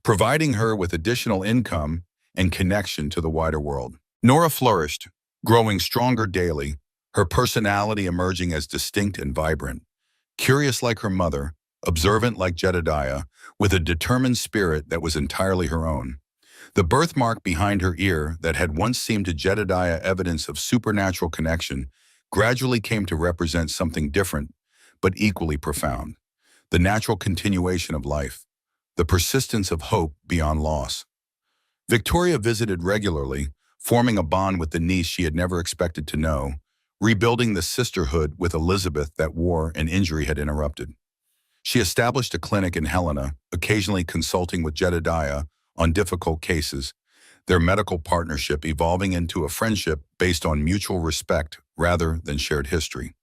providing her with additional income and connection to the wider world. Nora flourished, growing stronger daily, her personality emerging as distinct and vibrant. Curious like her mother, observant like Jedediah, with a determined spirit that was entirely her own. The birthmark behind her ear that had once seemed to Jedediah evidence of supernatural connection gradually came to represent something different, but equally profound. The natural continuation of life, the persistence of hope beyond loss. Victoria visited regularly, forming a bond with the niece she had never expected to know, rebuilding the sisterhood with Elizabeth that war and injury had interrupted. She established a clinic in Helena, occasionally consulting with Jedediah on difficult cases, their medical partnership evolving into a friendship based on mutual respect rather than shared history.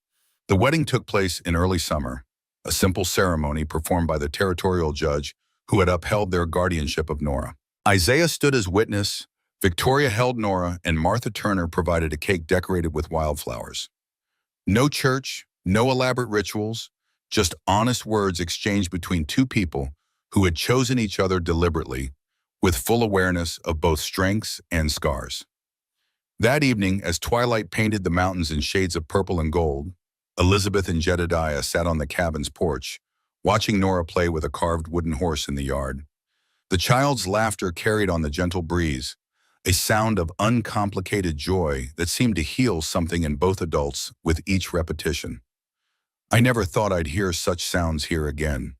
The wedding took place in early summer, a simple ceremony performed by the territorial judge who had upheld their guardianship of Nora. Isaiah stood as witness, Victoria held Nora, and Martha Turner provided a cake decorated with wildflowers. No church, no elaborate rituals, just honest words exchanged between two people who had chosen each other deliberately, with full awareness of both strengths and scars. That evening, as twilight painted the mountains in shades of purple and gold, Elizabeth and Jedediah sat on the cabin's porch, watching Nora play with a carved wooden horse in the yard. The child's laughter carried on the gentle breeze, a sound of uncomplicated joy that seemed to heal something in both adults with each repetition. "I never thought I'd hear such sounds here again,"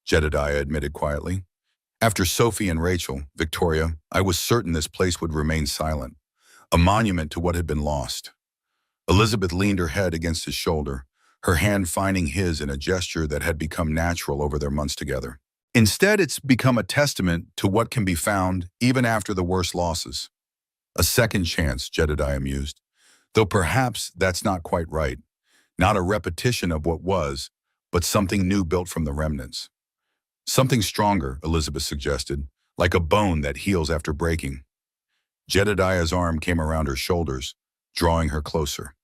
Jedediah admitted quietly. "After Sophie and Rachel, Victoria, I was certain this place would remain silent, a monument to what had been lost." Elizabeth leaned her head against his shoulder, her hand finding his in a gesture that had become natural over their months together. "Instead, it's become a testament to what can be found even after the worst losses. A second chance," Jedediah mused, "though perhaps that's not quite right. Not a repetition of what was, but something new built from the remnants." "Something stronger," Elizabeth suggested, "like a bone that heals after breaking." Jedediah's arm came around her shoulders, drawing her closer.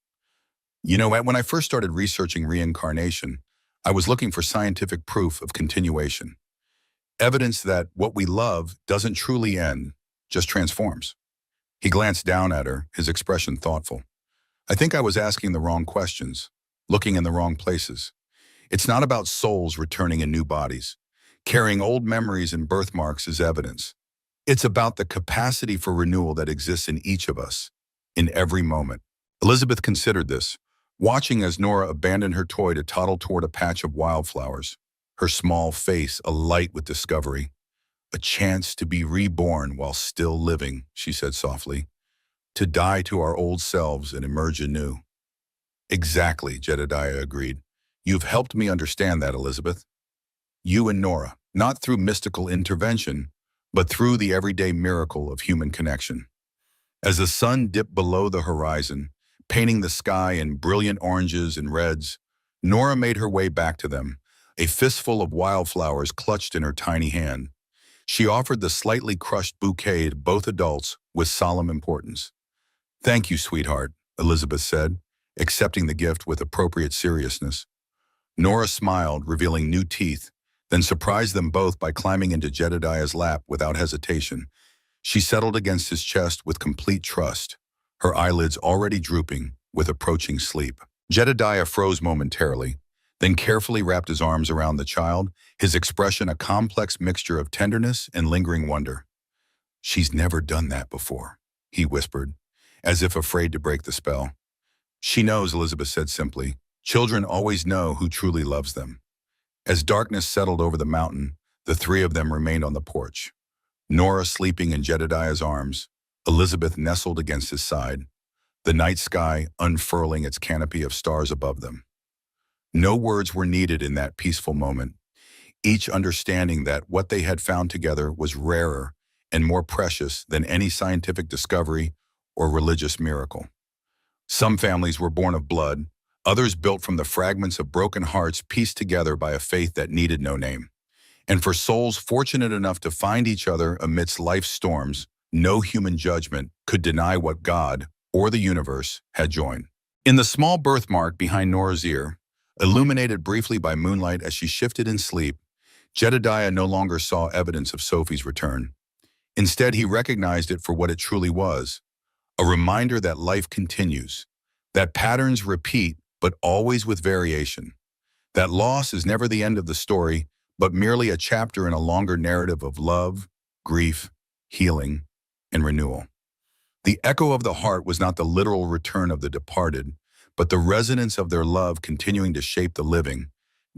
"You know, when I first started researching reincarnation, I was looking for scientific proof of continuation. Evidence that what we love doesn't truly end, just transforms." He glanced down at her, his expression thoughtful. "I think I was asking the wrong questions, looking in the wrong places. It's not about souls returning in new bodies, carrying old memories and birthmarks as evidence. It's about the capacity for renewal that exists in each of us, in every moment." Elizabeth considered this, watching as Nora abandoned her toy to toddle toward a patch of wildflowers, her small face alight with discovery. "A chance to be reborn while still living," she said softly. "To die to our old selves and emerge anew." "Exactly," Jedediah agreed. "You've helped me understand that, Elizabeth. You and Nora, not through mystical intervention, but through the everyday miracle of human connection." As the sun dipped below the horizon, painting the sky in brilliant oranges and reds, Nora made her way back to them, a fistful of wildflowers clutched in her tiny hand. She offered the slightly crushed bouquet to both adults with solemn importance. "Thank you, sweetheart," Elizabeth said, accepting the gift with appropriate seriousness. Nora smiled, revealing new teeth, then surprised them both by climbing into Jedediah's lap without hesitation. She settled against his chest with complete trust, her eyelids already drooping with approaching sleep. Jedediah froze momentarily, then carefully wrapped his arms around the child, his expression a complex mixture of tenderness and lingering wonder. "She's never done that before," he whispered, as if afraid to break the spell. "She knows," Elizabeth said simply. "Children always know who truly loves them." As darkness settled over the mountain, the three of them remained on the porch. Nora sleeping in Jedediah's arms, Elizabeth nestled against his side, the night sky unfurling its canopy of stars above them. No words were needed in that peaceful moment, each understanding that what they had found together was rarer and more precious than any scientific discovery or religious miracle. Some families were born of blood, others built from the fragments of broken hearts pieced together by a faith that needed no name. And for souls fortunate enough to find each other amidst life's storms, no human judgment could deny what God, or the universe, had joined. In the small birthmark behind Nora's ear, illuminated briefly by moonlight as she shifted in sleep, Jedediah no longer saw evidence of Sophie's return. Instead, he recognized it for what it truly was, a reminder that life continues, that patterns repeat, but always with variation, that loss is never the end of the story, but merely a chapter in a longer narrative of love, grief, healing, and renewal. The echo of the heart was not the literal return of the departed, but the resonance of their love continuing to shape the living,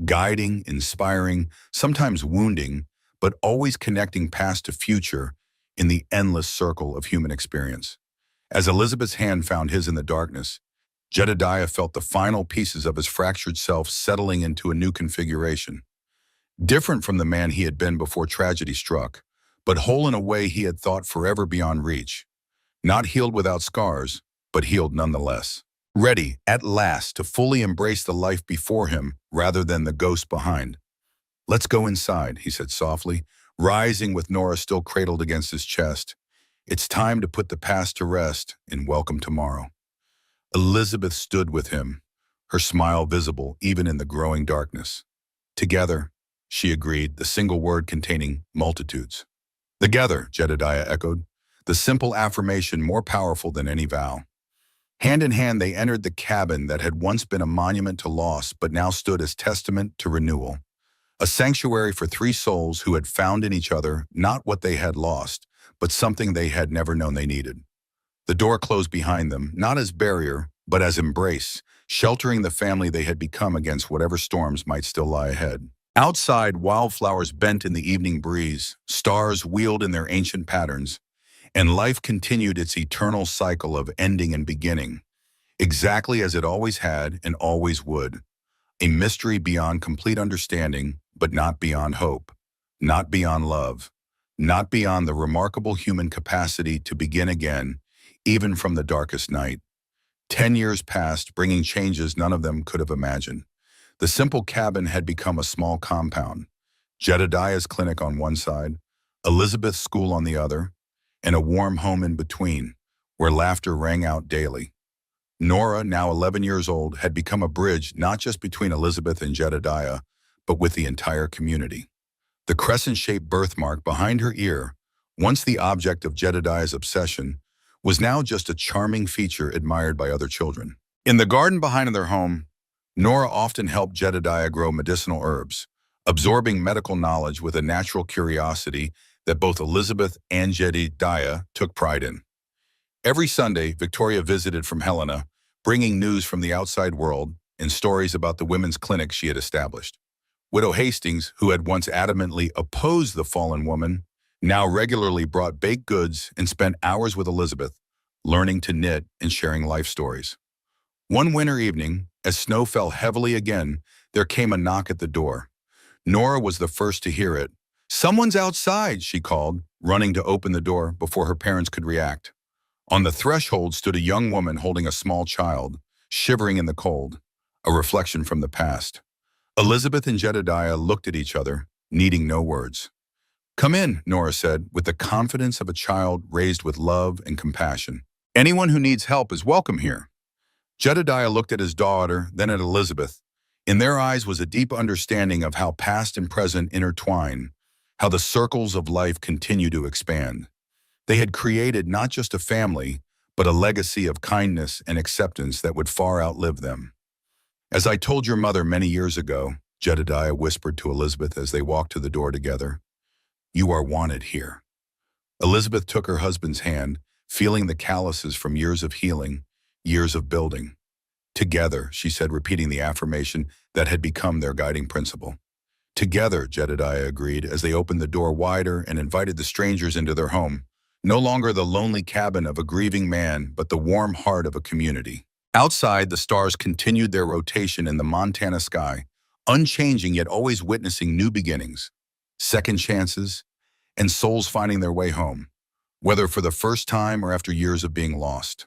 guiding, inspiring, sometimes wounding, but always connecting past to future in the endless circle of human experience. As Elizabeth's hand found his in the darkness, Jedediah felt the final pieces of his fractured self settling into a new configuration. Different from the man he had been before tragedy struck, but whole in a way he had thought forever beyond reach. Not healed without scars, but healed nonetheless. Ready, at last, to fully embrace the life before him rather than the ghost behind. "Let's go inside," he said softly, rising with Nora still cradled against his chest. "It's time to put the past to rest and welcome tomorrow." Elizabeth stood with him, her smile visible even in the growing darkness. "Together," she agreed, the single word containing multitudes. Together, Jedediah echoed, the simple affirmation more powerful than any vow. Hand in hand, they entered the cabin that had once been a monument to loss but now stood as testament to renewal. A sanctuary for three souls who had found in each other not what they had lost, but something they had never known they needed. The door closed behind them, not as barrier, but as embrace, sheltering the family they had become against whatever storms might still lie ahead. Outside, wildflowers bent in the evening breeze, stars wheeled in their ancient patterns, and life continued its eternal cycle of ending and beginning, exactly as it always had and always would. A mystery beyond complete understanding, but not beyond hope, not beyond love, not beyond the remarkable human capacity to begin again, even from the darkest night. 10 years passed, bringing changes none of them could have imagined. The simple cabin had become a small compound, Jedediah's clinic on one side, Elizabeth's school on the other, and a warm home in between, where laughter rang out daily. Nora, now 11 years old, had become a bridge not just between Elizabeth and Jedediah, but with the entire community. The crescent-shaped birthmark behind her ear, once the object of Jedediah's obsession, was now just a charming feature admired by other children. In the garden behind their home, Nora often helped Jedediah grow medicinal herbs, absorbing medical knowledge with a natural curiosity that both Elizabeth and Jedediah took pride in. Every Sunday, Victoria visited from Helena, bringing news from the outside world and stories about the women's clinic she had established. Widow Hastings, who had once adamantly opposed the fallen woman, now regularly brought baked goods and spent hours with Elizabeth, learning to knit and sharing life stories. One winter evening, as snow fell heavily again, there came a knock at the door. Nora was the first to hear it. "Someone's outside," she called, running to open the door before her parents could react. On the threshold stood a young woman holding a small child, shivering in the cold, a reflection from the past. Elizabeth and Jedediah looked at each other, needing no words. "Come in," Nora said, with the confidence of a child raised with love and compassion. "Anyone who needs help is welcome here." Jedediah looked at his daughter, then at Elizabeth. In their eyes was a deep understanding of how past and present intertwine, how the circles of life continue to expand. They had created not just a family, but a legacy of kindness and acceptance that would far outlive them. "As I told your mother many years ago," Jedediah whispered to Elizabeth as they walked to the door together, "you are wanted here." Elizabeth took her husband's hand, feeling the calluses from years of healing, years of building. "Together," she said, repeating the affirmation that had become their guiding principle. "Together," Jedediah agreed as they opened the door wider and invited the strangers into their home, no longer the lonely cabin of a grieving man, but the warm heart of a community. Outside, the stars continued their rotation in the Montana sky, unchanging yet always witnessing new beginnings, second chances, and souls finding their way home, whether for the first time or after years of being lost.